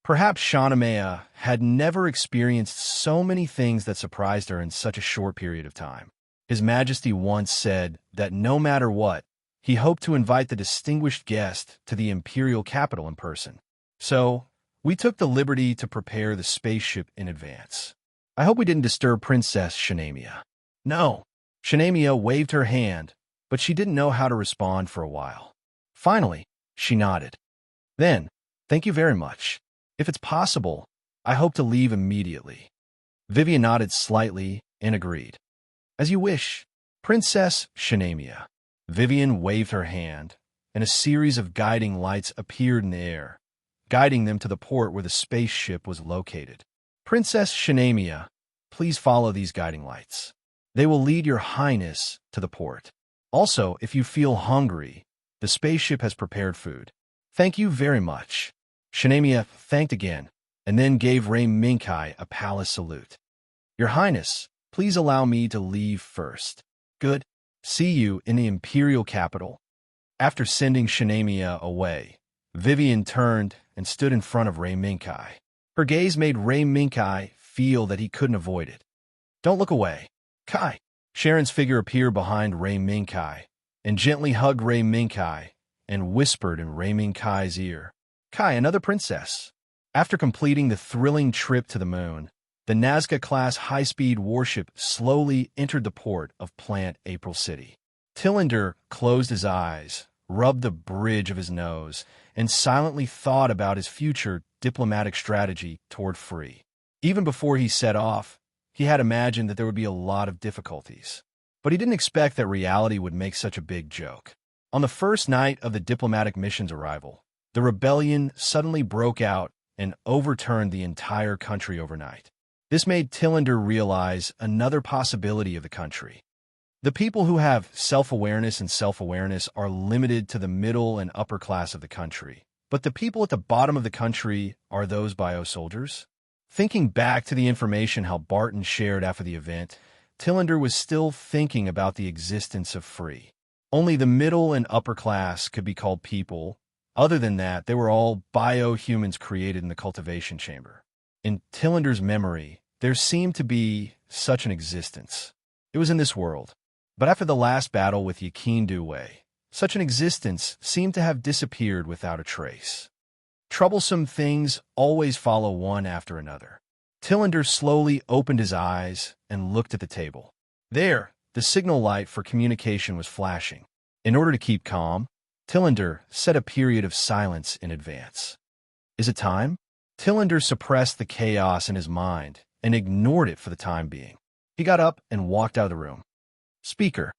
Perhaps Shinamia had never experienced so many things that surprised her in such a short period of time. His Majesty once said that no matter what, he hoped to invite the distinguished guest to the imperial capital in person. So, we took the liberty to prepare the spaceship in advance. I hope we didn't disturb Princess Shinamia. No. Shinamia waved her hand, but she didn't know how to respond for a while. Finally, she nodded. Then, thank you very much. If it's possible, I hope to leave immediately. Vivian nodded slightly and agreed. As you wish, Princess Shinamia. Vivian waved her hand, and a series of guiding lights appeared in the air, guiding them to the port where the spaceship was located. Princess Shinamia, please follow these guiding lights. They will lead your highness to the port. Also, if you feel hungry, the spaceship has prepared food. Thank you very much. Shinamia thanked again, and then gave Rei Minkai a palace salute. Your highness, please allow me to leave first. Good. See you in the imperial capital. After sending Shinamia away, Vivian turned and stood in front of Rei Minkai. Her gaze made Rei Minkai feel that he couldn't avoid it. Don't look away. Kai. Sharon's figure appeared behind Rei Minkai and gently hugged Rei Minkai and whispered in Rei Minkai's ear. Kai, another princess. After completing the thrilling trip to the moon, the Nazca-class high-speed warship slowly entered the port of Plant April City. Tillander closed his eyes, rubbed the bridge of his nose, and silently thought about his future diplomatic strategy toward Free. Even before he set off, he had imagined that there would be a lot of difficulties. But he didn't expect that reality would make such a big joke. On the first night of the diplomatic mission's arrival, the rebellion suddenly broke out and overturned the entire country overnight. This made Tillander realize another possibility of the country. The people who have self-awareness and self-awareness are limited to the middle and upper class of the country. But the people at the bottom of the country are those bio soldiers. Thinking back to the information how Barton shared after the event, Tillander was still thinking about the existence of free. Only the middle and upper class could be called people. Other than that, they were all bio-humans created in the cultivation chamber. In Tillander's memory, there seemed to be such an existence. It was in this world. But after the last battle with Yakin Duwei, such an existence seemed to have disappeared without a trace. Troublesome things always follow one after another. Tillander slowly opened his eyes and looked at the table. There, the signal light for communication was flashing. In order to keep calm, Tillander set a period of silence in advance. Is it time? Tillander suppressed the chaos in his mind and ignored it for the time being. He got up and walked out of the room. Speaker.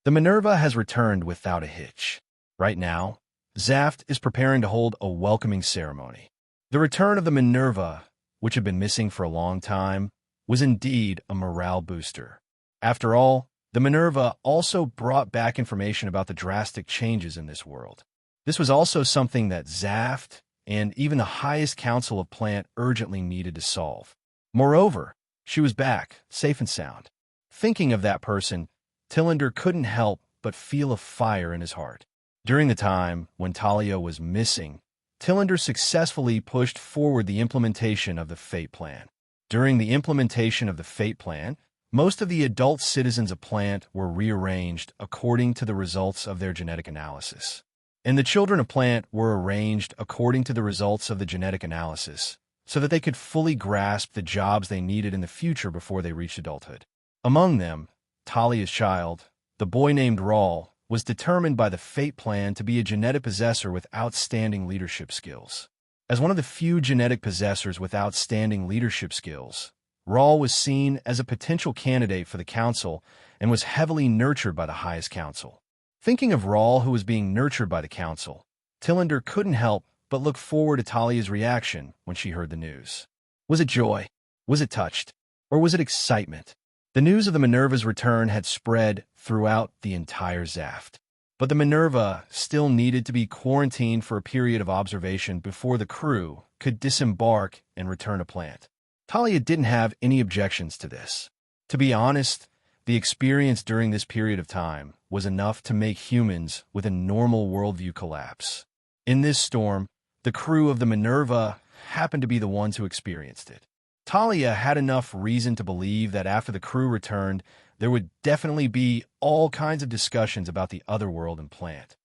The Minerva has returned without a hitch. Right now, Zaft is preparing to hold a welcoming ceremony. The return of the Minerva, which had been missing for a long time, was indeed a morale booster. After all, the Minerva also brought back information about the drastic changes in this world. This was also something that Zaft and even the highest council of plant urgently needed to solve. Moreover, she was back, safe and sound. Thinking of that person, Tillander couldn't help but feel a fire in his heart. During the time when Talia was missing, Tillander successfully pushed forward the implementation of the Fate Plan. During the implementation of the Fate Plan, most of the adult citizens of Plant were rearranged according to the results of their genetic analysis. And the children of Plant were arranged according to the results of the genetic analysis, so that they could fully grasp the jobs they needed in the future before they reached adulthood. Among them, Talia's child, the boy named Rawl, was determined by the Fate Plan to be a genetic possessor with outstanding leadership skills. As one of the few genetic possessors with outstanding leadership skills, Rawl was seen as a potential candidate for the council and was heavily nurtured by the highest council. Thinking of Rawl, who was being nurtured by the council, Tillander couldn't help but look forward to Talia's reaction when she heard the news. Was it joy? Was it touched? Or was it excitement? The news of the Minerva's return had spread throughout the entire Zaft. But the Minerva still needed to be quarantined for a period of observation before the crew could disembark and return to Plant. Talia didn't have any objections to this. To be honest, the experience during this period of time was enough to make humans with a normal worldview collapse. In this storm, the crew of the Minerva happened to be the ones who experienced it. Talia had enough reason to believe that after the crew returned, there would definitely be all kinds of discussions about the other world and Plant.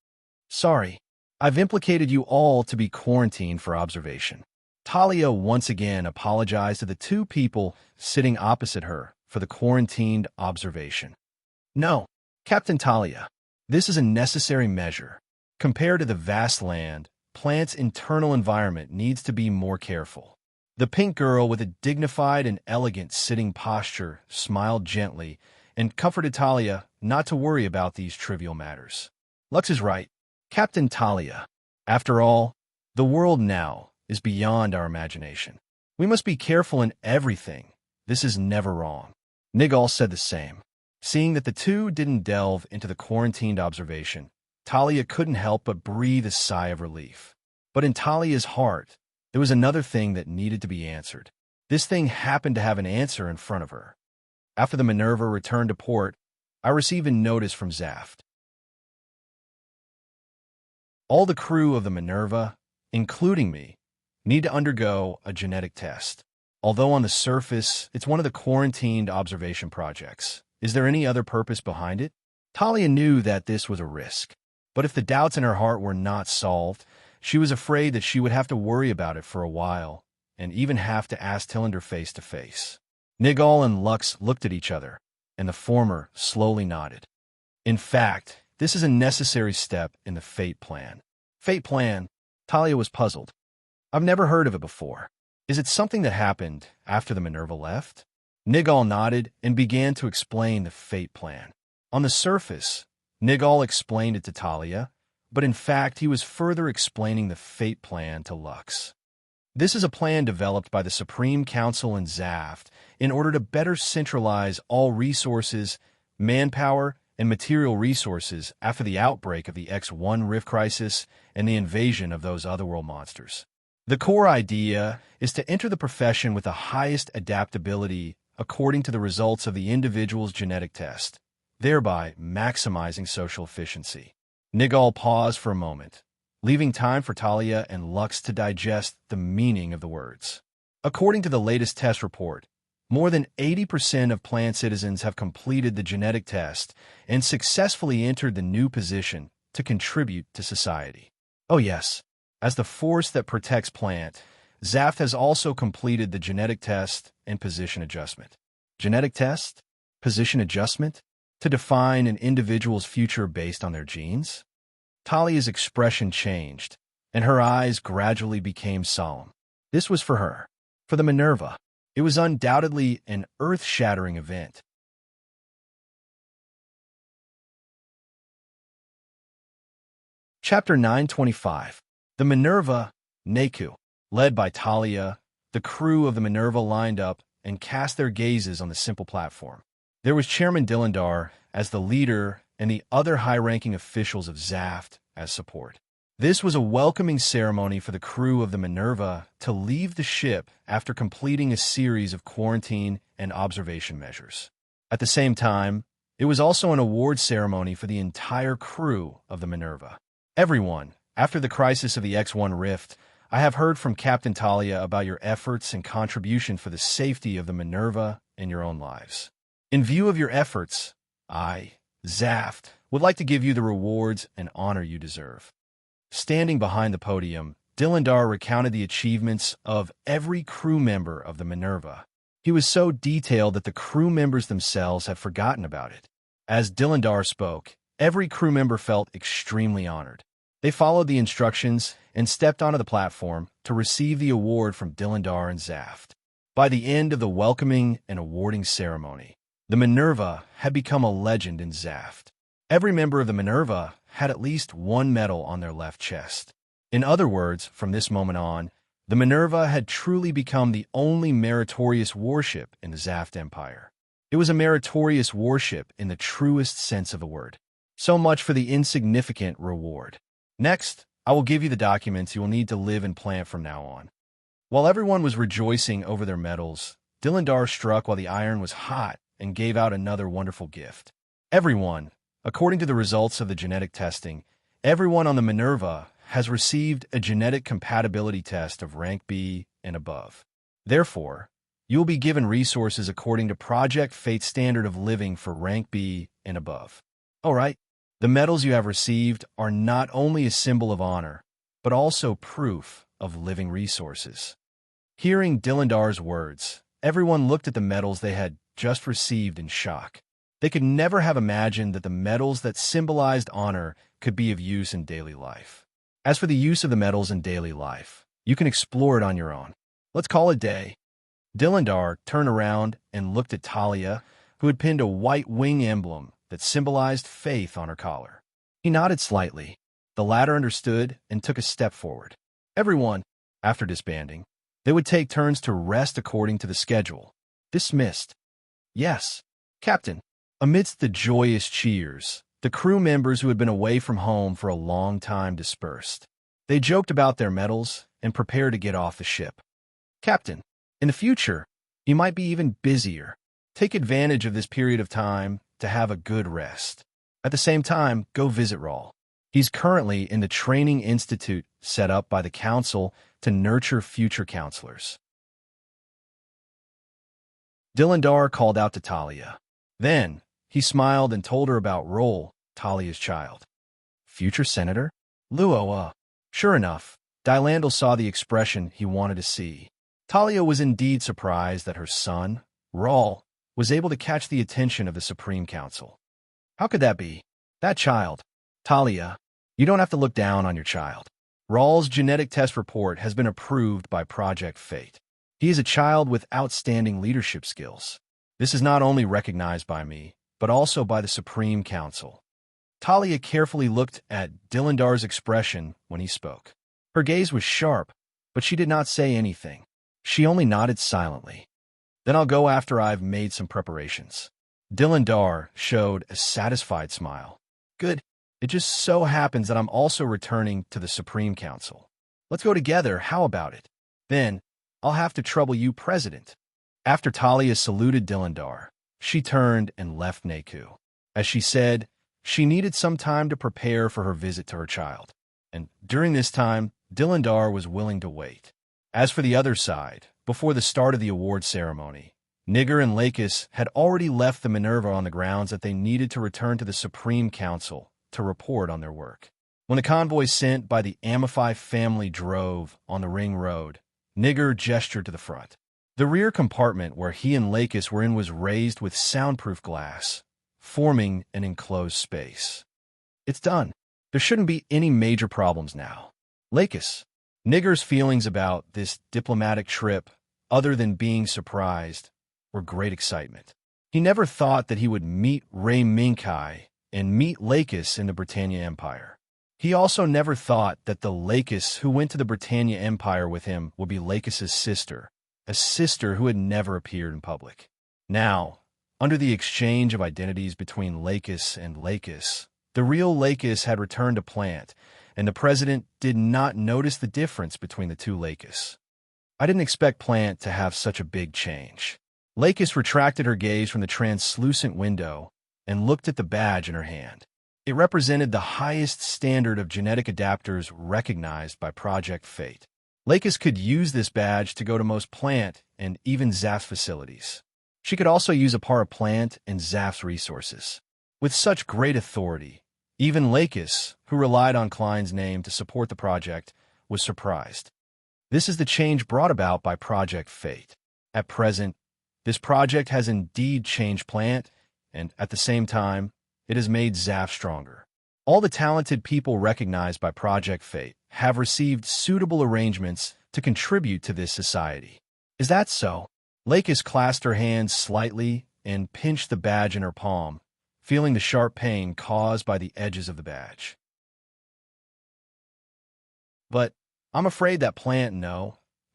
Sorry, I've implicated you all to be quarantined for observation. Talia once again apologized to the two people sitting opposite her for the quarantined observation. No, Captain Talia, this is a necessary measure. Compared to the vast land, Plant's internal environment needs to be more careful. The pink girl with a dignified and elegant sitting posture smiled gently and comforted Talia not to worry about these trivial matters. Lux is right, Captain Talia. After all, the world now is beyond our imagination. We must be careful in everything. This is never wrong. Nigal said the same. Seeing that the two didn't delve into the quarantined observation, Talia couldn't help but breathe a sigh of relief. But in Talia's heart, there was another thing that needed to be answered. This thing happened to have an answer in front of her. After the Minerva returned to port, I received a notice from Zaft. All the crew of the Minerva, including me, need to undergo a genetic test. Although on the surface, it's one of the quarantined observation projects. Is there any other purpose behind it? Talia knew that this was a risk. But if the doubts in her heart were not solved, she was afraid that she would have to worry about it for a while, and even have to ask Tillander face to face. Nigal and Lux looked at each other, and the former slowly nodded. In fact, this is a necessary step in the Fate Plan. Fate Plan? Talia was puzzled. I've never heard of it before. Is it something that happened after the Minerva left? Nigal nodded and began to explain the Fate Plan. On the surface, Nigal explained it to Talia, but in fact he was further explaining the Fate Plan to Lux. This is a plan developed by the Supreme Council in Zaft in order to better centralize all resources, manpower, and material resources after the outbreak of the X1 Rift Crisis and the invasion of those otherworld monsters. The core idea is to enter the profession with the highest adaptability according to the results of the individual's genetic test, thereby maximizing social efficiency. Nigal paused for a moment, leaving time for Talia and Lux to digest the meaning of the words. According to the latest test report, more than 80% of plant citizens have completed the genetic test and successfully entered the new position to contribute to society. Oh yes, as the force that protects plant, Zaft has also completed the genetic test and position adjustment. Genetic test? Position adjustment? To define an individual's future based on their genes? Talia's expression changed, and her eyes gradually became solemn. This was for her, for the Minerva. It was undoubtedly an earth-shattering event. Chapter 925. The Minerva, Neku. Led by Talia, the crew of the Minerva lined up and cast their gazes on the simple platform. There was Chairman Dillandar as the leader and the other high-ranking officials of Zaft as support. This was a welcoming ceremony for the crew of the Minerva to leave the ship after completing a series of quarantine and observation measures. At the same time, it was also an award ceremony for the entire crew of the Minerva. Everyone, after the crisis of the X1 Rift, I have heard from Captain Talia about your efforts and contribution for the safety of the Minerva and your own lives. In view of your efforts, I, Zaft, would like to give you the rewards and honor you deserve. Standing behind the podium, Dillandar recounted the achievements of every crew member of the Minerva. He was so detailed that the crew members themselves had forgotten about it. As Dillandar spoke, every crew member felt extremely honored. They followed the instructions and stepped onto the platform to receive the award from Dillandar and Zaft. By the end of the welcoming and awarding ceremony, the Minerva had become a legend in Zaft. Every member of the Minerva had at least one medal on their left chest. In other words, from this moment on, the Minerva had truly become the only meritorious warship in the Zaft Empire. It was a meritorious warship in the truest sense of the word. So much for the insignificant reward. Next, I will give you the documents you will need to live and plant from now on. While everyone was rejoicing over their medals, Dillandar struck while the iron was hot and gave out another wonderful gift. Everyone, according to the results of the genetic testing, everyone on the Minerva has received a genetic compatibility test of rank B and above. Therefore, you will be given resources according to Project Fate's standard of living for rank B and above. All right, the medals you have received are not only a symbol of honor, but also proof of living resources. Hearing Dillandar's words, everyone looked at the medals they had just received in shock. They could never have imagined that the medals that symbolized honor could be of use in daily life. As for the use of the medals in daily life, you can explore it on your own. Let's call it day. Dillandar turned around and looked at Talia, who had pinned a white wing emblem that symbolized faith on her collar. He nodded slightly. The latter understood and took a step forward. Everyone, after disbanding, they would take turns to rest according to the schedule. Dismissed. Yes, Captain. Amidst the joyous cheers, the crew members who had been away from home for a long time dispersed. They joked about their medals and prepared to get off the ship. Captain, in the future, you might be even busier. Take advantage of this period of time to have a good rest. At the same time, go visit Raul. He's currently in the training institute set up by the council to nurture future counselors. Dillandar called out to Talia. Then, he smiled and told her about Raul, Talia's child. Future senator? Luoa. Sure enough, Dylandal saw the expression he wanted to see. Talia was indeed surprised that her son, Raul, was able to catch the attention of the Supreme Council. How could that be? That child. Talia, you don't have to look down on your child. Raul's genetic test report has been approved by Project Fate. He is a child with outstanding leadership skills. This is not only recognized by me, but also by the Supreme Council. Talia carefully looked at Dillandar's expression when he spoke. Her gaze was sharp, but she did not say anything. She only nodded silently. Then I'll go after I've made some preparations. Dillandar showed a satisfied smile. Good. It just so happens that I'm also returning to the Supreme Council. Let's go together, how about it? Then, I'll have to trouble you, President. After Talia saluted Dilindar, she turned and left Neku. As she said, she needed some time to prepare for her visit to her child. And during this time, Dilindar was willing to wait. As for the other side, before the start of the award ceremony, Nigger and Lakis had already left the Minerva on the grounds that they needed to return to the Supreme Council to report on their work. When the convoy sent by the Amify family drove on the ring road, Nigger gestured to the front. The rear compartment where he and Lakis were in was raised with soundproof glass, forming an enclosed space. It's done. There shouldn't be any major problems now. Lakis. Nigger's feelings about this diplomatic trip, other than being surprised, were great excitement. He never thought that he would meet Ray Minkai and meet Lakis in the Britannia Empire. He also never thought that the Lakis who went to the Britannia Empire with him would be Lakis's sister, a sister who had never appeared in public. Now, under the exchange of identities between Lakis and Lakis, the real Lakis had returned to Plant, and the president did not notice the difference between the two Lakis. I didn't expect Plant to have such a big change. Lakis retracted her gaze from the translucent window and looked at the badge in her hand. It represented the highest standard of genetic adapters recognized by Project Fate. Lakis could use this badge to go to most Plant and even Zaf's facilities. She could also use a part of Plant and Zaf's resources. With such great authority, even Lakis, who relied on Klein's name to support the project, was surprised. This is the change brought about by Project Fate. At present, this project has indeed changed Plant, and at the same time, it has made Zaf stronger. All the talented people recognized by Project Fate have received suitable arrangements to contribute to this society. Is that so? Lakis clasped her hands slightly and pinched the badge in her palm, feeling the sharp pain caused by the edges of the badge. But I'm afraid that Plant,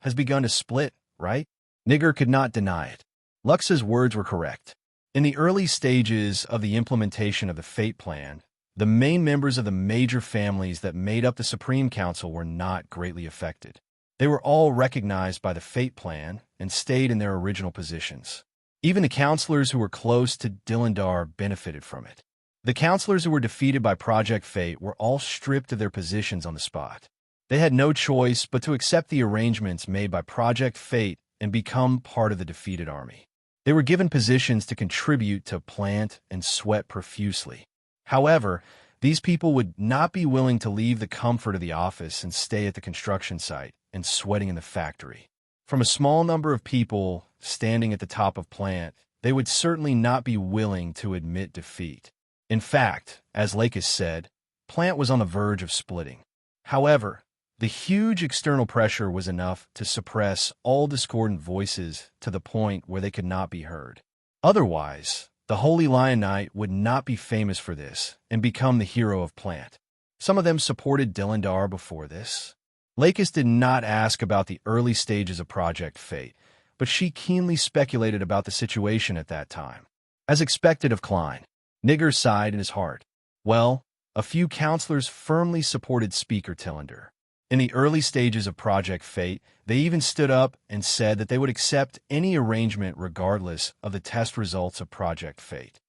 has begun to split, right? Nigger could not deny it. Lux's words were correct. In the early stages of the implementation of the Fate Plan, the main members of the major families that made up the Supreme Council were not greatly affected. They were all recognized by the Fate Plan and stayed in their original positions. Even the counselors who were close to Dilindar benefited from it. The counselors who were defeated by Project Fate were all stripped of their positions on the spot. They had no choice but to accept the arrangements made by Project Fate and become part of the defeated army. They were given positions to contribute to Plant and sweat profusely. However, these people would not be willing to leave the comfort of the office and stay at the construction site and sweating in the factory. From a small number of people standing at the top of Plant, they would certainly not be willing to admit defeat. In fact, as Lakis said, Plant was on the verge of splitting. However, the huge external pressure was enough to suppress all discordant voices to the point where they could not be heard. Otherwise, the Holy Lion Knight would not be famous for this and become the hero of Plant. Some of them supported Dilindar before this. Lakis did not ask about the early stages of Project Fate, but she keenly speculated about the situation at that time. As expected of Klein, Nigger sighed in his heart. Well, a few counselors firmly supported Speaker Tillander. In the early stages of Project Fate, they even stood up and said that they would accept any arrangement regardless of the test results of Project Fate.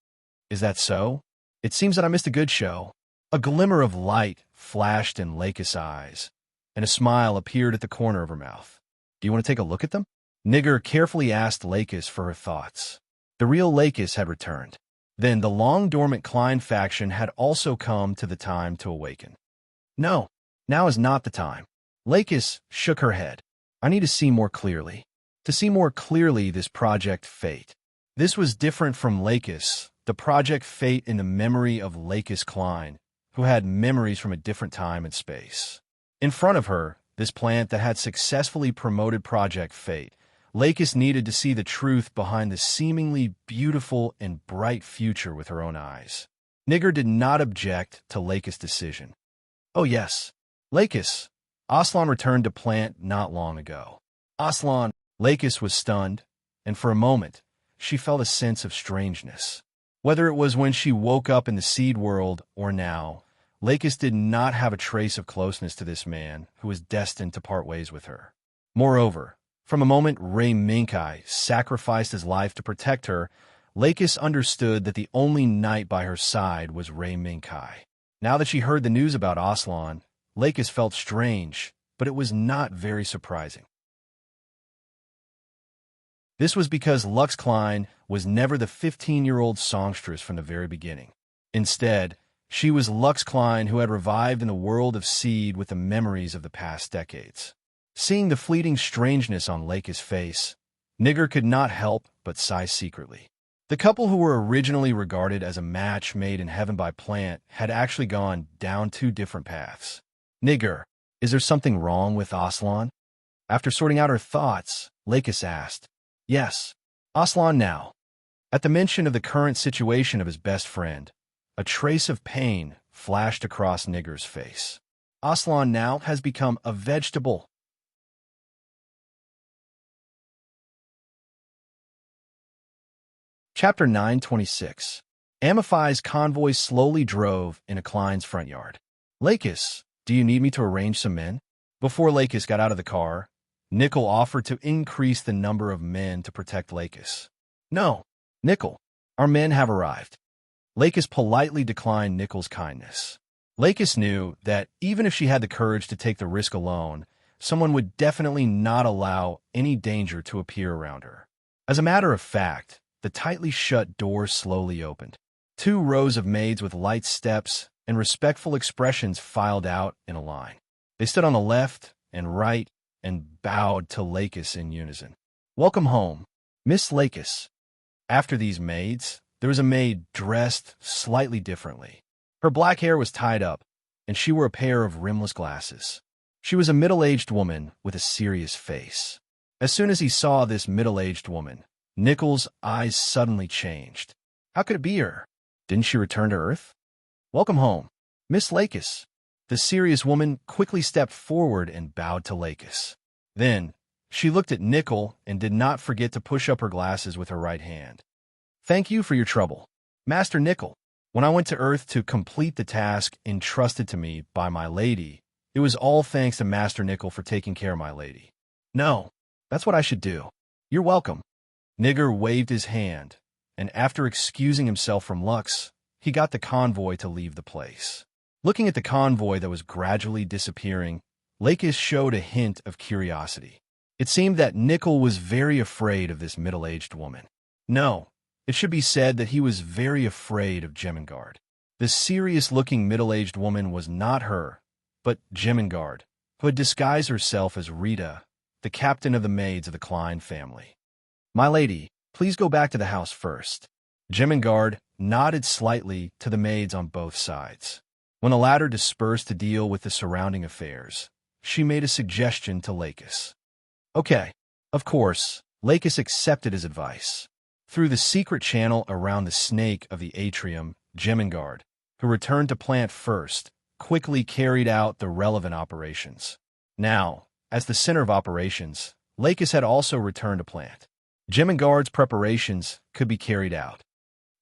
Is that so? It seems that I missed a good show. A glimmer of light flashed in Lakis' eyes, and a smile appeared at the corner of her mouth. Do you want to take a look at them? Nigger carefully asked Lakis for her thoughts. The real Lakis had returned. Then the long-dormant Klein faction had also come to the time to awaken. No. Now is not the time. Lakis shook her head. I need to see more clearly. To see more clearly this Project Fate. This was different from Lakis, the Project Fate in the memory of Lakis Klein, who had memories from a different time and space. In front of her, this Plant that had successfully promoted Project Fate, Lakis needed to see the truth behind the seemingly beautiful and bright future with her own eyes. Nigger did not object to Lakis' decision. Oh yes. Lakis. Aslan returned to Plant not long ago. Aslan. Lakis was stunned, and for a moment, she felt a sense of strangeness. Whether it was when she woke up in the seed world or now, Lakis did not have a trace of closeness to this man who was destined to part ways with her. Moreover, from the moment Ray Minkai sacrificed his life to protect her, Lakis understood that the only knight by her side was Ray Minkai. Now that she heard the news about Aslan, Lakis felt strange, but it was not very surprising. This was because Lux Klein was never the 15-year-old songstress from the very beginning. Instead, she was Lux Klein who had revived in the world of Seed with the memories of the past decades. Seeing the fleeting strangeness on Lakis' face, Nigger could not help but sigh secretly. The couple who were originally regarded as a match made in heaven by Plant had actually gone down two different paths. Nigger, is there something wrong with Aslan? After sorting out her thoughts, Lakis asked, Yes, Aslan now. At the mention of the current situation of his best friend, a trace of pain flashed across Nigger's face. Aslan now has become a vegetable. Chapter 926. Amify's convoy slowly drove in Klein's front yard. Lakis, do you need me to arrange some men? Before Lakis got out of the car, Nickel offered to increase the number of men to protect Lakis. No, Nickel, our men have arrived. Lakis politely declined Nickel's kindness. Lakis knew that even if she had the courage to take the risk alone, someone would definitely not allow any danger to appear around her. As a matter of fact, the tightly shut door slowly opened. Two rows of maids with light steps and respectful expressions filed out in a line. They stood on the left and right and bowed to Lakis in unison. Welcome home, Miss Lakis. After these maids, there was a maid dressed slightly differently. Her black hair was tied up, and she wore a pair of rimless glasses. She was a middle-aged woman with a serious face. As soon as he saw this middle-aged woman, Nickel's eyes suddenly changed. How could it be her? Didn't she return to Earth? Welcome home, Miss Lakis. The serious woman quickly stepped forward and bowed to Lakis. Then, she looked at Nickel and did not forget to push up her glasses with her right hand. Thank you for your trouble, Master Nickel. When I went to Earth to complete the task entrusted to me by my lady, it was all thanks to Master Nickel for taking care of my lady. No, that's what I should do. You're welcome. Nigger waved his hand, and after excusing himself from Lux, he got the convoy to leave the place. Looking at the convoy that was gradually disappearing, Lakis showed a hint of curiosity. It seemed that Nickel was very afraid of this middle-aged woman. No, it should be said that he was very afraid of Jemingard. The serious-looking middle-aged woman was not her, but Jemingard, who had disguised herself as Rita, the captain of the maids of the Klein family. My lady, please go back to the house first. Jemingard nodded slightly to the maids on both sides. When the latter dispersed to deal with the surrounding affairs, she made a suggestion to Lakis. Okay, of course, Lakis accepted his advice. Through the secret channel around the snake of the atrium, Jemingard, who returned to Plant first, quickly carried out the relevant operations. Now, as the center of operations, Lakis had also returned to Plant. Jemingard's preparations could be carried out.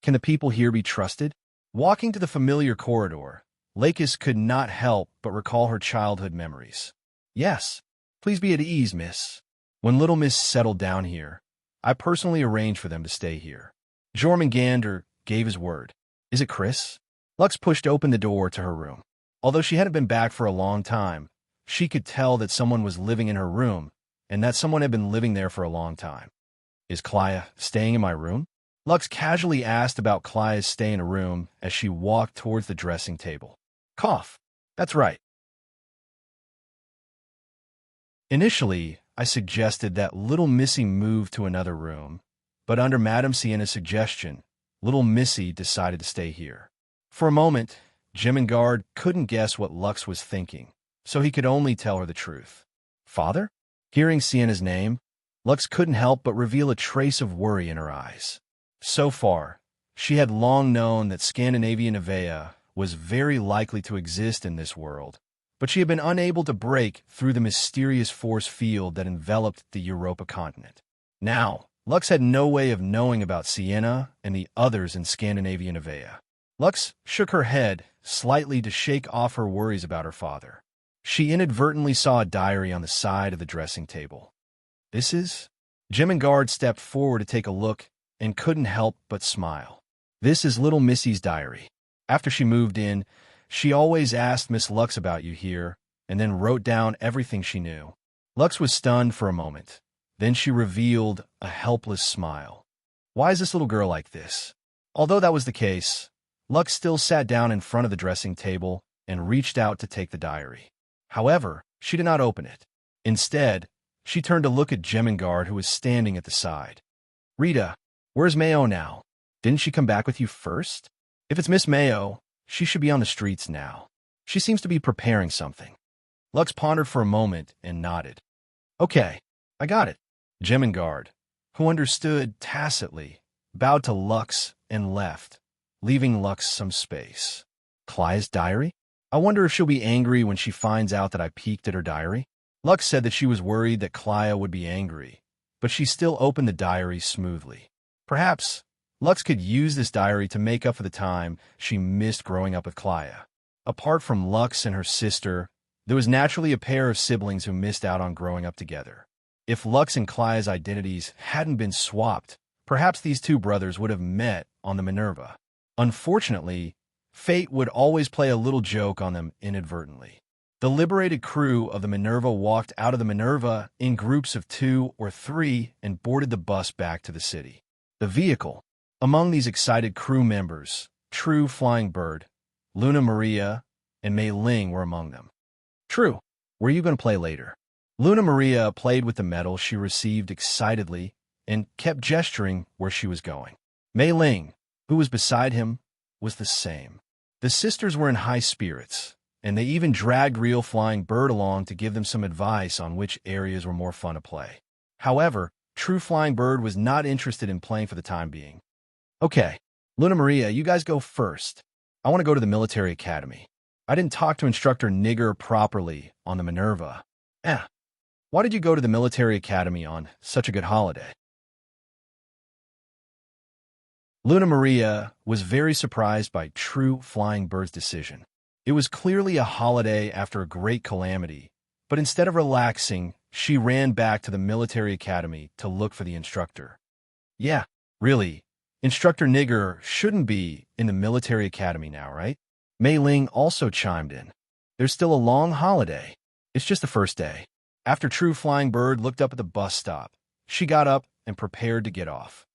Can the people here be trusted? Walking to the familiar corridor, Lakis could not help but recall her childhood memories. Yes, please be at ease, miss. When little miss settled down here, I personally arranged for them to stay here. Jormungandr gave his word. Is it Chris? Lux pushed open the door to her room. Although she hadn't been back for a long time, she could tell that someone was living in her room, and that someone had been living there for a long time. Is Klaya staying in my room? Lux casually asked about Klaya's stay in a room as she walked towards the dressing table. Cough. That's right. Initially, I suggested that little Missy move to another room, but under Madame Sienna's suggestion, little Missy decided to stay here. For a moment, Jemingard couldn't guess what Lux was thinking, so he could only tell her the truth. Father? Hearing Sienna's name, Lux couldn't help but reveal a trace of worry in her eyes. So far, she had long known that Scandinavian Avea was very likely to exist in this world, but she had been unable to break through the mysterious force field that enveloped the Europa continent. Now, Lux had no way of knowing about Sienna and the others in Scandinavian Avea. Lux shook her head, slightly to shake off her worries about her father. She inadvertently saw a diary on the side of the dressing table. This is? Jemingard stepped forward to take a look and couldn't help but smile. This is little Missy's diary. After she moved in, she always asked Miss Lux about you here, and then wrote down everything she knew. Lux was stunned for a moment. Then she revealed a helpless smile. Why is this little girl like this? Although that was the case, Lux still sat down in front of the dressing table and reached out to take the diary. However, she did not open it. Instead, she turned to look at Jemingard, who was standing at the side. Rita, where's Mayo now? Didn't she come back with you first? If it's Miss Mayo, she should be on the streets now. She seems to be preparing something. Lux pondered for a moment and nodded. Okay, I got it. Jemingard, who understood tacitly, bowed to Lux and left, leaving Lux some space. Clia's diary? I wonder if she'll be angry when she finds out that I peeked at her diary. Lux said that she was worried that Clia would be angry, but she still opened the diary smoothly. Perhaps Lux could use this diary to make up for the time she missed growing up with Clia. Apart from Lux and her sister, there was naturally a pair of siblings who missed out on growing up together. If Lux and Clia's identities hadn't been swapped, perhaps these two brothers would have met on the Minerva. Unfortunately, fate would always play a little joke on them inadvertently. The liberated crew of the Minerva walked out of the Minerva in groups of 2 or 3 and boarded the bus back to the city. The vehicle. Among these excited crew members, True Flying Bird, Luna Maria, and Mei Ling were among them. True, where are you going to play later? Luna Maria played with the medal she received excitedly and kept gesturing where she was going. Mei Ling, who was beside him, was the same. The sisters were in high spirits, and they even dragged Real Flying Bird along to give them some advice on which areas were more fun to play. However, True Flying Bird was not interested in playing for the time being. Okay, Luna Maria, you guys go first. I want to go to the military academy. I didn't talk to Instructor Nigger properly on the Minerva. Why did you go to the military academy on such a good holiday? Luna Maria was very surprised by True Flying Bird's decision. It was clearly a holiday after a great calamity, but instead of relaxing, she ran back to the military academy to look for the instructor. Yeah, really, Instructor Nigger shouldn't be in the military academy now, right? Mei Ling also chimed in. There's still a long holiday. It's just the first day. After True Flying Bird looked up at the bus stop, she got up and prepared to get off.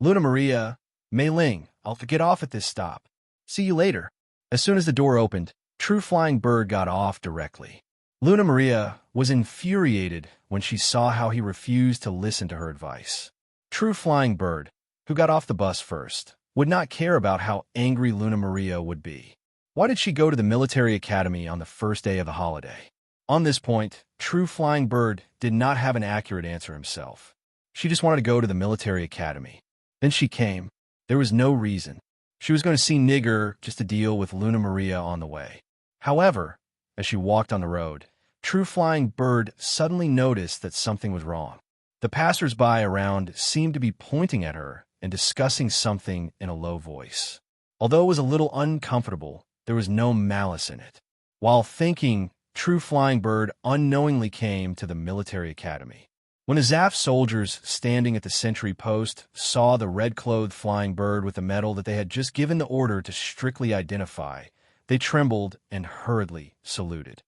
Luna Maria, Mei Ling, I'll get off at this stop. See you later. As soon as the door opened, True Flying Bird got off directly. Luna Maria was infuriated when she saw how he refused to listen to her advice. True Flying Bird, who got off the bus first, would not care about how angry Luna Maria would be. Why did she go to the military academy on the first day of the holiday? On this point, True Flying Bird did not have an accurate answer himself. She just wanted to go to the military academy. Then she came. There was no reason. She was going to see Nigger just to deal with Luna Maria on the way. However, as she walked on the road, True Flying Bird suddenly noticed that something was wrong. The passers-by around seemed to be pointing at her and discussing something in a low voice. Although it was a little uncomfortable, there was no malice in it. While thinking, True Flying Bird unknowingly came to the military academy. When the Zaf soldiers standing at the sentry post saw the red-clothed flying bird with the medal that they had just given the order to strictly identify, they trembled and hurriedly saluted.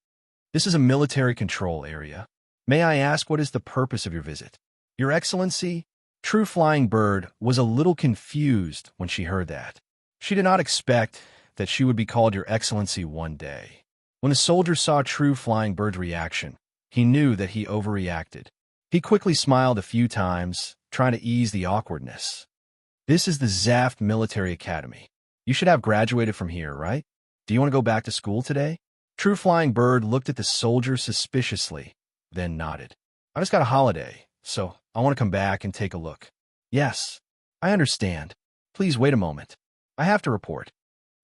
This is a military control area. May I ask what is the purpose of your visit? Your Excellency? True Flying Bird was a little confused when she heard that. She did not expect that she would be called Your Excellency one day. When the soldier saw True Flying Bird's reaction, he knew that he overreacted. He quickly smiled a few times, trying to ease the awkwardness. This is the Zaft Military Academy. You should have graduated from here, right? Do you want to go back to school today? True Flying Bird looked at the soldier suspiciously, then nodded. I just got a holiday, so I want to come back and take a look. Yes, I understand. Please wait a moment. I have to report.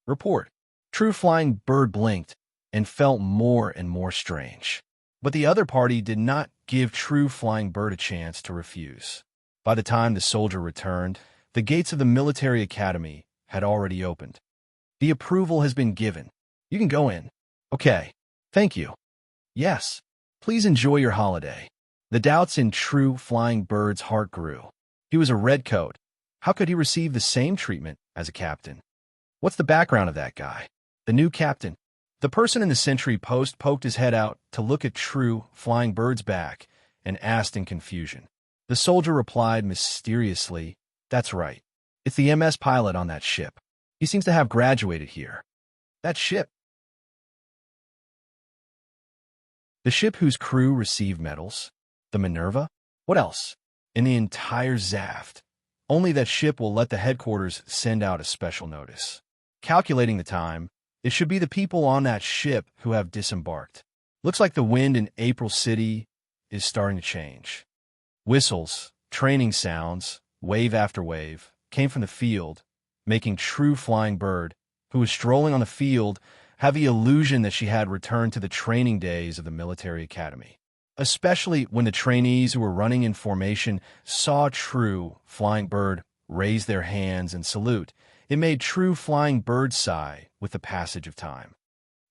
Report. True Flying Bird blinked and felt more and more strange. But the other party did not give True Flying Bird a chance to refuse. By the time the soldier returned, the gates of the military academy had already opened. The approval has been given. You can go in. Okay. Thank you. Yes. Please enjoy your holiday. The doubts in True Flying Bird's heart grew. He was a redcoat. How could he receive the same treatment as a captain? What's the background of that guy? The new captain. The person in the sentry post poked his head out to look at True Flying Bird's back and asked in confusion. The soldier replied mysteriously, "That's right. It's the MS pilot on that ship. He seems to have graduated here." That ship? The ship whose crew received medals? The Minerva? What else? In the entire Zaft. Only that ship will let the headquarters send out a special notice. Calculating the time, it should be the people on that ship who have disembarked. Looks like the wind in April City is starting to change. Whistles, training sounds, wave after wave, came from the field, making True Flying Bird, who was strolling on the field, have the illusion that she had returned to the training days of the military academy. Especially when the trainees who were running in formation saw True Flying Bird raise their hands and salute. It made True Flying Bird sigh with the passage of time.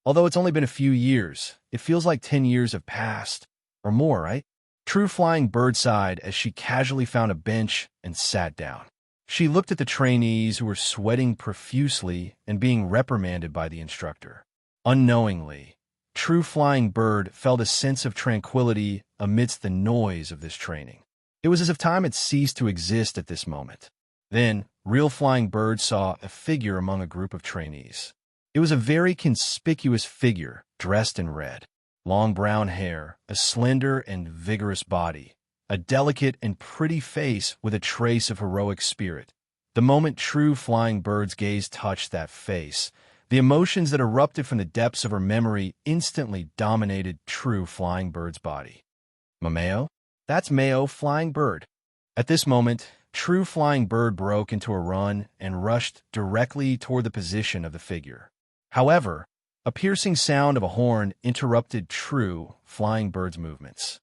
Although it's only been a few years, it feels like 10 years have passed, or more, right? True Flying Bird sighed as she casually found a bench and sat down. She looked at the trainees who were sweating profusely and being reprimanded by the instructor. Unknowingly, True Flying Bird felt a sense of tranquility amidst the noise of this training. It was as if time had ceased to exist at this moment. Then, Real Flying Bird saw a figure among a group of trainees. It was a very conspicuous figure, dressed in red. Long brown hair, a slender and vigorous body, a delicate and pretty face with a trace of heroic spirit. The moment True Flying Bird's gaze touched that face, the emotions that erupted from the depths of her memory instantly dominated True Flying Bird's body. Mameo? That's Mayo Flying Bird. At this moment, True Flying Bird broke into a run and rushed directly toward the position of the figure. However, a piercing sound of a horn interrupted True Flying Bird's movements.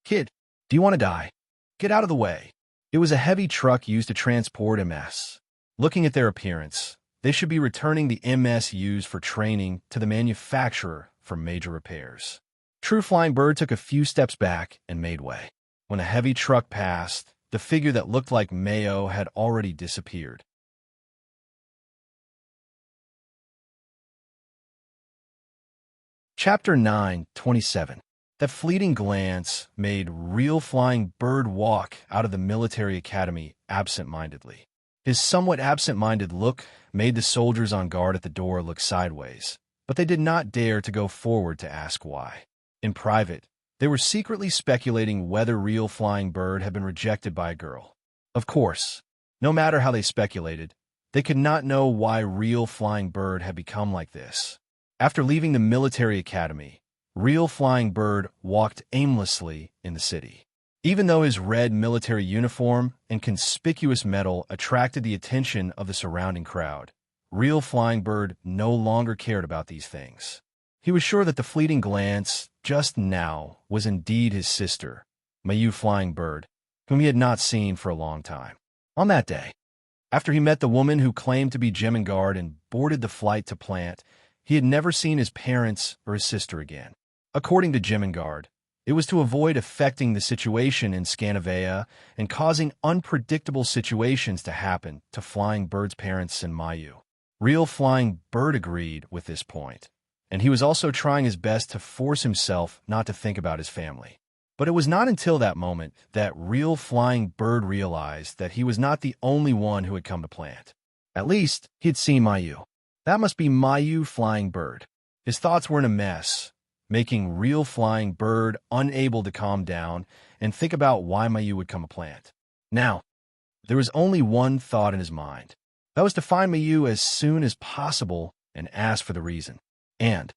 "Kid, do you want to die? Get out of the way." It was a heavy truck used to transport MS. Looking at their appearance, they should be returning the MS used for training to the manufacturer for major repairs. True Flying Bird took a few steps back and made way. When a heavy truck passed, the figure that looked like Mayo had already disappeared. Chapter 9:27. That fleeting glance made Real Flying Bird walk out of the military academy absent-mindedly. His somewhat absent-minded look made the soldiers on guard at the door look sideways, but they did not dare to go forward to ask why. In private, they were secretly speculating whether Real Flying Bird had been rejected by a girl. Of course, no matter how they speculated, they could not know why Real Flying Bird had become like this. After leaving the military academy, Real Flying Bird walked aimlessly in the city. Even though his red military uniform and conspicuous medal attracted the attention of the surrounding crowd, Real Flying Bird no longer cared about these things. He was sure that the fleeting glance just now was indeed his sister, Mayu Flying Bird, whom he had not seen for a long time. On that day, after he met the woman who claimed to be Gemingard and boarded the flight to Plant, he had never seen his parents or his sister again. According to Gemingard, it was to avoid affecting the situation in Scandinavia and causing unpredictable situations to happen to Flying Bird's parents and Mayu. Real Flying Bird agreed with this point, and he was also trying his best to force himself not to think about his family. But it was not until that moment that Real Flying Bird realized that he was not the only one who had come to Plant. At least, he had seen Mayu. That must be Mayu Flying Bird. His thoughts were in a mess, making Real Flying Bird unable to calm down and think about why Mayu would come to Plant. Now, there was only one thought in his mind. That was to find Mayu as soon as possible and ask for the reason. And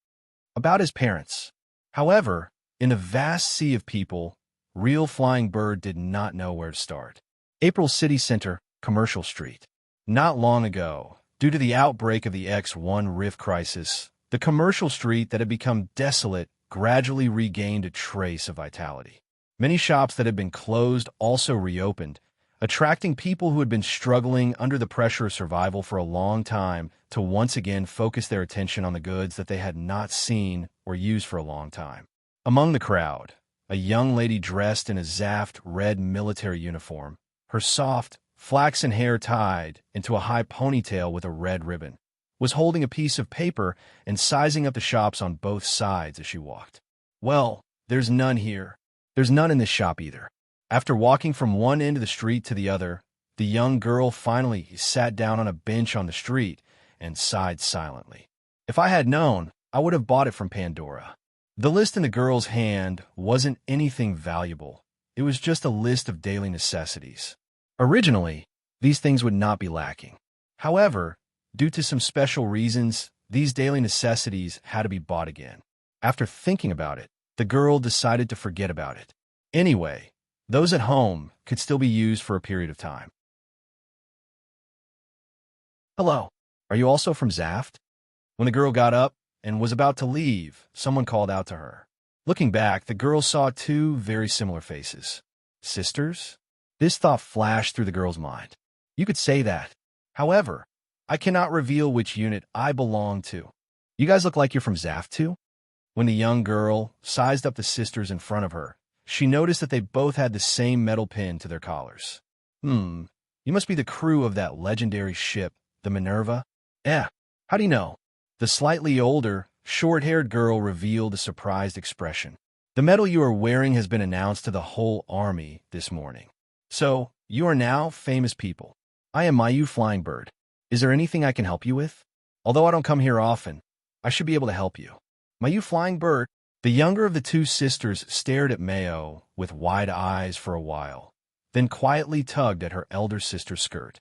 about his parents. However, in a vast sea of people, Real Flying Bird did not know where to start. April City Center, Commercial Street. Not long ago, due to the outbreak of the X1 Rift crisis, the commercial street that had become desolate gradually regained a trace of vitality. Many shops that had been closed also reopened, attracting people who had been struggling under the pressure of survival for a long time to once again focus their attention on the goods that they had not seen or used for a long time. Among the crowd, a young lady dressed in a Zaft red military uniform, her soft, flaxen hair tied into a high ponytail with a red ribbon, was holding a piece of paper and sizing up the shops on both sides as she walked. Well, there's none here. There's none in this shop either. After walking from one end of the street to the other, the young girl finally sat down on a bench on the street and sighed silently. If I had known, I would have bought it from Pandora. The list in the girl's hand wasn't anything valuable. It was just a list of daily necessities. Originally, these things would not be lacking. However, due to some special reasons, these daily necessities had to be bought again. After thinking about it, the girl decided to forget about it. Anyway, those at home could still be used for a period of time. Hello, are you also from Zaft? When the girl got up and was about to leave, someone called out to her. Looking back, the girl saw two very similar faces. Sisters? This thought flashed through the girl's mind. You could say that. However, I cannot reveal which unit I belong to. You guys look like you're from Zaft too? When the young girl sized up the sisters in front of her, she noticed that they both had the same metal pin to their collars. You must be the crew of that legendary ship, the Minerva? How do you know? The slightly older, short-haired girl revealed a surprised expression. The medal you are wearing has been announced to the whole army this morning. So, you are now famous people. I am Mayu Flying Bird. Is there anything I can help you with? Although I don't come here often, I should be able to help you. Mayu Flying Bird. The younger of the two sisters stared at Mayo with wide eyes for a while, then quietly tugged at her elder sister's skirt.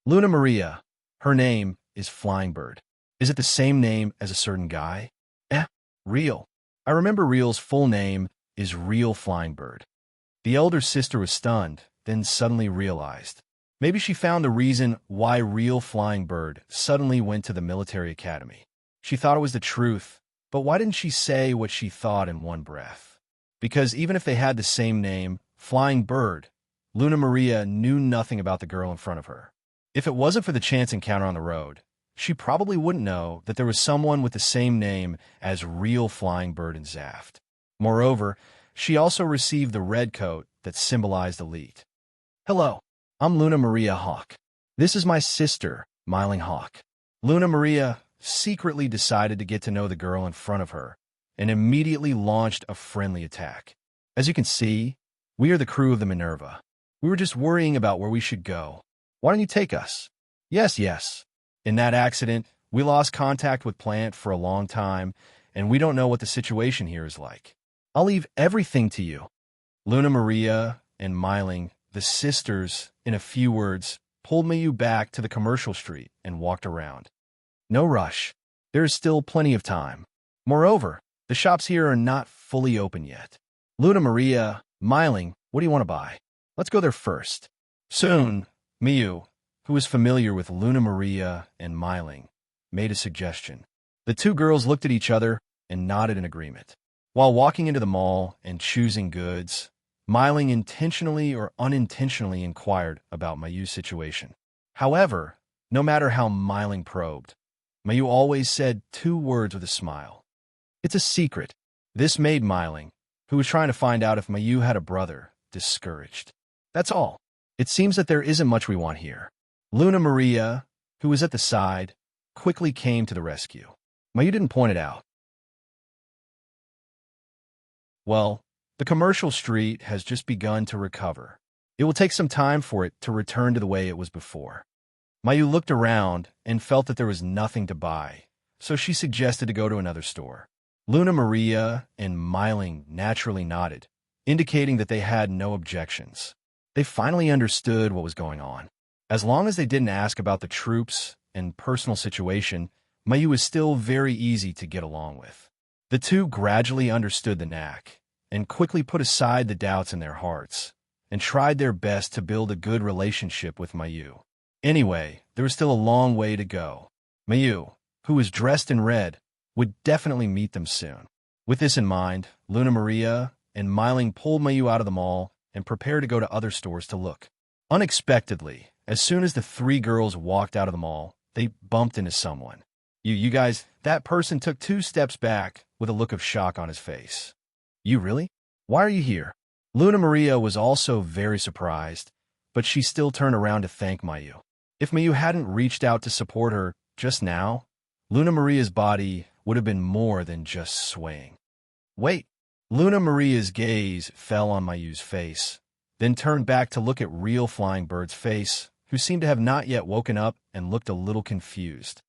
Luna Maria. Her name is Flying Bird. Is it the same name as a certain guy? Real. I remember Real's full name is Real Flying Bird. The elder sister was stunned, then suddenly realized. Maybe she found the reason why Real Flying Bird suddenly went to the military academy. She thought it was the truth, but why didn't she say what she thought in one breath? Because even if they had the same name, Flying Bird, Luna Maria knew nothing about the girl in front of her. If it wasn't for the chance encounter on the road, she probably wouldn't know that there was someone with the same name as Real Flying Bird in Zaft. Moreover, she also received the red coat that symbolized elite. Hello, I'm Luna Maria Hawk. This is my sister, Myling Hawk. Luna Maria secretly decided to get to know the girl in front of her and immediately launched a friendly attack. As you can see, we are the crew of the Minerva. We were just worrying about where we should go. Why don't you take us? Yes. In that accident, we lost contact with Plant for a long time, and we don't know what the situation here is like. I'll leave everything to you. Luna Maria and Myling, the sisters, in a few words, pulled Mayu back to the commercial street and walked around. No rush. There is still plenty of time. Moreover, the shops here are not fully open yet. Luna Maria, Myling, what do you want to buy? Let's go there first. Soon, Mayu, who was familiar with Luna Maria and Myling, made a suggestion. The two girls looked at each other and nodded in agreement. While walking into the mall and choosing goods, Myling intentionally or unintentionally inquired about Mayu's situation. However, no matter how Myling probed, Mayu always said two words with a smile. It's a secret. This made Myling, who was trying to find out if Mayu had a brother, discouraged. That's all. It seems that there isn't much we want here. Luna Maria, who was at the side, quickly came to the rescue. Mayu didn't point it out. Well, the commercial street has just begun to recover. It will take some time for it to return to the way it was before. Mayu looked around and felt that there was nothing to buy, so she suggested to go to another store. Luna Maria and Myling naturally nodded, indicating that they had no objections. They finally understood what was going on. As long as they didn't ask about the troops and personal situation, Mayu was still very easy to get along with. The two gradually understood the knack and quickly put aside the doubts in their hearts and tried their best to build a good relationship with Mayu. Anyway, there was still a long way to go. Mayu, who was dressed in red, would definitely meet them soon. With this in mind, Luna Maria and Myling pulled Mayu out of the mall and prepared to go to other stores to look. Unexpectedly, as soon as the three girls walked out of the mall, they bumped into someone. You guys, that person took 2 steps back with a look of shock on his face. You really? Why are you here? Luna Maria was also very surprised, but she still turned around to thank Mayu. If Mayu hadn't reached out to support her just now, Luna Maria's body would have been more than just swaying. Wait. Luna Maria's gaze fell on Mayu's face, then turned back to look at real Flying Bird's face, who seemed to have not yet woken up and looked a little confused.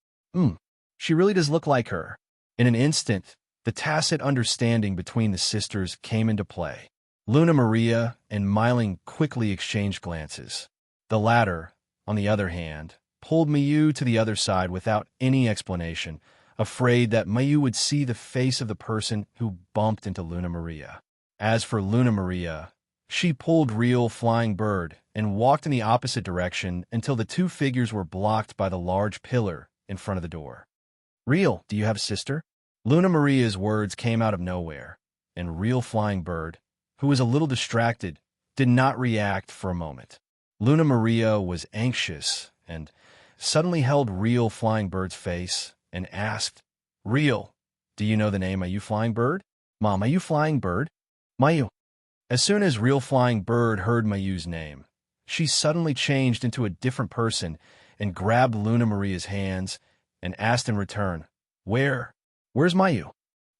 She really does look like her. In an instant, the tacit understanding between the sisters came into play. Luna Maria and Myling quickly exchanged glances. The latter, on the other hand, pulled Mayu to the other side without any explanation, afraid that Mayu would see the face of the person who bumped into Luna Maria. As for Luna Maria, she pulled real Flying Bird and walked in the opposite direction until the two figures were blocked by the large pillar in front of the door. Real, do you have a sister? Luna Maria's words came out of nowhere, and real Flying Bird, who was a little distracted, did not react for a moment. Luna Maria was anxious and suddenly held real Flying Bird's face and asked, Real, do you know the name Mayu Flying Bird? Mom, Mayu Flying Bird? Mayu. As soon as real Flying Bird heard Mayu's name, she suddenly changed into a different person and grabbed Luna Maria's hands and asked in return, Where's Mayu?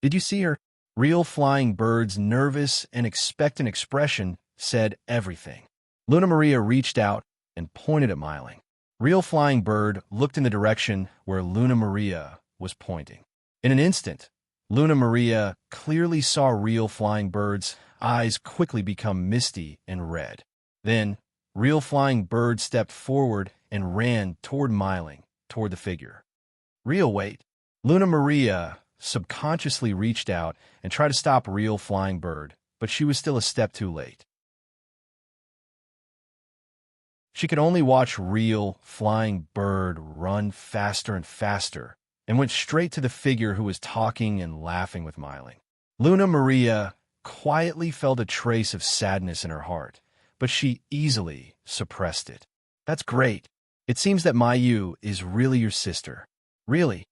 Did you see her? Real Flying Bird's nervous and expectant expression said everything. Luna Maria reached out and pointed at Myling. Real Flying Bird looked in the direction where Luna Maria was pointing. In an instant, Luna Maria clearly saw Real Flying Bird's eyes quickly become misty and red. Then, Real Flying Bird stepped forward and ran toward Myling, toward the figure. Real, wait. Luna Maria subconsciously reached out and tried to stop Real Flying Bird, but she was still a step too late. She could only watch Real Flying Bird run faster and faster and went straight to the figure who was talking and laughing with Myling. Luna Maria quietly felt a trace of sadness in her heart, but she easily suppressed it. That's great. It seems that Mayu is really your sister. Really?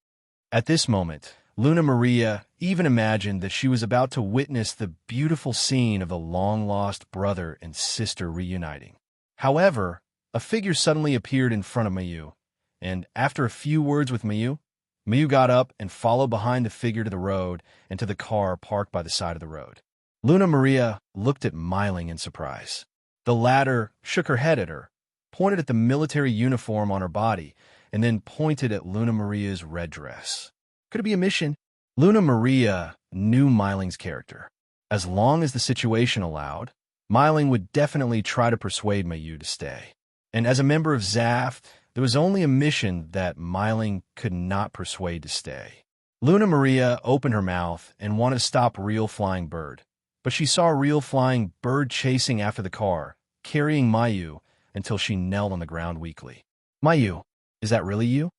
At this moment, Luna Maria even imagined that she was about to witness the beautiful scene of the long-lost brother and sister reuniting. However, a figure suddenly appeared in front of Mayu, and after a few words with Mayu, Mayu got up and followed behind the figure to the road and to the car parked by the side of the road. Luna Maria looked at Myling in surprise. The latter shook her head at her, pointed at the military uniform on her body, and then pointed at Luna Maria's red dress. Could it be a mission? Luna Maria knew Myling's character. As long as the situation allowed, Myling would definitely try to persuade Mayu to stay. And as a member of Zaft, there was only a mission that Myling could not persuade to stay. Luna Maria opened her mouth and wanted to stop Real Flying Bird, but she saw Real Flying Bird chasing after the car, carrying Mayu until she knelt on the ground weakly. Mayu, is that really you?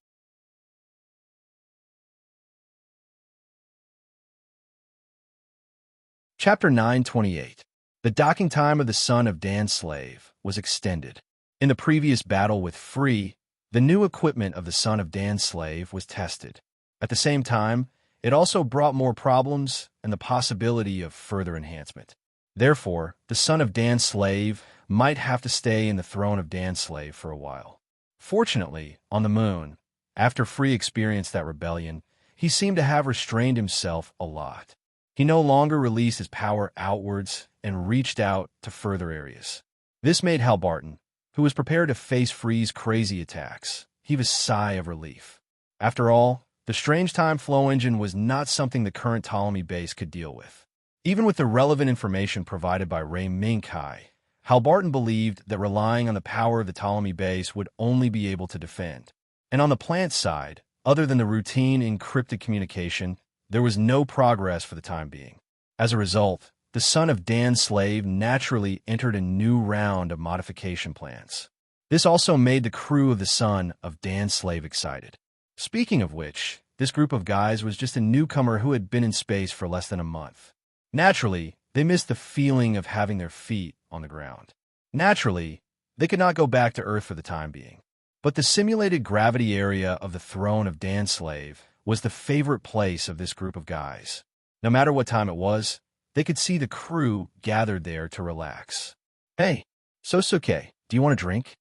Chapter 928. The docking time of the son of Dan's slave was extended. In the previous battle with Free, the new equipment of the son of Dan's slave was tested. At the same time, it also brought more problems and the possibility of further enhancement. Therefore, the son of Dan's slave might have to stay in the throne of Dan's slave for a while. Fortunately, on the moon, after Free experienced that rebellion, he seemed to have restrained himself a lot. He no longer released his power outwards and reached out to further areas. This made Halbarton, who was prepared to face Free's crazy attacks, heave a sigh of relief. After all, the strange time flow engine was not something the current Ptolemy base could deal with. Even with the relevant information provided by Ray Minkai, Halbarton believed that relying on the power of the Ptolemy base would only be able to defend. And on the plant side, other than the routine encrypted communication, there was no progress for the time being. As a result, the son of Dan's slave naturally entered a new round of modification plans. This also made the crew of the son of Dan's slave excited. Speaking of which, this group of guys was just a newcomer who had been in space for less than a month. Naturally, they missed the feeling of having their feet on the ground. Naturally, They could not go back to Earth for the time being. But the simulated gravity area of the throne of Danslave was the favorite place of this group of guys. No matter what time it was, they could see the crew gathered there to relax. Hey, Sosuke, do you want a drink?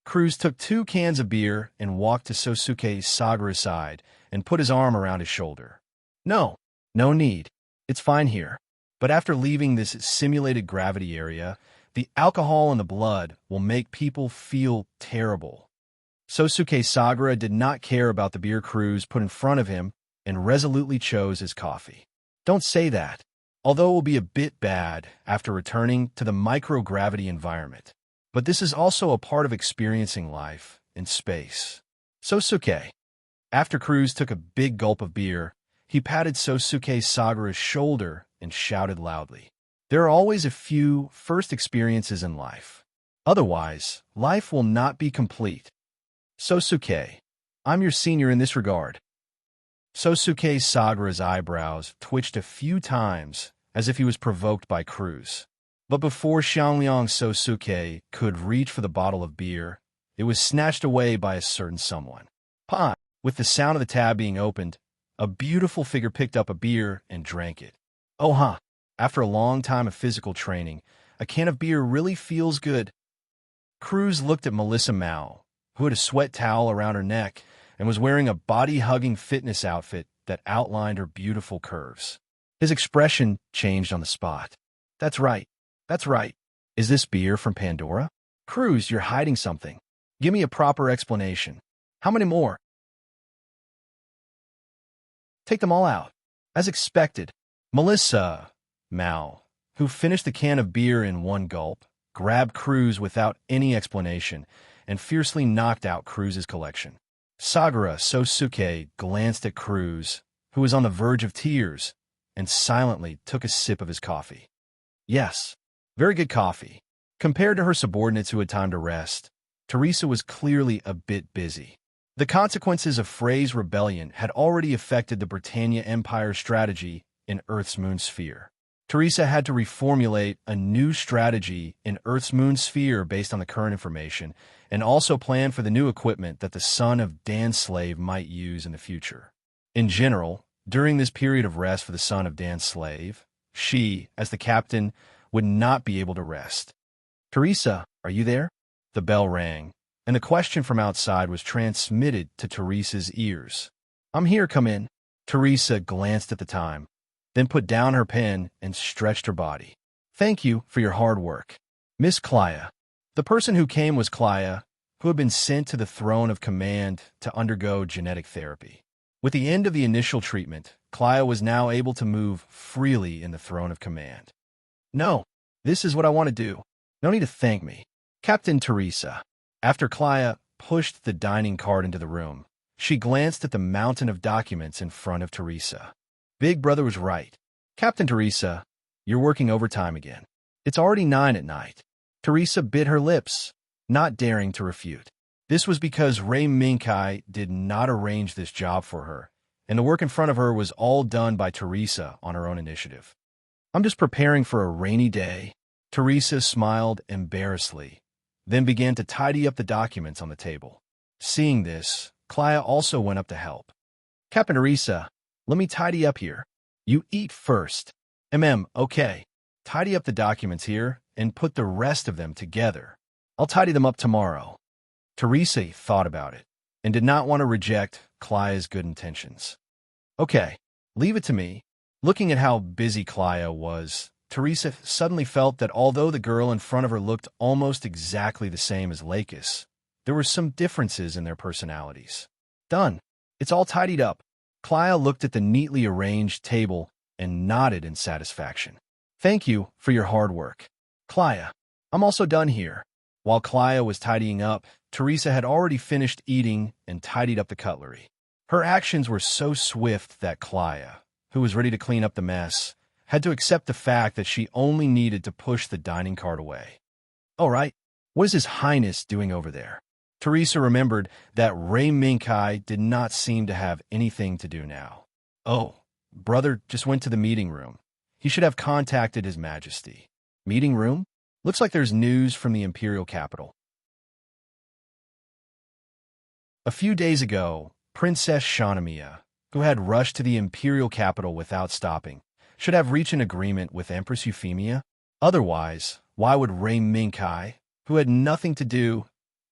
Cruz took 2 cans of beer and walked to Sosuke Sagara's side and put his arm around his shoulder. No need. It's fine here. But after leaving this simulated gravity area, the alcohol in the blood will make people feel terrible. Sosuke Sagara did not care about the beer Cruz put in front of him and resolutely chose his coffee. Don't say that, although it will be a bit bad after returning to the microgravity environment. But this is also a part of experiencing life in space. Sosuke. After Cruz took a big gulp of beer, he patted Sosuke Sagara's shoulder and shouted loudly. There are always a few first experiences in life. Otherwise, life will not be complete. Sosuke, I'm your senior in this regard. Sosuke Sagara's eyebrows twitched a few times as if he was provoked by Cruz. But before Xiangliang Sosuke could reach for the bottle of beer, it was snatched away by a certain someone. Pa! With the sound of the tab being opened, a beautiful figure picked up a beer and drank it. Oh, huh. After a long time of physical training, a can of beer really feels good. Cruz looked at Melissa Mao, who had a sweat towel around her neck and was wearing a body-hugging fitness outfit that outlined her beautiful curves. His expression changed on the spot. That's right. Is this beer from Pandora? Cruz, you're hiding something. Give me a proper explanation. How many more? Take them all out. As expected, Melissa Mao, who finished the can of beer in one gulp, grabbed Cruz without any explanation and fiercely knocked out Cruz's collection. Sagara Sosuke glanced at Cruz, who was on the verge of tears, and silently took a sip of his coffee. Yes, very good coffee. Compared to her subordinates who had time to rest, Teresa was clearly a bit busy. The consequences of Frey's rebellion had already affected the Britannia Empire's strategy in Earth's moon sphere. Teresa had to reformulate a new strategy in Earth's moon sphere based on the current information, and also plan for the new equipment that the son of Danslave might use in the future. In general, during this period of rest for the son of Danslave, she, as the captain, would not be able to rest. Teresa, are you there? The bell rang, and the question from outside was transmitted to Teresa's ears. I'm here, come in. Teresa glanced at the time, then put down her pen and stretched her body. Thank you for your hard work. Miss Clya. The person who came was Clya, who had been sent to the throne of command to undergo genetic therapy. With the end of the initial treatment, Clya was now able to move freely in the throne of command. No, this is what I want to do. No need to thank me. Captain Teresa. After Clya pushed the dining cart into the room, she glanced at the mountain of documents in front of Teresa. Big Brother was right. Captain Teresa, you're working overtime again. It's already 9 at night. Teresa bit her lips, not daring to refute. This was because Ray Minkai did not arrange this job for her, and the work in front of her was all done by Teresa on her own initiative. I'm just preparing for a rainy day. Teresa smiled embarrassedly, then began to tidy up the documents on the table. Seeing this, Clya also went up to help. Captain Teresa, let me tidy up here. You eat first. Okay. Tidy up the documents here and put the rest of them together. I'll tidy them up tomorrow. Teresa thought about it and did not want to reject Clya's good intentions. Okay, leave it to me. Looking at how busy Clya was, Teresa suddenly felt that although the girl in front of her looked almost exactly the same as Lakis, there were some differences in their personalities. Done. It's all tidied up. Clya looked at the neatly arranged table and nodded in satisfaction. Thank you for your hard work. Clya, I'm also done here. While Clya was tidying up, Teresa had already finished eating and tidied up the cutlery. Her actions were so swift that Clya, who was ready to clean up the mess, had to accept the fact that she only needed to push the dining cart away. All right, what is His Highness doing over there? Teresa remembered that Ray Minkai did not seem to have anything to do now. Oh, brother just went to the meeting room. He should have contacted His Majesty. Meeting room? Looks like there's news from the imperial capital. A few days ago, Princess Shahnamia, who had rushed to the imperial capital without stopping, should have reached an agreement with Empress Euphemia. Otherwise, why would Rei Minkai, who had nothing to do,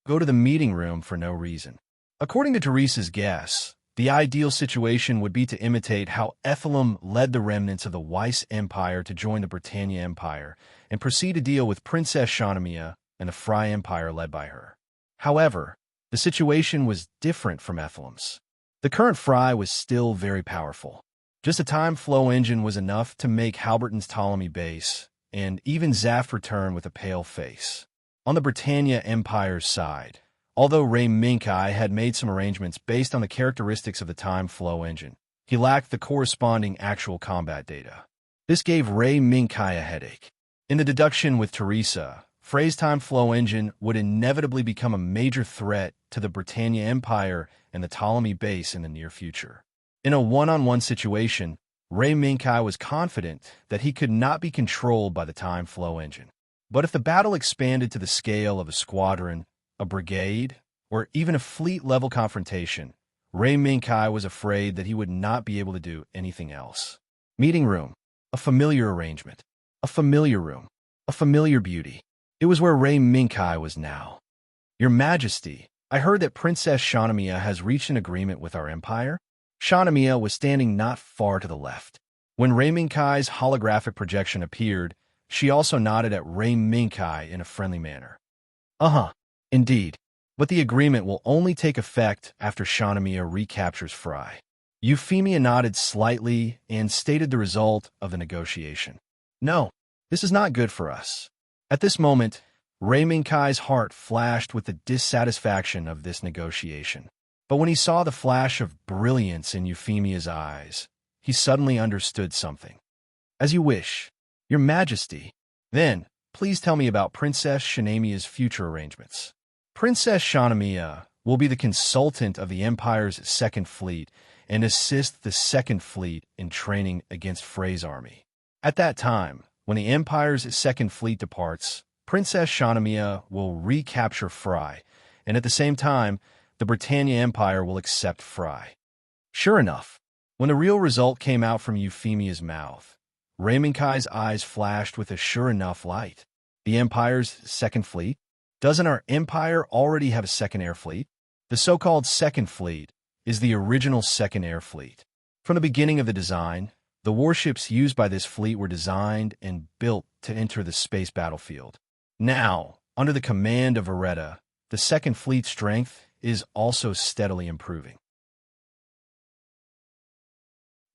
go to the meeting room for no reason? According to Teresa's guess, the ideal situation would be to imitate how Ethelum led the remnants of the Weiss Empire to join the Britannia Empire and proceed to deal with Princess Shahnamia and the Fry Empire led by her. However, the situation was different from Ethelum's. The current Fry was still very powerful. Just a time flow engine was enough to make Halberton's Ptolemy base, and even Zaft return with a pale face. On the Britannia Empire's side, although Rei Minkai had made some arrangements based on the characteristics of the time flow engine, he lacked the corresponding actual combat data. This gave Rei Minkai a headache. In the deduction with Teresa, Frey's time flow engine would inevitably become a major threat to the Britannia Empire and the Ptolemy base in the near future. In a one-on-one situation, Rei Minkai was confident that he could not be controlled by the time flow engine. But if the battle expanded to the scale of a squadron, a brigade, or even a fleet-level confrontation, Rei Minkai was afraid that he would not be able to do anything else. Meeting room. A familiar arrangement. A familiar room. A familiar beauty. It was where Rei Minkai was now. Your Majesty, I heard that Princess Shahnamia has reached an agreement with our empire. Shahnamia was standing not far to the left. When Rei Minkai's holographic projection appeared, she also nodded at Rei Minkai in a friendly manner. Indeed. But the agreement will only take effect after Shahnamia recaptures Fry. Euphemia nodded slightly and stated the result of the negotiation. No, this is not good for us. At this moment, Rei Minkai's heart flashed with the dissatisfaction of this negotiation. But when he saw the flash of brilliance in Euphemia's eyes, he suddenly understood something. As you wish, Your Majesty. Then, please tell me about Princess Shahnamia's future arrangements. Princess Shahnamia will be the consultant of the Empire's Second Fleet and assist the Second Fleet in training against Frey's army. At that time, when the Empire's Second Fleet departs, Princess Shahnamia will recapture Fry, and at the same time, the Britannia Empire will accept Fry. Sure enough, when the real result came out from Euphemia's mouth, Rei Minkai's eyes flashed with a sure enough light. The Empire's Second Fleet? Doesn't our Empire already have a second air fleet? The so-called Second Fleet is the original Second Air Fleet. From the beginning of the design, the warships used by this fleet were designed and built to enter the space battlefield. Now, under the command of Areta, the Second Fleet's strength is also steadily improving.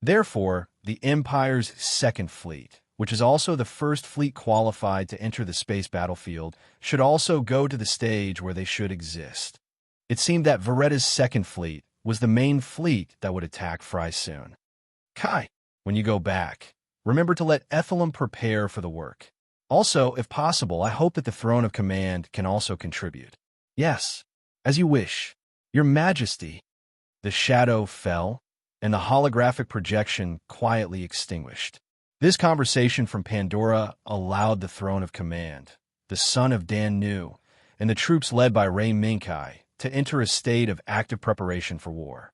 Therefore, the Empire's Second Fleet, which is also the first fleet qualified to enter the space battlefield, should also go to the stage where they should exist. It seemed that Vareta's Second Fleet was the main fleet that would attack Fry soon. Kai, when you go back, remember to let Ethelum prepare for the work. Also, if possible, I hope that the Throne of Command can also contribute. Yes, as you wish. Your Majesty. The shadow fell, and the holographic projection quietly extinguished. This conversation from Pandora allowed the Throne of Command, the son of Dan Nu, and the troops led by Rei Minkai to enter a state of active preparation for war.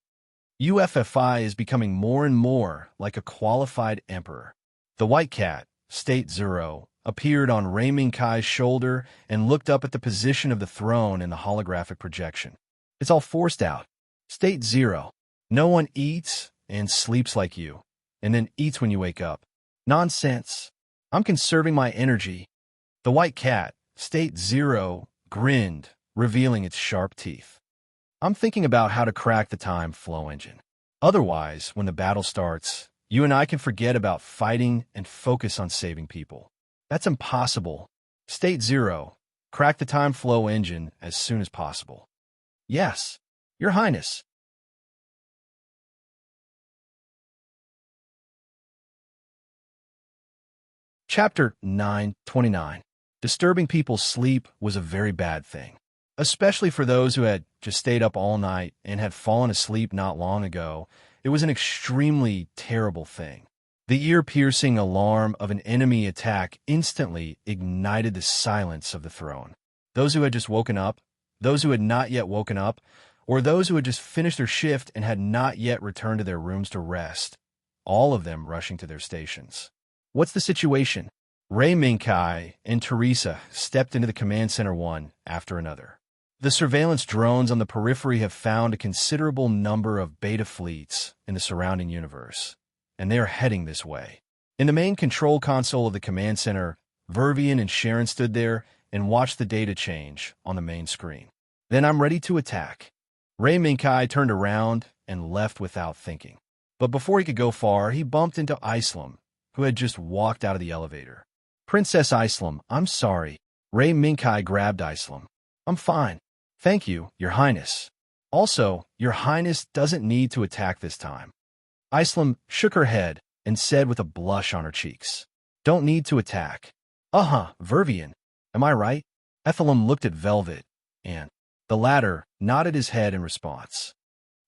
UFFI is becoming more and more like a qualified emperor. The white cat, State Zero, appeared on Rei Minkai's shoulder and looked up at the position of the throne in the holographic projection. It's all forced out. State Zero. No one eats and sleeps like you, and then eats when you wake up. Nonsense. I'm conserving my energy. The white cat, State Zero, grinned, revealing its sharp teeth. I'm thinking about how to crack the time flow engine. Otherwise, when the battle starts, you and I can forget about fighting and focus on saving people. That's impossible. State Zero, crack the time flow engine as soon as possible. Yes, Your Highness. Chapter 929. Disturbing people's sleep was a very bad thing, especially for those who had just stayed up all night and had fallen asleep not long ago. It was an extremely terrible thing. The ear-piercing alarm of an enemy attack instantly ignited the silence of the throne. Those who had just woken up, those who had not yet woken up, or those who had just finished their shift and had not yet returned to their rooms to rest, all of them rushing to their stations. What's the situation? Ray Minkai and Teresa stepped into the command center one after another. The surveillance drones on the periphery have found a considerable number of beta fleets in the surrounding universe, and they are heading this way. In the main control console of the command center, Vervian and Sharon stood there and watched the data change on the main screen. Then I'm ready to attack. Ray Minkai turned around and left without thinking. But before he could go far, he bumped into Islam, who had just walked out of the elevator. Princess Islam, I'm sorry. Ray Minkai grabbed Islam. I'm fine. Thank you, Your Highness. Also, Your Highness doesn't need to attack this time. Islam shook her head and said with a blush on her cheeks, Don't need to attack. Vervian. Am I right? Ethelum looked at Velvet, and the latter nodded his head in response.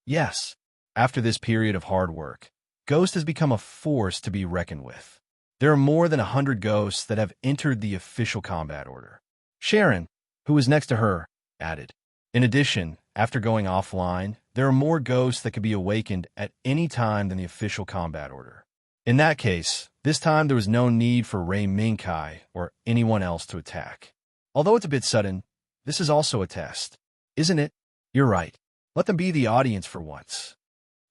Yes. After this period of hard work, Ghost has become a force to be reckoned with. There are more than 100 ghosts that have entered the official combat order. Sharon, who was next to her, added. In addition, after going offline, there are more ghosts that could be awakened at any time than the official combat order. In that case, this time there was no need for Ray Minkai or anyone else to attack. Although it's a bit sudden, this is also a test. Isn't it? You're right. Let them be the audience for once.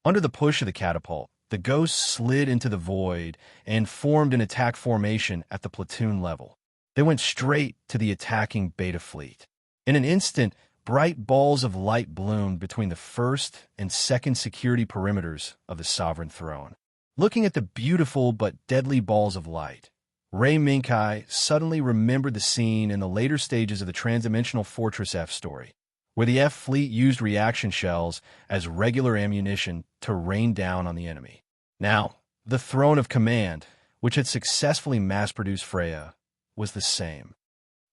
Under the push of the catapult, the ghosts slid into the void and formed an attack formation at the platoon level. They went straight to the attacking beta fleet. In an instant, bright balls of light bloomed between the first and second security perimeters of the Sovereign Throne. Looking at the beautiful but deadly balls of light, Ray Minkai suddenly remembered the scene in the later stages of the Transdimensional Fortress F story, where the F fleet used reaction shells as regular ammunition to rain down on the enemy. Now, the Throne of Command, which had successfully mass-produced Freya, was the same.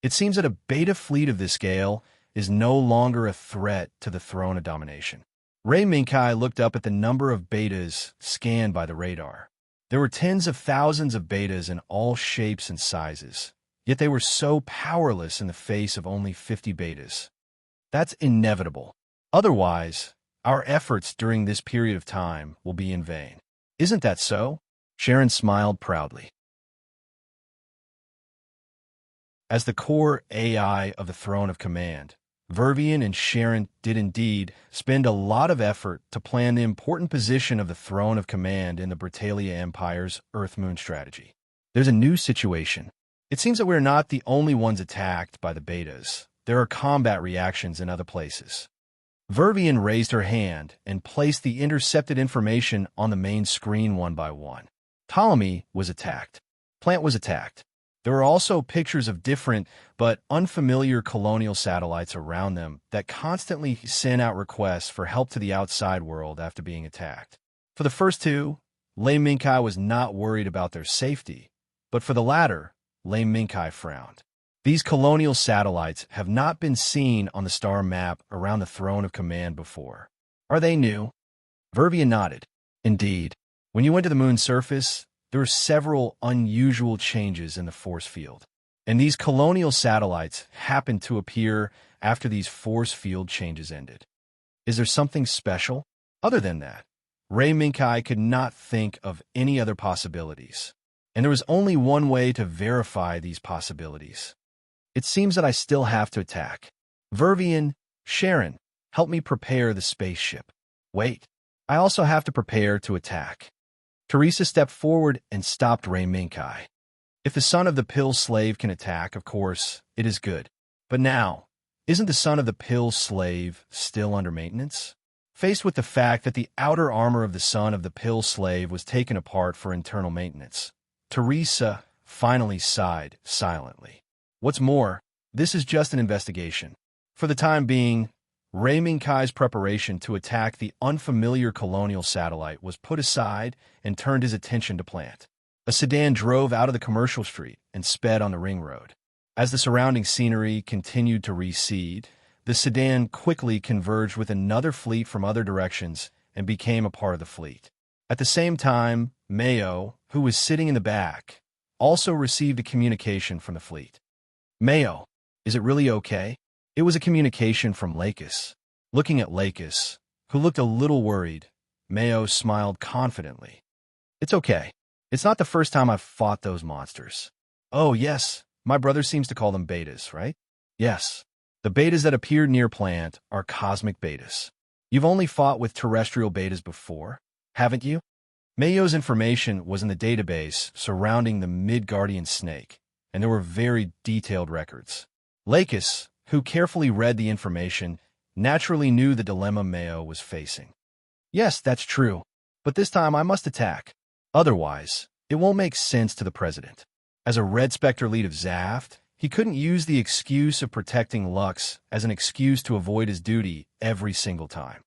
It seems that a beta fleet of this scale is no longer a threat to the Throne of Domination. Ray Minkai looked up at the number of betas scanned by the radar. There were tens of thousands of betas in all shapes and sizes, yet they were so powerless in the face of only 50 betas. That's inevitable. Otherwise, our efforts during this period of time will be in vain. Isn't that so? Sharon smiled proudly. As the core AI of the Throne of Command, Vervian and Sharon did indeed spend a lot of effort to plan the important position of the Throne of Command in the Britalia Empire's Earth-Moon strategy. There's a new situation. It seems that we're not the only ones attacked by the betas. There are combat reactions in other places. Vervian raised her hand and placed the intercepted information on the main screen one by one. Ptolemy was attacked. Plant was attacked. There were also pictures of different but unfamiliar colonial satellites around them that constantly sent out requests for help to the outside world after being attacked. For the first two, Lei Minkai was not worried about their safety, but for the latter, Lei Minkai frowned. These colonial satellites have not been seen on the star map around the Throne of Command before. Are they new? Vervian nodded. Indeed. When you went to the moon's surface, there were several unusual changes in the force field. And these colonial satellites happened to appear after these force field changes ended. Is there something special? Other than that, Ray Minkai could not think of any other possibilities. And there was only one way to verify these possibilities. It seems that I still have to attack. Vervian, Sharon, help me prepare the spaceship. Wait, I also have to prepare to attack. Teresa stepped forward and stopped Ray Minkai. If the son of the pill slave can attack, of course, it is good. But now, isn't the son of the pill slave still under maintenance? Faced with the fact that the outer armor of the son of the pill slave was taken apart for internal maintenance, Teresa finally sighed silently. What's more, this is just an investigation. For the time being, Ray Minkai's preparation to attack the unfamiliar colonial satellite was put aside and turned his attention to Plant. A sedan drove out of the commercial street and sped on the ring road. As the surrounding scenery continued to recede, the sedan quickly converged with another fleet from other directions and became a part of the fleet. At the same time, Mayo, who was sitting in the back, also received a communication from the fleet. Mayo, is it really okay? It was a communication from Lakis. Looking at Lakis, who looked a little worried, Mayo smiled confidently. It's okay. It's not the first time I've fought those monsters. Oh, yes, my brother seems to call them betas, right? Yes. The betas that appeared near plant are cosmic betas. You've only fought with terrestrial betas before, haven't you? Mayo's information was in the database surrounding the Midgardian snake, and there were very detailed records. Lakis, who carefully read the information, naturally knew the dilemma Mayo was facing. Yes, that's true, but this time I must attack. Otherwise, it won't make sense to the president. As a Red Spectre lead of Zaft, he couldn't use the excuse of protecting Lux as an excuse to avoid his duty every single time.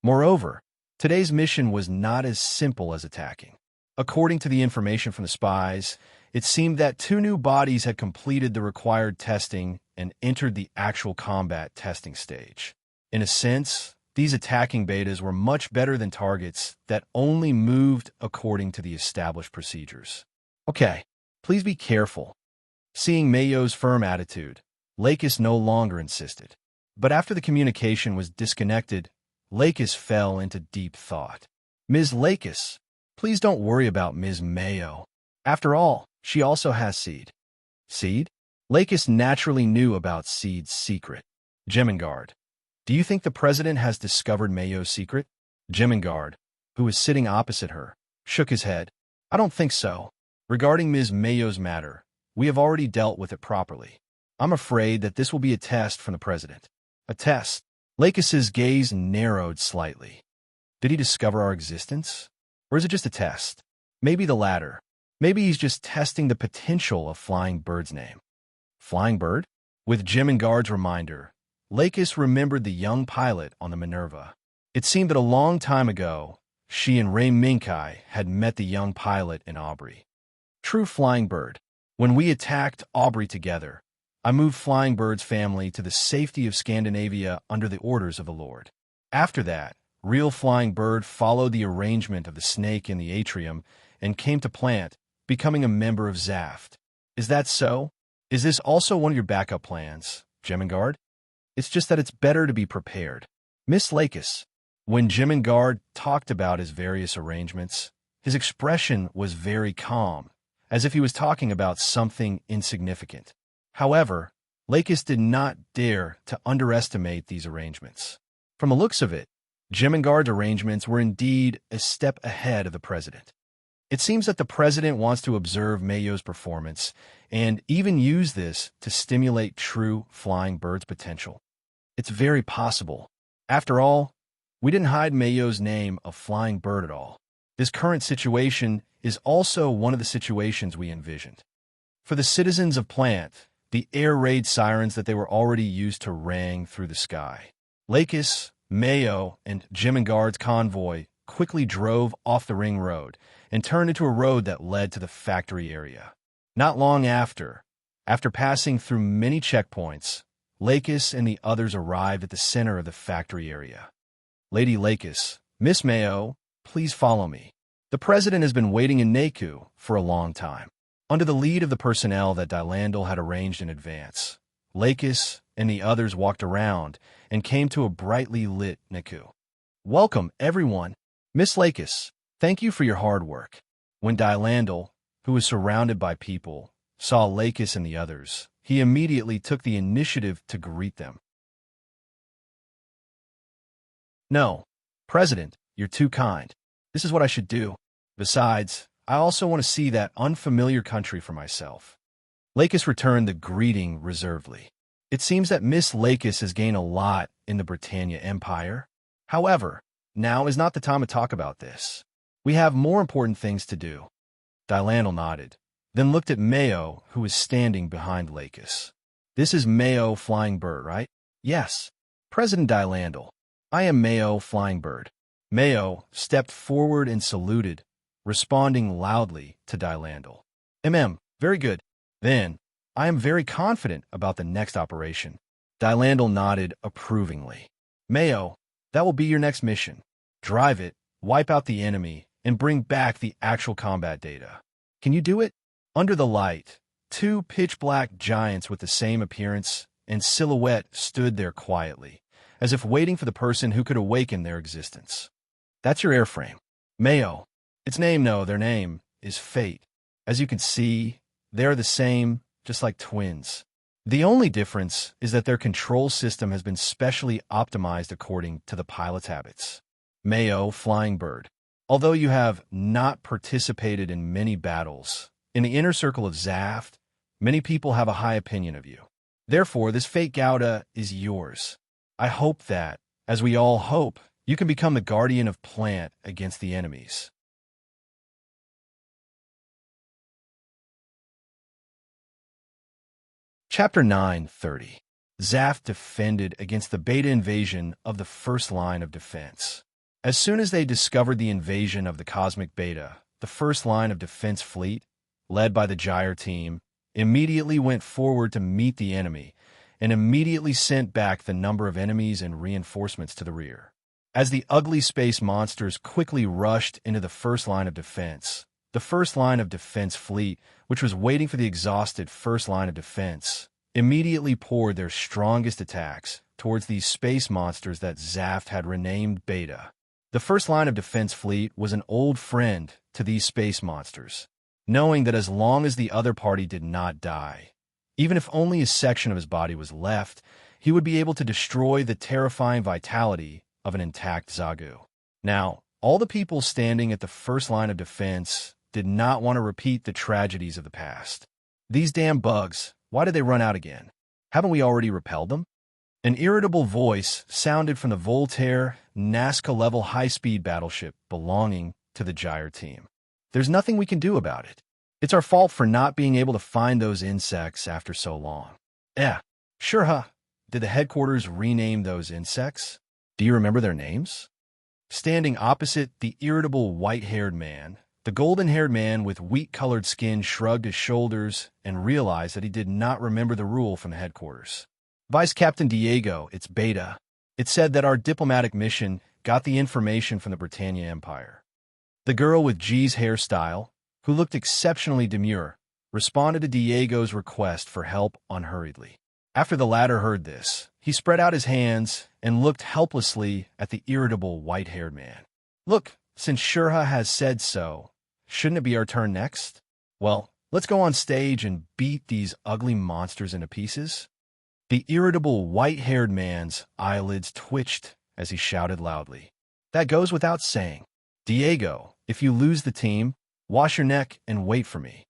Moreover, today's mission was not as simple as attacking. According to the information from the spies, it seemed that 2 new bodies had completed the required testing and entered the actual combat testing stage. In a sense, these attacking betas were much better than targets that only moved according to the established procedures. Okay, please be careful. Seeing Mayo's firm attitude, Lakis no longer insisted. But after the communication was disconnected, Lakis fell into deep thought. Ms. Lakis, please don't worry about Ms. Mayo. After all, she also has Seed. Seed? Lakis naturally knew about Seed's secret. Gemingard, do you think the president has discovered Mayo's secret? Gemingard, who was sitting opposite her, shook his head. I don't think so. Regarding Ms. Mayo's matter, we have already dealt with it properly. I'm afraid that this will be a test from the president. A test? Lakis's gaze narrowed slightly. Did he discover our existence? Or is it just a test? Maybe the latter. Maybe he's just testing the potential of Flying Bird's name. Flying Bird? With Gemingard's reminder, Lakis remembered the young pilot on the Minerva. It seemed that a long time ago, she and Ray Minkai had met the young pilot in Aubrey. True Flying Bird. When we attacked Aubrey together, I moved Flying Bird's family to the safety of Scandinavia under the orders of the Lord. After that, real Flying Bird followed the arrangement of the snake in the atrium and came to plant, becoming a member of Zaft. Is that so? Is this also one of your backup plans, Gemingard? It's just that it's better to be prepared. Miss Lakis, when Gemingard talked about his various arrangements, his expression was very calm, as if he was talking about something insignificant. However, Lakis did not dare to underestimate these arrangements. From the looks of it, Gemingard's arrangements were indeed a step ahead of the president. It seems that the president wants to observe Mayo's performance and even use this to stimulate true Flying Bird's potential. It's very possible. After all, we didn't hide Mayo's name of Flying Bird at all. This current situation is also one of the situations we envisioned. For the citizens of Plant, the air raid sirens that they were already used to rang through the sky. Lakis, Mayo, and Gemingard's convoy quickly drove off the ring road and turned into a road that led to the factory area. Not long after passing through many checkpoints, Lakis and the others arrived at the center of the factory area. Lady Lakis, Miss Mayo, please follow me. The president has been waiting in Naku for a long time. Under the lead of the personnel that Dylandal had arranged in advance, Lakis and the others walked around and came to a brightly lit Naku. Welcome, everyone. Miss Lakis, thank you for your hard work. When Dylandal, who was surrounded by people, saw Lakis and the others, he immediately took the initiative to greet them. No, President, you're too kind. This is what I should do. Besides, I also want to see that unfamiliar country for myself. Lakis returned the greeting reservedly. It seems that Miss Lakis has gained a lot in the Britannia Empire. However, now is not the time to talk about this. We have more important things to do. Dylandal nodded, then looked at Mayo, who was standing behind Lakis. This is Mayo Flying Bird, right? Yes. President Dylandal, I am Mayo Flying Bird. Mayo stepped forward and saluted, responding loudly to Dylandal. Very good. Then, I am very confident about the next operation. Dylandal nodded approvingly. Mayo, that will be your next mission. Drive it wipe out the enemy, and bring back the actual combat data. Can you do it? Under the light, two pitch-black giants with the same appearance and silhouette stood there quietly, as if waiting for the person who could awaken their existence. That's your airframe. Mayo. Their name is Fate. As you can see, they are the same, just like twins. The only difference is that their control system has been specially optimized according to the pilot's habits. Mayo, Flying Bird. Although you have not participated in many battles, in the inner circle of Zaft, many people have a high opinion of you. Therefore, this Fate Gouda is yours. I hope that, as we all hope, you can become the guardian of Plant against the enemies. Chapter 9:30. Zaft defended against the beta invasion of the first line of defense. As soon as they discovered the invasion of the cosmic beta, the first line of defense fleet, led by the Gyre team, immediately went forward to meet the enemy and immediately sent back the number of enemies and reinforcements to the rear. As the ugly space monsters quickly rushed into the first line of defense, the first line of defense fleet, which was waiting for the exhausted first line of defense, immediately poured their strongest attacks towards these space monsters that Zaft had renamed Beta. The first line of defense fleet was an old friend to these space monsters, knowing that as long as the other party did not die, even if only a section of his body was left, he would be able to destroy the terrifying vitality of an intact Zagu. Now, all the people standing at the first line of defense did not want to repeat the tragedies of the past. These damn bugs, why did they run out again? Haven't we already repelled them? An irritable voice sounded from the Voltaire Nazca-level high-speed battleship belonging to the Gyre team. There's nothing we can do about it. It's our fault for not being able to find those insects after so long. Sure, huh? Did the headquarters rename those insects? Do you remember their names? Standing opposite the irritable white-haired man, the golden-haired man with wheat-colored skin shrugged his shoulders and realized that he did not remember the rule from the headquarters. Vice Captain Diego, it's Beta. It said that our diplomatic mission got the information from the Britannia Empire. The girl with G's hairstyle, who looked exceptionally demure, responded to Diego's request for help unhurriedly. After the latter heard this, he spread out his hands and looked helplessly at the irritable white-haired man. Look, since Shurha has said so, shouldn't it be our turn next? Well, let's go on stage and beat these ugly monsters into pieces. The irritable white-haired man's eyelids twitched as he shouted loudly. That goes without saying. Diego, if you lose the team, wash your neck and wait for me.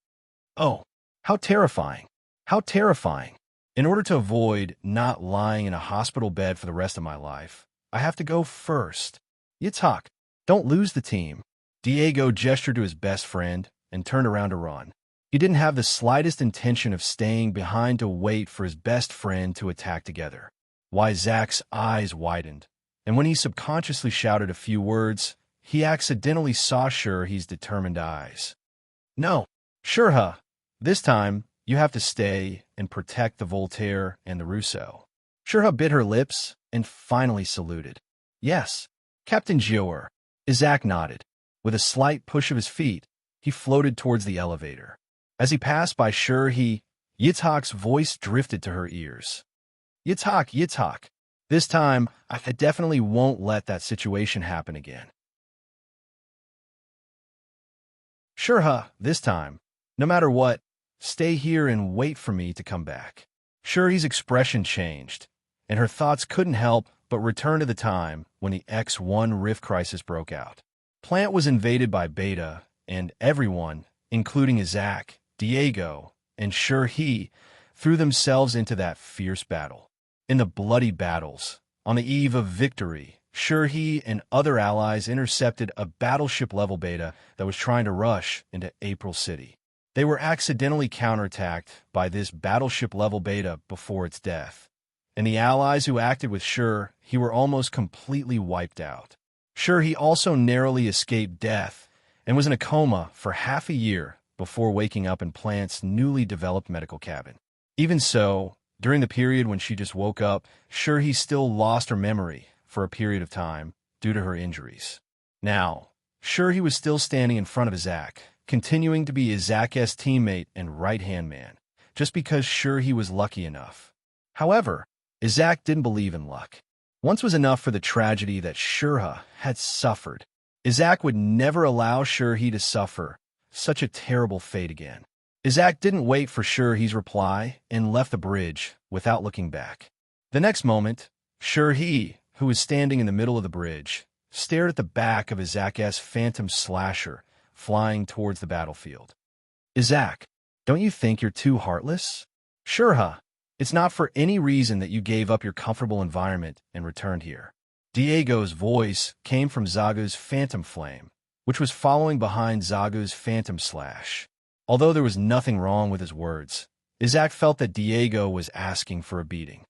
Oh, how terrifying. How terrifying. In order to avoid not lying in a hospital bed for the rest of my life, I have to go first. Yitzhak, don't lose the team. Diego gestured to his best friend and turned around to run. He didn't have the slightest intention of staying behind to wait for his best friend to attack together. Why, Zach's eyes widened, and when he subconsciously shouted a few words, he accidentally saw Shurha's determined eyes. No, Shurha, this time you have to stay and protect the Voltaire and the Rousseau. Shurha bit her lips and finally saluted. Yes, Captain Gior. Isaac nodded. With a slight push of his feet, he floated towards the elevator. As he passed by Yitzhak's voice drifted to her ears. Yitzhak, this time I definitely won't let that situation happen again. Shurha, this time, no matter what, stay here and wait for me to come back. Shuri's expression changed, and her thoughts couldn't help but return to the time when the X1 Rift crisis broke out. Plant was invaded by Beta, and everyone, including Isaac, Diego, and Shurhi, threw themselves into that fierce battle. In the bloody battles, on the eve of victory, Shurhi and other allies intercepted a battleship-level Beta that was trying to rush into April City. They were accidentally counterattacked by this battleship-level Beta before its death, and the allies who acted with Shurhi were almost completely wiped out. Shurhi also narrowly escaped death and was in a coma for half a year before waking up in Plant's newly developed medical cabin. Even so, during the period when she just woke up, Shurhi still lost her memory for a period of time due to her injuries. Now, Sure, he was still standing in front of Izak, continuing to be Izak's teammate and right-hand man, just because sure he was lucky enough. However, Izak didn't believe in luck. Once was enough for the tragedy that Shurha had suffered. Izak would never allow Shurhi to suffer such a terrible fate again. Izak didn't wait for Shurhi's reply and left the bridge without looking back. The next moment, Shurhi, who was standing in the middle of the bridge, stared at the back of Izak's phantom slasher flying towards the battlefield. Izak, don't you think you're too heartless? Shurha, it's not for any reason that you gave up your comfortable environment and returned here. Diego's voice came from Zagu's phantom flame, which was following behind Zagu's phantom slash. Although there was nothing wrong with his words, Izak felt that Diego was asking for a beating.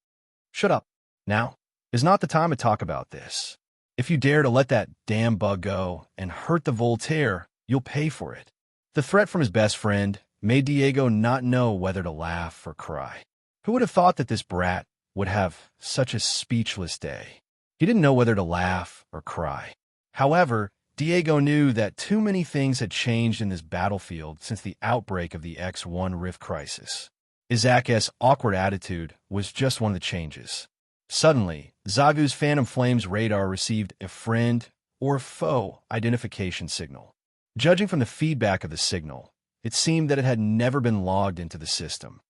Shut up. Now is not the time to talk about this. If you dare to let that damn bug go and hurt the Voltaire, you'll pay for it. The threat from his best friend made Diego not know whether to laugh or cry. Who would have thought that this brat would have such a speechless day? He didn't know whether to laugh or cry. However, Diego knew that too many things had changed in this battlefield since the outbreak of the X1 Rift crisis. Izak's awkward attitude was just one of the changes. Suddenly, Zagu's Phantom Flames radar received a friend or foe identification signal. Judging from the feedback of the signal, it seemed that it had never been logged into the system.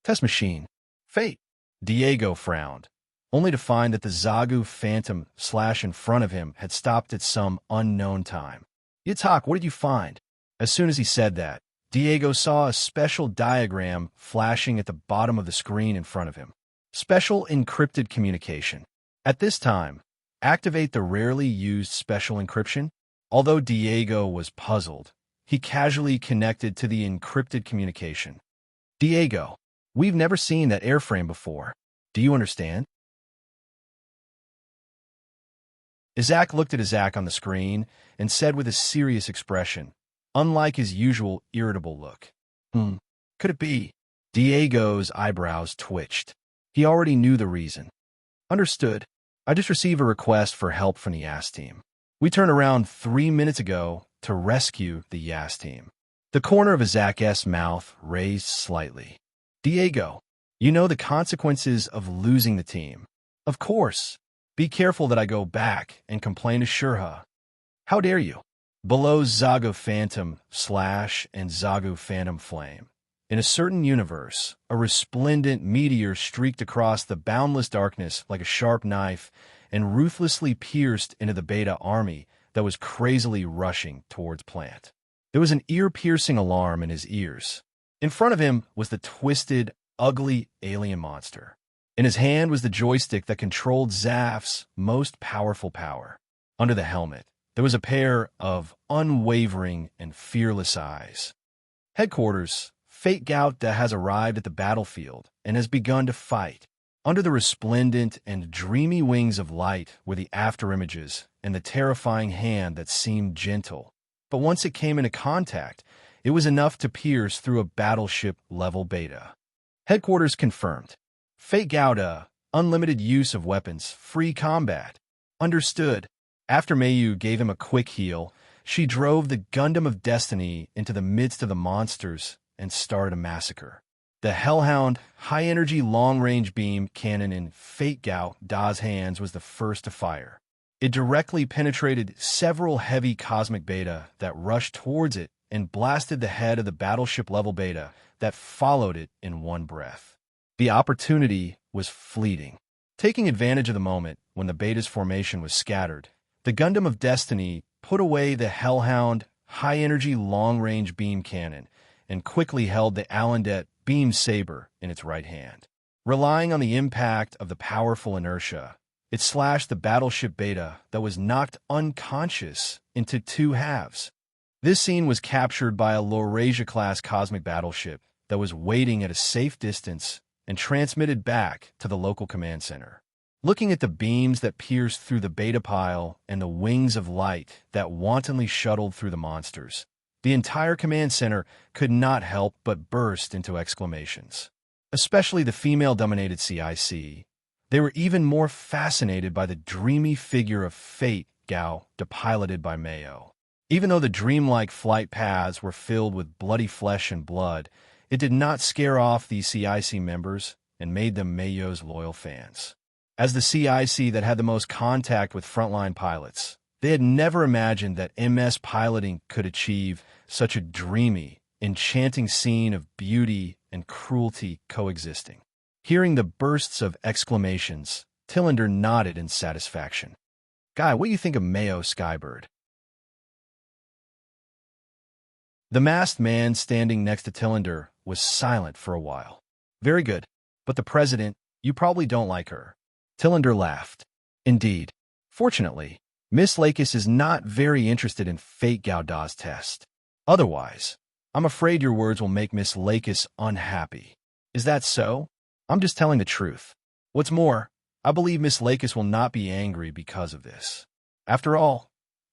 Test machine. Fate. Diego frowned, only to find that the Zagu Phantom slash in front of him had stopped at some unknown time. Yitzhak, what did you find? As soon as he said that, Diego saw a special diagram flashing at the bottom of the screen in front of him. Special encrypted communication. At this time, activate the rarely used special encryption. Although Diego was puzzled, he casually connected to the encrypted communication. Diego, we've never seen that airframe before. Do you understand? Izak looked at Izak on the screen and said with a serious expression, unlike his usual irritable look. Could it be? Diego's eyebrows twitched. He already knew the reason. Understood. I just received a request for help from the Yas team. We turned around 3 minutes ago to rescue the Yas team. The corner of Izak's mouth raised slightly. Diego, you know the consequences of losing the team. Of course. Be careful that I go back and complain to Shurha. How dare you? Below Zagu Phantom slash and Zagu Phantom Flame. In a certain universe, a resplendent meteor streaked across the boundless darkness like a sharp knife and ruthlessly pierced into the Beta army that was crazily rushing towards Plant. There was an ear-piercing alarm in his ears. In front of him was the twisted, ugly alien monster. In his hand was the joystick that controlled Zaf's most powerful power. Under the helmet, there was a pair of unwavering and fearless eyes. Headquarters, Fate Gauta has arrived at the battlefield and has begun to fight. Under the resplendent and dreamy wings of light were the afterimages and the terrifying hand that seemed gentle. But once it came into contact, it was enough to pierce through a battleship-level beta. Headquarters confirmed. Fate Gauta, unlimited use of weapons, free combat. Understood. After Mayu gave him a quick heal, she drove the Gundam of Destiny into the midst of the monsters and started a massacre. The Hellhound high-energy long-range beam cannon in Fate Gauta's hands was the first to fire. It directly penetrated several heavy cosmic beta that rushed towards it and blasted the head of the battleship-level beta that followed it in one breath. The opportunity was fleeting. Taking advantage of the moment when the beta's formation was scattered, the Gundam of Destiny put away the Hellhound high-energy long-range beam cannon and quickly held the Allendet beam saber in its right hand. Relying on the impact of the powerful inertia, it slashed the battleship beta that was knocked unconscious into two halves. This scene was captured by a Laurasia-class cosmic battleship that was waiting at a safe distance and transmitted back to the local command center. Looking at the beams that pierced through the beta pile and the wings of light that wantonly shuttled through the monsters, the entire command center could not help but burst into exclamations. Especially the female-dominated CIC. They were even more fascinated by the dreamy figure of Fate Gauta piloted by Mayo. Even though the dreamlike flight paths were filled with bloody flesh and blood, it did not scare off the CIC members and made them Mayo's loyal fans. As the CIC that had the most contact with frontline pilots, they had never imagined that MS piloting could achieve such a dreamy, enchanting scene of beauty and cruelty coexisting. Hearing the bursts of exclamations, Tillander nodded in satisfaction. Guy, what do you think of Mayo Skybird? The masked man standing next to Tillander was silent for a while. Very good, but the president, you probably don't like her. Tillander laughed. Indeed. Fortunately, Miss Lakis is not very interested in Fate Gauda's test. Otherwise, I'm afraid your words will make Miss Lakis unhappy. Is that so? I'm just telling the truth. What's more, I believe Miss Lakis will not be angry because of this. After all,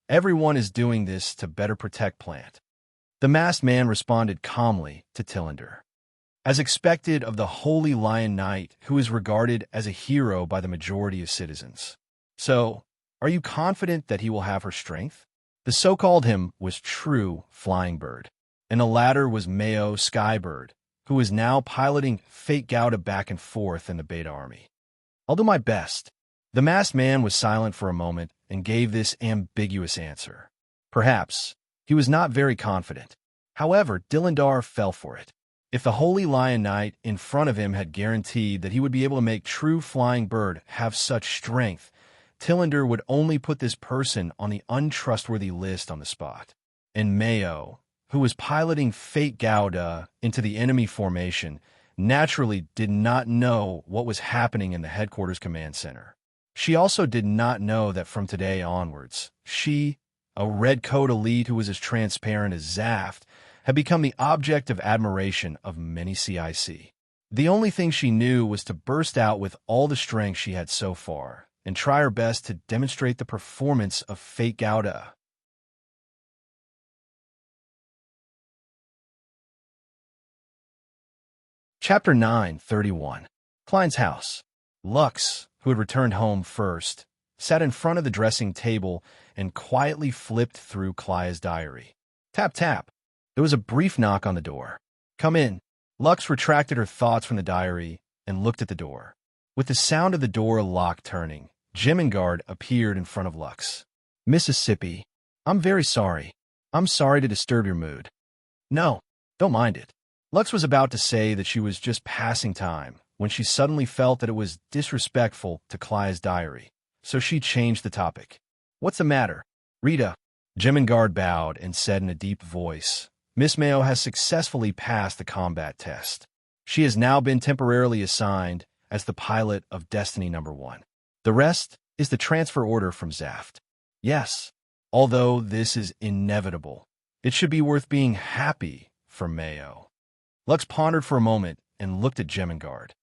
everyone is doing this to better protect Plant. The masked man responded calmly to Tillander. As expected of the Holy Lion Knight, who is regarded as a hero by the majority of citizens. So, are you confident that he will have her strength? The so-called him was True Flying Bird, and the latter was Mayo Skybird, who is now piloting Fate Gauda back and forth in the Beta Army. I'll do my best. The masked man was silent for a moment and gave this ambiguous answer. Perhaps he was not very confident. However, Dillandar fell for it. If the Holy Lion Knight in front of him had guaranteed that he would be able to make True Flying Bird have such strength, Tillander would only put this person on the untrustworthy list on the spot. And Mayo, who was piloting Fate Gauda into the enemy formation, naturally did not know what was happening in the headquarters command center. She also did not know that from today onwards, she, a red coat elite who was as transparent as Zaft, had become the object of admiration of many CIC. The only thing she knew was to burst out with all the strength she had so far and try her best to demonstrate the performance of Fate Gauda. Chapter 9:31. Klein's house. Lux, who had returned home first, sat in front of the dressing table and quietly flipped through Klaya's diary. Tap, tap. There was a brief knock on the door. Come in. Lux retracted her thoughts from the diary and looked at the door. With the sound of the door lock turning, Jemingard appeared in front of Lux. Mississippi, I'm very sorry. I'm sorry to disturb your mood. No, don't mind it. Lux was about to say that she was just passing time when she suddenly felt that it was disrespectful to Klaya's diary, so she changed the topic. What's the matter? Rita. Jemingard bowed and said in a deep voice, Miss Mayo has successfully passed the combat test. She has now been temporarily assigned as the pilot of Destiny No. 1. The rest is the transfer order from Zaft. Yes, although this is inevitable, it should be worth being happy for Mayo. Lux pondered for a moment and looked at Jemingard.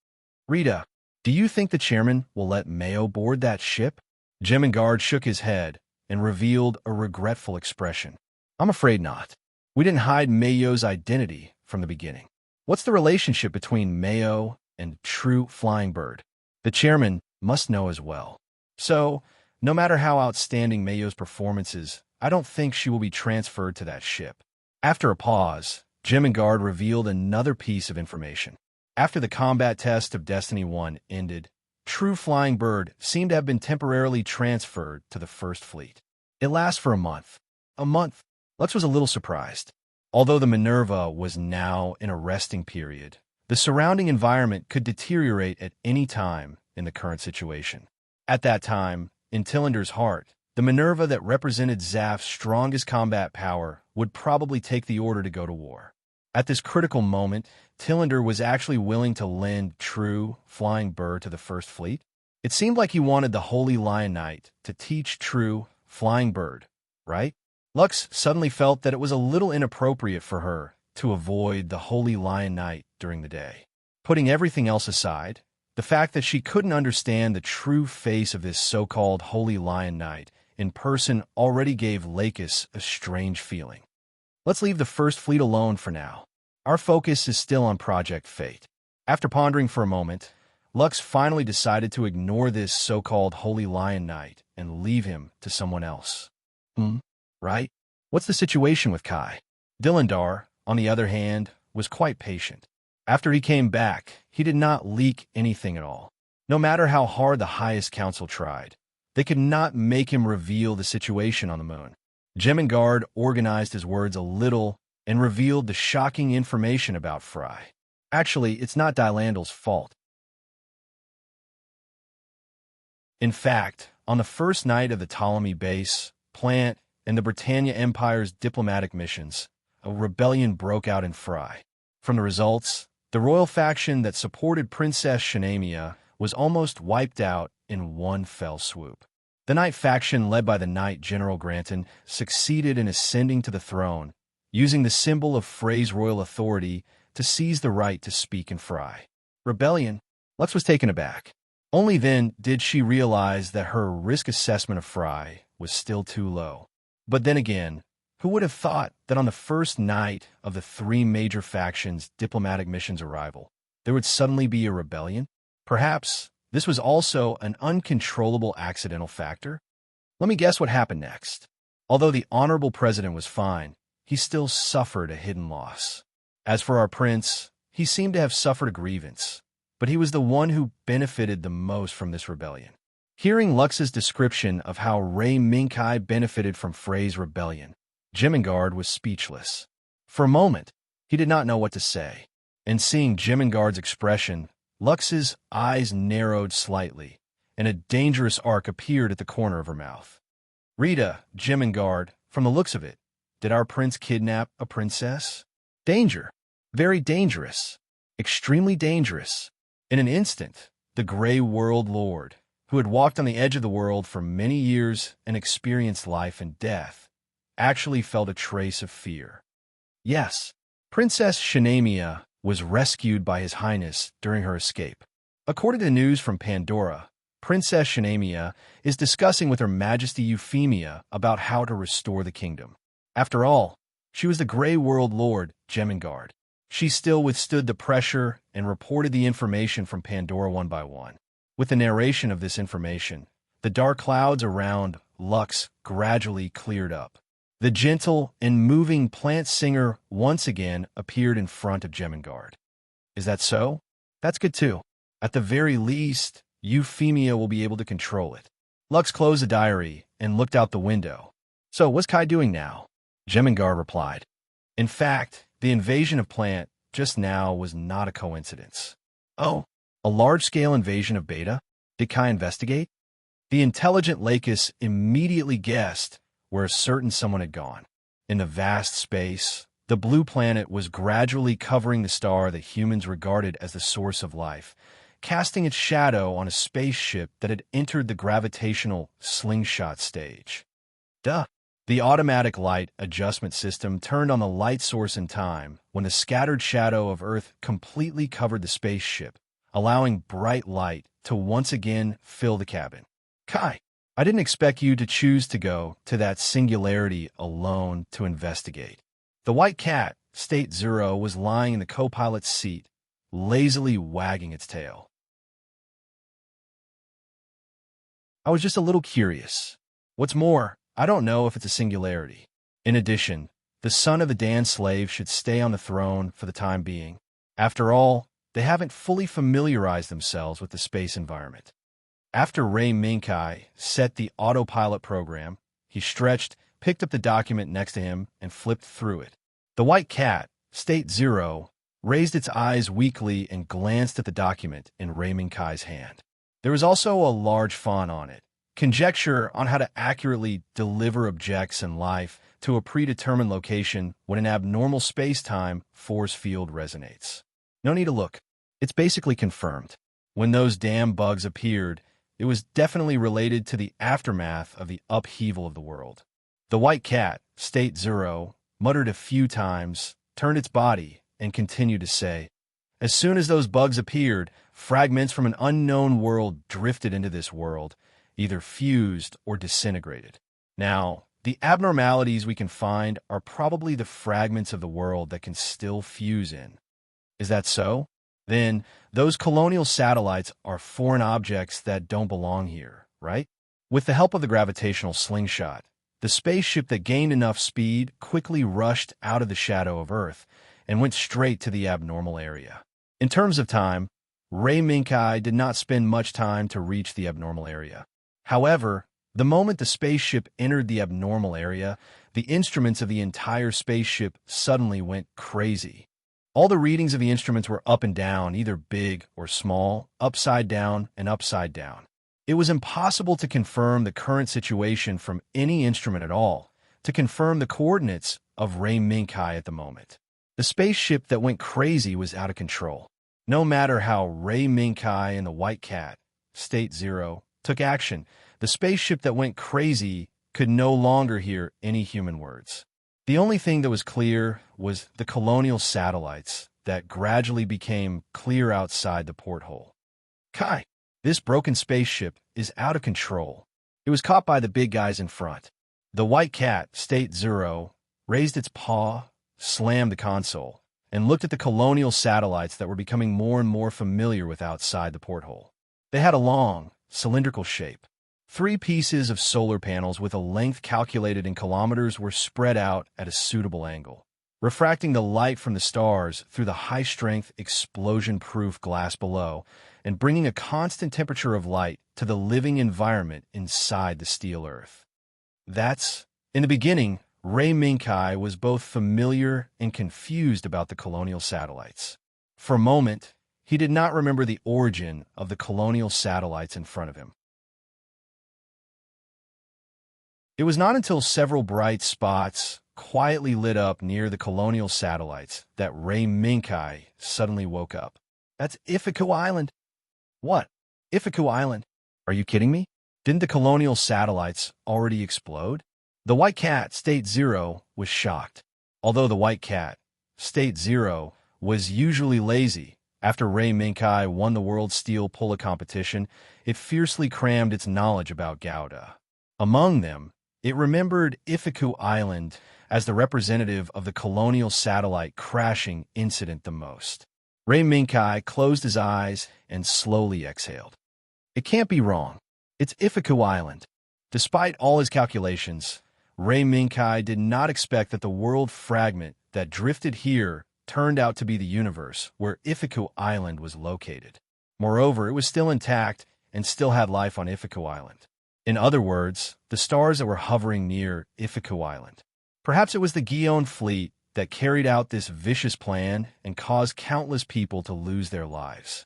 Rita, do you think the chairman will let Mayo board that ship? Jemingard shook his head and revealed a regretful expression. I'm afraid not. We didn't hide Mayo's identity from the beginning. What's the relationship between Mayo and True Flying Bird? The chairman must know as well. So, no matter how outstanding Mayo's performance is, I don't think she will be transferred to that ship. After a pause, Jemingard revealed another piece of information. After the combat test of Destiny 1 ended, True Flying Bird seemed to have been temporarily transferred to the First Fleet. It lasts for a month. A month? Lux was a little surprised. Although the Minerva was now in a resting period, the surrounding environment could deteriorate at any time in the current situation. At that time, in Tillander's heart, the Minerva that represented Zaft's strongest combat power would probably take the order to go to war. At this critical moment, Tillander was actually willing to lend True Flying Bird to the First Fleet. It seemed like he wanted the Holy Lion Knight to teach True Flying Bird, right? Lux suddenly felt that it was a little inappropriate for her to avoid the Holy Lion Knight during the day. Putting everything else aside, the fact that she couldn't understand the true face of this so-called Holy Lion Knight in person already gave Lakis a strange feeling. Let's leave the First Fleet alone for now. Our focus is still on Project Fate. After pondering for a moment, Lux finally decided to ignore this so-called Holy Lion Knight and leave him to someone else. Right? What's the situation with Kai? Dilindar, on the other hand, was quite patient. After he came back, he did not leak anything at all. No matter how hard the highest council tried, they could not make him reveal the situation on the moon. Jemingard organized his words a little and revealed the shocking information about Fry. Actually, it's not Dylandal's fault. In fact, on the first night of the Ptolemy base, Plant, and the Britannia Empire's diplomatic missions, a rebellion broke out in Fry. From the results, the royal faction that supported Princess Shanamia was almost wiped out in one fell swoop. The Knight faction, led by the Knight General Granton, succeeded in ascending to the throne, using the symbol of Frey's royal authority to seize the right to speak in Fry. Rebellion? Lux was taken aback. Only then did she realize that her risk assessment of Fry was still too low. But then again, who would have thought that on the first night of the three major factions' diplomatic mission's arrival, there would suddenly be a rebellion? Perhaps this was also an uncontrollable accidental factor? Let me guess what happened next. Although the honorable president was fine, he still suffered a hidden loss. As for our prince, he seemed to have suffered a grievance, but he was the one who benefited the most from this rebellion. Hearing Lux's description of how Ray Minkai benefited from Frey's rebellion, Jemingard was speechless. For a moment, he did not know what to say, and seeing Jemingard's expression, Lux's eyes narrowed slightly, and a dangerous arc appeared at the corner of her mouth. Rita, Jemingard, from the looks of it, did our prince kidnap a princess? Danger. Very dangerous. Extremely dangerous. In an instant, the Grey World Lord, who had walked on the edge of the world for many years and experienced life and death, actually felt a trace of fear. Yes, Princess Shanamia was rescued by His Highness during her escape. According to news from Pandora, Princess Shanamia is discussing with Her Majesty Euphemia about how to restore the kingdom. After all, she was the Grey World Lord, Jemingard. She still withstood the pressure and reported the information from Pandora one by one. With the narration of this information, the dark clouds around Lux gradually cleared up. The gentle and moving plant singer once again appeared in front of Jemingard. Is that so? That's good too. At the very least, Euphemia will be able to control it. Lux closed the diary and looked out the window. So what's Kai doing now? Jemingard replied. In fact, the invasion of Plant just now was not a coincidence. Oh, a large-scale invasion of Beta? Did Kai investigate? The intelligent Lakis immediately guessed where a certain someone had gone. In the vast space, the blue planet was gradually covering the star that humans regarded as the source of life, casting its shadow on a spaceship that had entered the gravitational slingshot stage. Duh. The automatic light adjustment system turned on the light source in time when the scattered shadow of Earth completely covered the spaceship, allowing bright light to once again fill the cabin. Kai, I didn't expect you to choose to go to that singularity alone to investigate. The white cat, State Zero, was lying in the co-pilot's seat, lazily wagging its tail. I was just a little curious. What's more, I don't know if it's a singularity. In addition, the son of the Dan slave should stay on the throne for the time being. After all, they haven't fully familiarized themselves with the space environment. After Ray Minkai set the autopilot program, he stretched, picked up the document next to him, and flipped through it. The white cat, State Zero, raised its eyes weakly and glanced at the document in Ray Minkai's hand. There was also a large font on it, conjecture on how to accurately deliver objects in life to a predetermined location when an abnormal space-time force field resonates. No need to look. It's basically confirmed. When those damn bugs appeared, it was definitely related to the aftermath of the upheaval of the world. The white cat, State Zero, muttered a few times, turned its body, and continued to say, as soon as those bugs appeared, fragments from an unknown world drifted into this world, either fused or disintegrated. Now, the abnormalities we can find are probably the fragments of the world that can still fuse in. Is that so? Then, those colonial satellites are foreign objects that don't belong here, right? With the help of the gravitational slingshot, The spaceship that gained enough speed quickly rushed out of the shadow of Earth and went straight to the abnormal area. In terms of time, Ray Minkai did not spend much time to reach the abnormal area. However, the moment the spaceship entered the abnormal area, the instruments of the entire spaceship suddenly went crazy. All the readings of the instruments were up and down, either big or small, upside down and upside down. It was impossible to confirm the current situation from any instrument at all, to confirm the coordinates of Ray Minkai at the moment. The spaceship that went crazy was out of control. No matter how Ray Minkai and the White Cat, State Zero, took action, the spaceship that went crazy could no longer hear any human words. The only thing that was clear was the colonial satellites that gradually became clear outside the porthole. Kai, this broken spaceship is out of control. It was caught by the big guys in front. The White Cat, State Zero, raised its paw, slammed the console, and looked at the colonial satellites that were becoming more and more familiar with outside the porthole. They had a long, cylindrical shape. 3 pieces of solar panels with a length calculated in kilometers were spread out at a suitable angle, refracting the light from the stars through the high-strength, explosion-proof glass below and bringing a constant temperature of light to the living environment inside the steel Earth. In the beginning, Ray Minkai was both familiar and confused about the colonial satellites. For a moment, he did not remember the origin of the colonial satellites in front of him. It was not until several bright spots quietly lit up near the colonial satellites that Ray Minkai suddenly woke up. That's Ifiku Island. What? Ifiku Island? Are you kidding me? Didn't the colonial satellites already explode? The White Cat, State Zero, was shocked. Although the White Cat, State Zero, was usually lazy, after Ray Minkai won the World Steel Pulla competition, it fiercely crammed its knowledge about Gouda. Among them, it remembered Ifiku Island as the representative of the colonial satellite crashing incident the most. Ray Minkai closed his eyes and slowly exhaled. It can't be wrong. It's Ifiku Island. Despite all his calculations, Ray Minkai did not expect that the world fragment that drifted here turned out to be the universe where Ifiku Island was located. Moreover, it was still intact and still had life on Ifiku Island. In other words, the stars that were hovering near Ifiku Island. Perhaps it was the Gion fleet that carried out this vicious plan and caused countless people to lose their lives.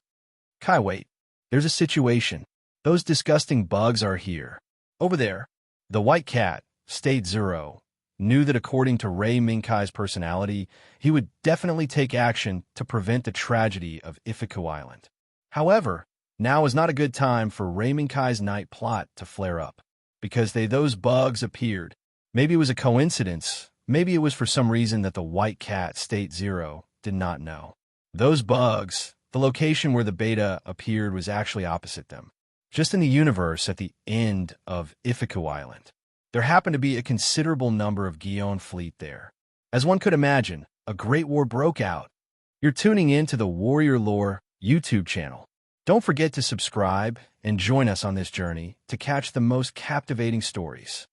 Kai, wait. There's a situation. Those disgusting bugs are here. Over there. The White Cat, State Zero, knew that according to Ray Minkai's personality, he would definitely take action to prevent the tragedy of Ifiku Island. However, now is not a good time for Ray Minkai's night plot to flare up, because those bugs appeared. Maybe it was a coincidence. Maybe it was for some reason that the White Cat, State Zero, did not know. Those bugs, the location where the beta appeared was actually opposite them, just in the universe at the end of Ifiku Island. There happened to be a considerable number of Gion fleet there. As one could imagine, a great war broke out. You're tuning in to the Warrior Lore YouTube channel. Don't forget to subscribe and join us on this journey to catch the most captivating stories.